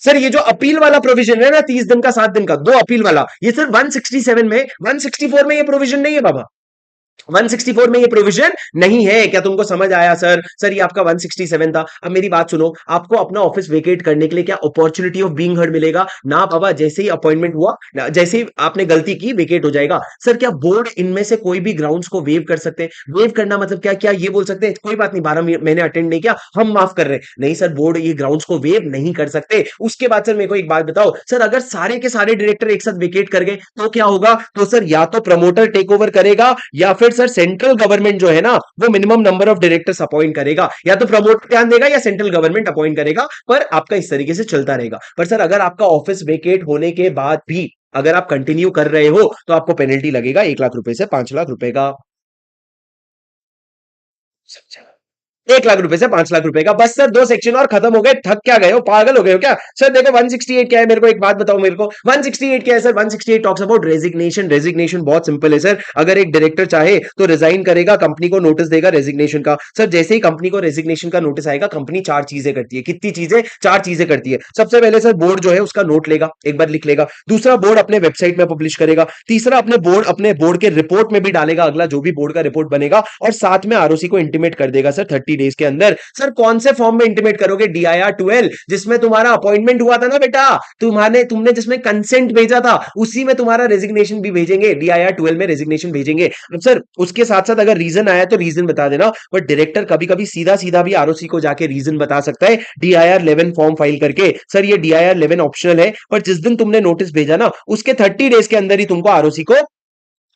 Speaker 1: सर ये जो अपील वाला प्रोविजन है ना, 30 दिन का 7 दिन का, दो अपील वाला, ये सर 167 में, 164 में ये प्रोविजन नहीं है बाबा, 164 में ये प्रोविजन नहीं है। क्या तुमको समझ आया सर? सर ये आपका 167 था। अब मेरी बात सुनो, आपको अपना ऑफिस वेकेट करने के लिए क्या अपॉर्चुनिटी ऑफ बीइंग हर्ड मिलेगा ना बाबा, जैसे ही अपॉइंटमेंट हुआ, जैसे ही आपने गलती की, वेकेट हो जाएगा। सर क्या बोर्ड इनमें से कोई भी ग्राउंड्स को वेव कर सकते हैं? वेव करना मतलब क्या, क्या ये बोल सकते हैं कोई बात नहीं, 12 महीने अटेंड नहीं किया, हम माफ कर रहे हैं? नहीं सर, बोर्ड ये ग्राउंड्स को वेव नहीं कर सकते। उसके बाद सर मेरे को एक बात बताओ, सर अगर सारे के सारे डायरेक्टर एक साथ वेकेट कर गए तो क्या होगा? तो सर या तो प्रमोटर टेक ओवर करेगा, या फिर सर सेंट्रल गवर्नमेंट जो है ना, वो minimum number of directors appoint करेगा, या तो प्रमोटर ध्यान देगा या सेंट्रल गवर्नमेंट अपॉइंट करेगा, पर आपका इस तरीके से चलता रहेगा। पर सर अगर आपका ऑफिस वेकेट होने के बाद भी अगर आप कंटिन्यू कर रहे हो, तो आपको पेनल्टी लगेगा 1 लाख रुपए से 5 लाख रुपए का। 1 लाख रुपए से 5 लाख रुपए का। बस सर 2 सेक्शन और खत्म हो गए। थक क्या गए हो, पागल हो गए हो क्या? सर देखो 168 क्या है, मेरे को एक बात बताओ, मेरे को 168 क्या है sir? 168 talks about resignation. Resignation बहुत सिंपल है सर, अगर एक डायरेक्टर चाहे तो रिजाइन करेगा, कंपनी को नोटिस देगा रेजिग्नेशन का। सर जैसे ही कंपनी को रेजिग्नेशन का नोटिस आएगा, कंपनी 4 चीजें करती है। कितनी चीजें? 4 चीजें करती है। सबसे पहले सर बोर्ड जो है उसका नोट लेगा, एक बार लिख लेगा। दूसरा, बोर्ड अपने वेबसाइट में पब्लिश करेगा। तीसरा, अपने बोर्ड के रिपोर्ट में भी डालेगा, अगला जो भी बोर्ड का रिपोर्ट बनेगा। और साथ में आरओसी को इंटीमेट कर देगा सर 30 डेज के अंदर। सर कौन से फॉर्म में इंटीमेट करोगे? DIR 12, जिसमें तुम्हारा अपॉइंटमेंट हुआ था ना बेटा, तुमने जिसमें कंसेंट भेजा था, उसी में तुम्हारा रेजिग्नेशन भी भेजेंगे। DIR 12 में रेजिग्नेशन भेजेंगे। अब सर उसके साथ साथ अगर रीजन आया तो रीजन बता देना, बट डायरेक्टर कभी कभी सीधा सीधा भी आरओसी को जाके रीजन बता सकता है DIR 11 फॉर्म फाइल करके। सर ये DIR 11 ऑप्शनल है, पर जिस दिन तुमने नोटिस भेजा ना, उसके 30 डेज के अंदर ही तुमको आरओसी को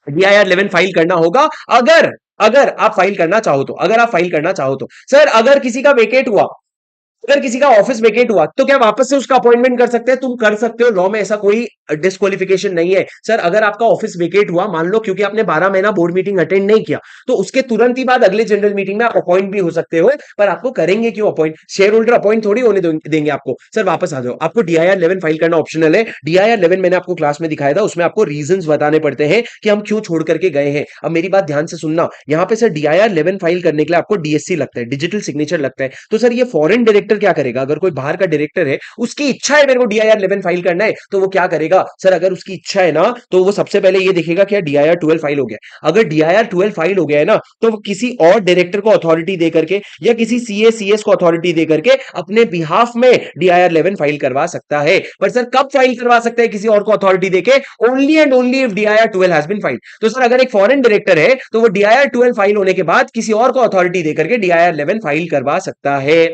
Speaker 1: DIR 11 फाइल करना होगा, अगर अगर आप फाइल करना चाहो तो। अगर आप फाइल करना चाहो तो सर, अगर किसी का वेकेट हुआ, अगर किसी का ऑफिस वेकेट हुआ, तो क्या वापस से उसका अपॉइंटमेंट कर सकते हैं? तुम कर सकते हो, लॉ में ऐसा कोई डिस्क्वालिफिकेशन नहीं है। सर अगर आपका ऑफिस वेकेट हुआ, मान लो क्योंकि आपने 12 महीना बोर्ड मीटिंग अटेंड नहीं किया, तो उसके तुरंत ही बाद अगले जनरल मीटिंग में आप अपॉइंट भी हो सकते हो। पर आपको करेंगे क्यों अपॉइंट? शेयर होल्डर अपॉइंट थोड़ी होने देंगे आपको। सर वापस आ जाओ, आपको DIR 11 फाइल करना ऑप्शनल है। DIR 11 मैंने आपको क्लास में दिखाया था, उसमें आपको रीजंस बताने पड़ते हैं कि हम क्यों छोड़ करके गए हैं। अब मेरी बात ध्यान से सुनना, यहां पे सर DIR 11 फाइल करने के लिए आपको DSC लगता है, डिजिटल सिग्नेचर लगता है। तो सर ये फॉरेन डायरेक्टर क्या करेगा? अगर कोई बाहर का डायरेक्टर है, उसकी इच्छा है मेरे को DIR 11 फाइल करना है, तो वो क्या करेगा? सर अगर उसकी इच्छा है ना, तो वो सबसे पहले ये देखेगा कि DIR 12 फाइल हो गया। अगर DIR 12 फाइल हो गया है ना, तो वो किसी और डायरेक्टर को अथॉरिटी दे करके या किसी CS को अथॉरिटी दे करके अपने बिहाफ में DIR 11 फाइल करवा सकता है। पर सर कब फाइल करवा सकता है किसी और को अथॉरिटी देके? Only and only if DIR 12 has been filed. तो सर अगर एक फॉरेन डायरेक्टर है, तो वो DIR 12 फाइल होने के बाद किसी और को अथॉरिटी देकर के DIR 11 फाइल करवा सकता है।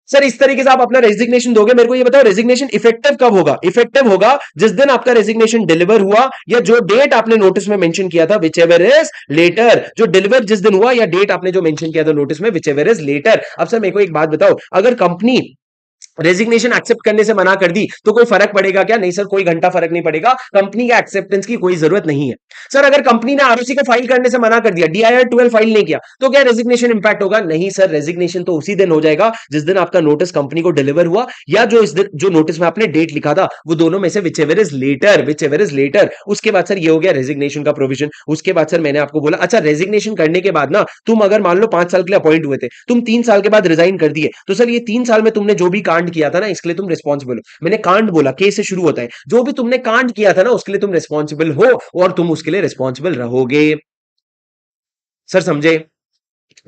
Speaker 1: सर इस तरीके से आप अपना रेजिग्नेशन दोगे। मेरे को ये बताओ, रेजिग्नेशन इफेक्टिव कब होगा? इफेक्टिव होगा जिस दिन आपका रेजिग्नेशन डिलीवर हुआ, या जो डेट आपने नोटिस में मेंशन किया था, विच एवर इज लेटर। जो डिलीवर जिस दिन हुआ, या डेट आपने जो मेंशन किया था नोटिस में, विच एवर इज लेटर। अब सर मेरे को एक बात बताओ, अगर कंपनी रेजिग्नेशन एक्सेप्ट करने से मना कर दी तो कोई फर्क पड़ेगा क्या? नहीं सर, कोई घंटा फर्क नहीं पड़ेगा, कंपनी के एक्सेप्टेंस की कोई जरूरत नहीं है। सर अगर कंपनी ने आरओसी को फाइल करने से मना कर दिया, डीआईआर 12 फाइल नहीं किया, तो क्या रेजिग्नेशन इंपैक्ट होगा? नहीं सर, रेजिग्नेशन तो उसी दिन हो जाएगा जिस दिन आपका नोटिस कंपनी को डिलीवर हुआ, या जो इस दिन जो नोटिस में आपने डेट लिखा था, वो दोनों में से विच एवर इज लेटर, उसके बाद सर ये हो गया रेजिग्नेशन का प्रोविजन। उसके बाद सर मैंने आपको बोला, अच्छा रेजिग्नेशन करने के बाद ना तुम अगर मान लो 5 साल के लिए अपॉइंट हुए थे, तुम 3 साल के बाद रिजाइन कर दिए, तो सर ये 3 साल में तुमने जो भी कांड किया था ना, इसके लिए तुम रिस्पॉन्सिबल हो। मैंने कांड बोला, के से शुरू होता है, जो भी तुमने कांड किया था ना उसके लिए तुम रिस्पॉन्सिबल हो, और तुम उसके लिए रिस्पॉन्सिबल रहोगे। सर समझे?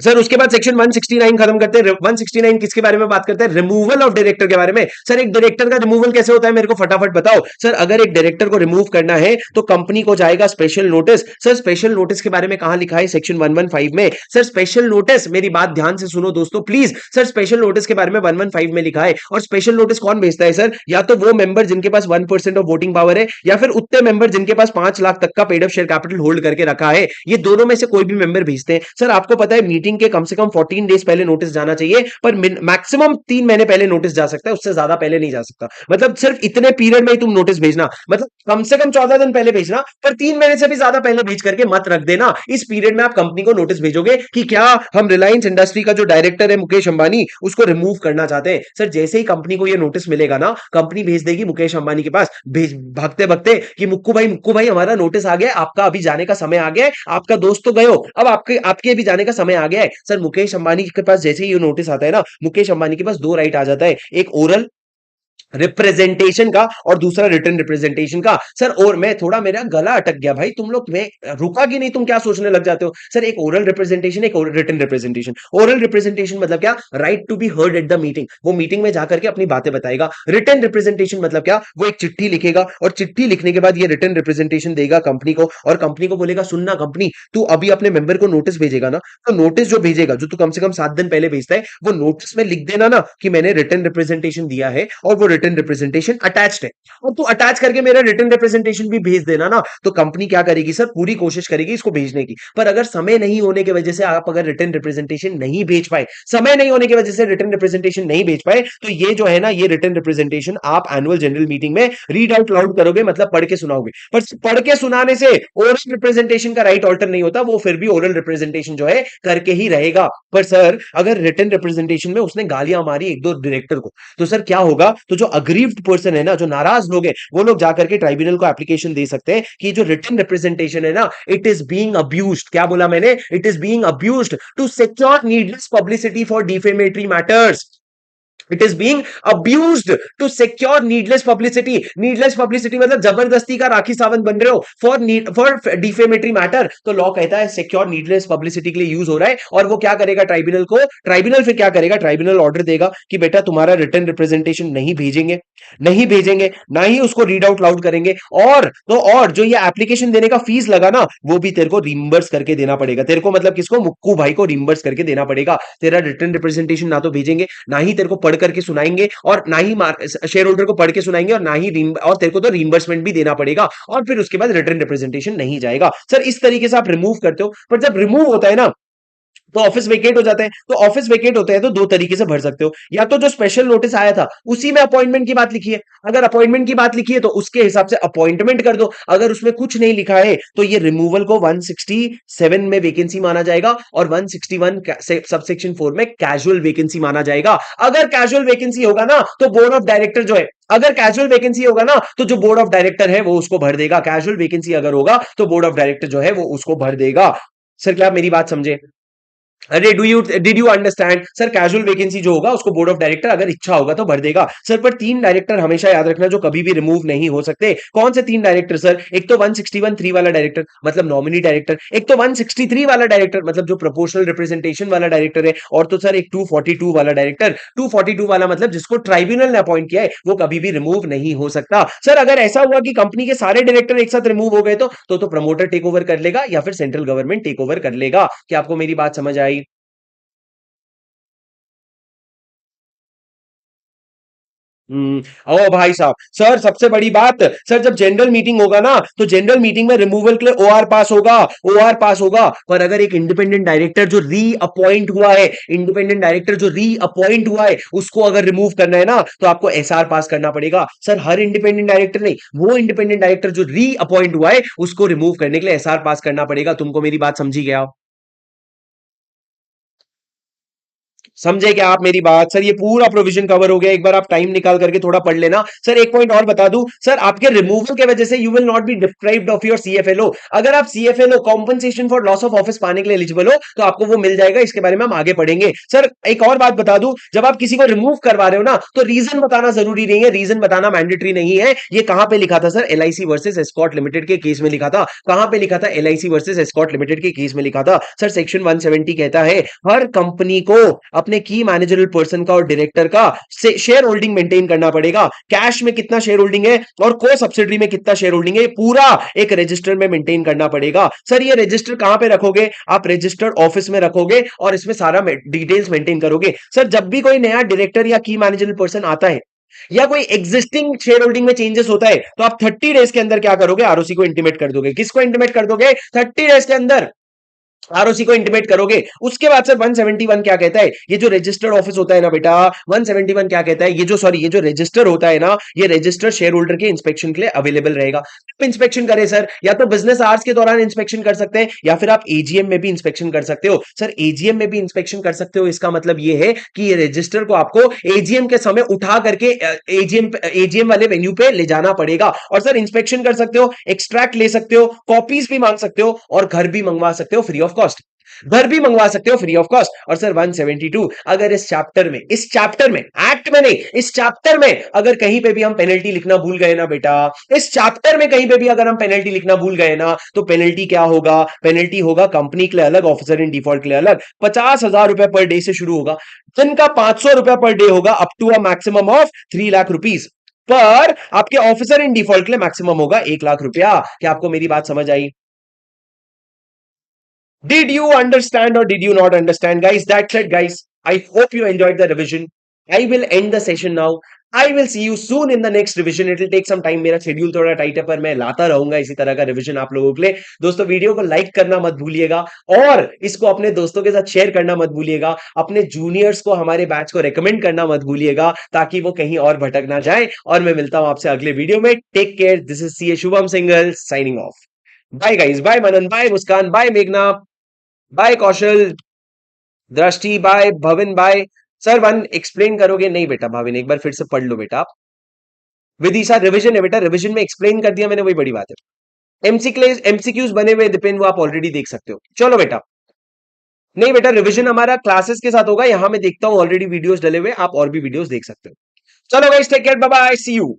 Speaker 1: सर उसके बाद सेक्शन 169 खत्म करते हैं। 169 किसके बारे में बात करते हैं? रिमूवल ऑफ डायरेक्टर के बारे में। सर एक डायरेक्टर का रिमूवल कैसे होता है, मेरे को फटाफट बताओ। सर अगर एक डायरेक्टर को रिमूव करना है तो कंपनी को जाएगा special notice. Sir special notice के बारे में कहां लिखा है? सेक्शन 115 में। सर स्पेशल नोटिस, मेरी बात ध्यान से सुनो दोस्तों प्लीज। सर स्पेशल नोटिस के बारे में 115 में लिखा है। और स्पेशल नोटिस कौन भेजता है सर? या तो वो मेंबर जिनके पास 1% ऑफ वोटिंग पावर है, या फिर उतने मेंबर जिनके पास 5 लाख तक का paid up share capital hold करके रखा है। ये दोनों में से कोई भी मेंबर भेजते हैं। सर आपको पता है मीटिंग के कम से कम 14 डेज पहले नोटिस जाना चाहिए, पर मैक्सिमम 3 महीने पहले नोटिस जा सकता है, उससे ज्यादा पहले नहीं जा सकता। मतलब सिर्फ इतने पीरियड में ही तुम नोटिस भेजना, मतलब कम से कम 14 दिन पहले भेजना, पर 3 महीने से भी ज्यादा पहले भेज करके मत रख देना। इस पीरियड में आप कंपनी को नोटिस भेजोगे कि क्या हम रिलायंस इंडस्ट्री का जो डायरेक्टर है मुकेश अंबानी, उसको रिमूव करना चाहते हैं। सर जैसे ही कंपनी को यह नोटिस मिलेगा ना, कंपनी भेज देगी मुकेश अंबानी के पास, भेज भागते भागते कि मुक्कू भाई हमारा नोटिस आ गया, आपका अभी जाने का समय आ गया है, आपका दोस्त तो गए हो, अब आपके आपके अभी जाने का समय आ गया है। सर मुकेश अंबानी के पास जैसे ही ये नोटिस आता है ना, मुकेश अंबानी के पास दो राइट आ जाता है, एक ओरल रिप्रेजेंटेशन का और दूसरा रिटर्न रिप्रेजेंटेशन का। सर और मैं थोड़ा, मेरा गला अटक गया भाई, तुम लोग मैं रुका कि नहीं, तुम क्या सोचने लग जाते हो? सर एक ओरल रिप्रेजेंटेशन, एक रिटर्न रिप्रेजेंटेशन। ओरल रिप्रेजेंटेशन मतलब क्या? Right to be heard at the meeting, वो मीटिंग में जाकर के अपनी बातें बताएगा। रिटर्न रिप्रेजेंटेशन मतलब क्या? वो एक चिट्ठी लिखेगा, और चिट्ठी लिखने के बाद ये रिटर्न रिप्रेजेंटेशन देगा कंपनी को, और कंपनी को बोलेगा सुनना कंपनी, तू अभी अपने मेंबर को नोटिस भेजेगा ना, तो नोटिस जो भेजेगा, जो तू कम से कम 7 दिन पहले भेजता है, वो नोटिस में लिख देना ना कि मैंने रिटर्न रिप्रेजेंटेशन दिया है और वो रिटर्न रिप्रेजेंटेशन अटैच्ड है, और तू अटैच करके मेरा रिटर्न रिप्रेजेंटेशन भी भेज देना ना। तो कंपनी क्या करेगी सर? पूरी कोशिश करेगी इसको भेजने की, पर अगर समय नहीं होने की वजह से आप अगर रिटर्न रिप्रेजेंटेशन नहीं भेज पाए, समय नहीं होने की वजह से रिटर्न रिप्रेजेंटेशन नहीं भेज पाए, तो ये जो है ना, ये रिटर्न रिप्रेजेंटेशन आप एनुअल जनरल मीटिंग में रीड आउट लाउड करोगे, मतलब पढ़ के सुनाओगे। पर पढ़ के सुनाने से ओरल रिप्रेजेंटेशन का राइट ऑल्टर नहीं होता, वो फिर भी ओरल रिप्रेजेंटेशन जो है करके ही रहेगा। पर सर अगर रिटर्न रिप्रेजेंटेशन में उसने गालियां मारी एक दो डायरेक्टर को, तो सर क्या होगा? तो जो अग्रीव्ड पर्सन है ना, जो नाराज लोग हैं, वो लोग जाकर के ट्राइब्यूनल को एप्लीकेशन दे सकते हैं कि जो रिटर्न रिप्रेजेंटेशन है ना, इट इज बीइंग अब्यूज्ड। क्या बोला मैंने? It is being abused to secure needless publicity for defamatory matters. It is being abused to secure needless publicity. Needless publicity मतलब जबरदस्ती का राखी सावंत बन रहे हो फॉर डिफेमेटरी मैटर, तो लॉ कहता है सिक्योर नीडलेस पब्लिसिटी के लिए यूज हो रहा है। और वो क्या करेगा? ट्राइब्यूनल को, ट्राइब्यूनल फिर क्या करेगा? ट्राइब्यूनल ऑर्डर देगा कि बेटा तुम्हारा रिटर्न रिप्रेजेंटेशन नहीं भेजेंगे, नहीं भेजेंगे, ना ही उसको रीड आउट लाउड करेंगे, और तो और जो ये एप्लीकेशन देने का फीस लगा ना, वो भी तेरे को रिम्बर्स करके देना पड़ेगा। तेरे को मतलब किसको? मुक्कू भाई को रिम्बर्स करके देना पड़ेगा। तेरा रिटर्न रिप्रेजेंटेशन ना तो भेजेंगे, ना ही तेरे को पढ़ करके सुनाएंगे, और ना ही शेयर होल्डर को पढ़ के सुनाएंगे, और ना ही और तेरे को तो रीइंबर्समेंट भी देना पड़ेगा, और फिर उसके बाद रिटर्न रिप्रेजेंटेशन नहीं जाएगा। सर इस तरीके से आप रिमूव करते हो, पर जब रिमूव होता है ना, तो ऑफिस वेकेट हो जाता है। तो ऑफिस वेकेट होते हैं तो दो तरीके से भर सकते हो, या तो जो स्पेशल नोटिस आया था उसी में अपॉइंटमेंट की बात लिखी है, अगर अपॉइंटमेंट की बात लिखी है तो उसके हिसाब से अपॉइंटमेंट कर दो। अगर उसमें कुछ नहीं लिखा है तो ये रिमूवल को 167 में वैकेंसी माना जाएगा, और 161 सबसेक्शन 4 में कैजुअल वैकेंसी माना जाएगा। अगर कैजुअल वैकेंसी होगा ना, तो बोर्ड ऑफ डायरेक्टर जो है, अगर कैजुअल वैकेंसी होगा ना, तो जो बोर्ड ऑफ डायरेक्टर है वो उसको भर देगा। कैजुअल वैकेंसी अगर होगा तो बोर्ड ऑफ डायरेक्टर जो है वो उसको भर देगा। सर क्या आप मेरी बात समझे? अरे did you understand? Sir casual vacancy जो होगा उसको बोर्ड ऑफ डायरेक्टर अगर इच्छा होगा तो भर देगा। सर पर 3 डायरेक्टर हमेशा याद रखना जो कभी भी रिमूव नहीं हो सकते। कौन से 3 डायरेक्टर सर? एक तो 161(3) वाला डायरेक्टर, मतलब नॉमिनी डायरेक्टर, एक तो 163 वाला डायरेक्टर, मतलब जो प्रोपोर्शनल रिप्रेजेंटेशन वाला डायरेक्टर है, और तो सर एक 242 वाला डायरेक्टर। 242 वाला मतलब जिसको ट्राइब्यूनल ने अपॉइंट किया है, वो कभी भी रिमूव नहीं हो सकता। सर अगर ऐसा हुआ कि कंपनी के सारे डायरेक्टर एक साथ रिमूव हो गए, तो प्रमोटर टेक ओवर कर लेगा, या फिर सेंट्रल गवर्नमेंट टेक ओवर कर लेगा। क्या आपको मेरी बात समझ आई? ओ भाई साहब, सर सबसे बड़ी बात, सर जब जनरल मीटिंग होगा ना, तो जनरल मीटिंग में रिमूवल के लिए ओआर पास होगा, ओआर पास होगा। पर अगर एक इंडिपेंडेंट डायरेक्टर जो री अपॉइंट हुआ है, इंडिपेंडेंट डायरेक्टर जो री अपॉइंट हुआ है, उसको अगर रिमूव करना है ना, तो आपको एसआर पास करना पड़ेगा। सर हर इंडिपेंडेंट डायरेक्टर नहीं, वो इंडिपेंडेंट डायरेक्टर जो री अपॉइंट हुआ है, उसको रिमूव करने के लिए एसआर पास करना पड़ेगा। तुमको मेरी बात समझी गया? समझे क्या आप मेरी बात? सर ये पूरा प्रोविजन कवर हो गया, एक बार आप टाइम निकाल करके थोड़ा पढ़ लेना। सर एक पॉइंट और बता दूं, सर आपके रिमूवल के वजह से you will not be deprived of your CFLO. अगर आप CFLO compensation for loss of office पाने के लिए एलिजिबल हो, तो आपको वो मिल जाएगा। इसके बारे में हम आगे पढ़ेंगे। सर एक और बात बता दूं, जब आप किसी को रिमूव करवा रहे हो ना, तो रीजन बताना जरूरी नहीं है, रीजन बताना मैंडेटरी नहीं है। ये कहां पे लिखा था sir? LIC versus Escorts Limited के केस में लिखा था। कहां पे लिखा था? एलआईसी वर्सेस एस्कॉट लिमिटेड के केस में लिखा था। सर सेक्शन 170 कहता है हर कंपनी को अपने की मैनेजरल पर्सन का और डायरेक्टर का शेयर होल्डिंग मेंटेन करना पड़ेगा। कैश में कितना शेयर होल्डिंग है और को सब्सिडरी में कितना शेयर होल्डिंग है, पूरा एक रजिस्टर में मेंटेन करना पड़ेगा। सर ये रजिस्टर कहां पे रखोगे? आप रजिस्टर्ड ऑफिस में रखोगे और इसमें सारा डिटेल्स मेंटेन करोगे। सर जब भी कोई नया डायरेक्टर या की मैनेजरल पर्सन आता है, या कोई एग्जिस्टिंग शेयर होल्डिंग में चेंजेस होता है, तो आप 30 डेज के अंदर क्या करोगे? आरओसी को इंटीमेट कर दोगे। किसको इंटीमेट कर दोगे? 30 डेज के अंदर आरओसी को इंटीमेट करोगे। उसके बाद सर 171 क्या कहता है? ये जो रजिस्टर्ड ऑफिस होता है ना बेटा, 171 क्या कहता है? ये जो सॉरी ये जो रजिस्टर होता है ना, ये रजिस्टर शेयर होल्डर के इंस्पेक्शन के लिए अवेलेबल रहेगा। इंस्पेक्शन करें सर, या तो बिजनेस आवर्स के दौरान इंस्पेक्शन कर सकते हैं, या फिर आप एजीएम में भी इंस्पेक्शन कर सकते हो। सर एजीएम में भी इंस्पेक्शन कर सकते हो, इसका मतलब ये है कि ये रजिस्टर को आपको एजीएम के समय उठा करके एजीएम वाले वेन्यू पे ले जाना पड़ेगा। और सर इंस्पेक्शन कर सकते हो, एक्सट्रैक्ट ले सकते हो, कॉपीज भी मांग सकते हो, और घर भी मंगवा सकते हो फ्री ऑफ कॉस्ट। घर भी मंगवा सकते हो फ्री ऑफ कॉस्ट। और सर 172, अगर इस चैप्टर में एक्ट में नहीं, इस चैप्टर में अगर कहीं पे भी हम पेनल्टी लिखना भूल गए ना बेटा, इस चैप्टर में कहीं पे भी अगर हम पेनल्टी लिखना भूल गए ना, तो पेनल्टी क्या होगा? पेनल्टी होगा कंपनी के लिए अलग, ऑफिसर इन डिफॉल्ट के लिए अलग। 50,000 रुपए पर डे से शुरू होगा, जिनका 500 रुपए पर डे होगा, up to a maximum of 3 lakh rupees. पर आपके ऑफिसर इन डिफॉल्ट के लिए मैक्सिमम होगा 1 लाख रुपया। क्या आपको मेरी बात समझ आई? Did you understand or did you not understand, guys? That's it, guys. I hope you enjoyed the revision. I will end the session now. I will see you soon in the next revision. It will take some time. मेरा schedule थोड़ा tight है, पर मैं लाता रहूंगा इसी तरह का रिवीजन आप लोगों के लिए। दोस्तों वीडियो को लाइक करना मत भूलिएगा, और इसको अपने दोस्तों के साथ शेयर करना मत भूलिएगा। अपने जूनियर्स को हमारे बैच को रेकमेंड करना मत भूलिएगा, ताकि वो कहीं और भटक ना जाए। और मैं मिलता हूं आपसे अगले वीडियो में। Take care. This is C A Shubham Singhal signing off. Bye guys, bye Manan, bye Muskan, bye मेघना, bye Kaushal, Drishti, bye Bhavin, bye. Sir one explain करोगे? नहीं बेटा भाविन, एक बार फिर से पढ़ लो बेटा आप। विदिशा रिवीजन है बेटा, रिवीजन में एक्सप्लेन कर दिया मैंने, वही बड़ी बात है। एमसीक्यूज बने हुए दिपेन, वो आप ऑलरेडी देख सकते हो। चलो बेटा। नहीं बेटा, रिवीजन हमारा क्लासेस के साथ होगा। यहां मैं देखता हूं ऑलरेडी वीडियोस डले हुए, आप और भी वीडियोस देख सकते हो। चलो guys, take care, bye bye, see you.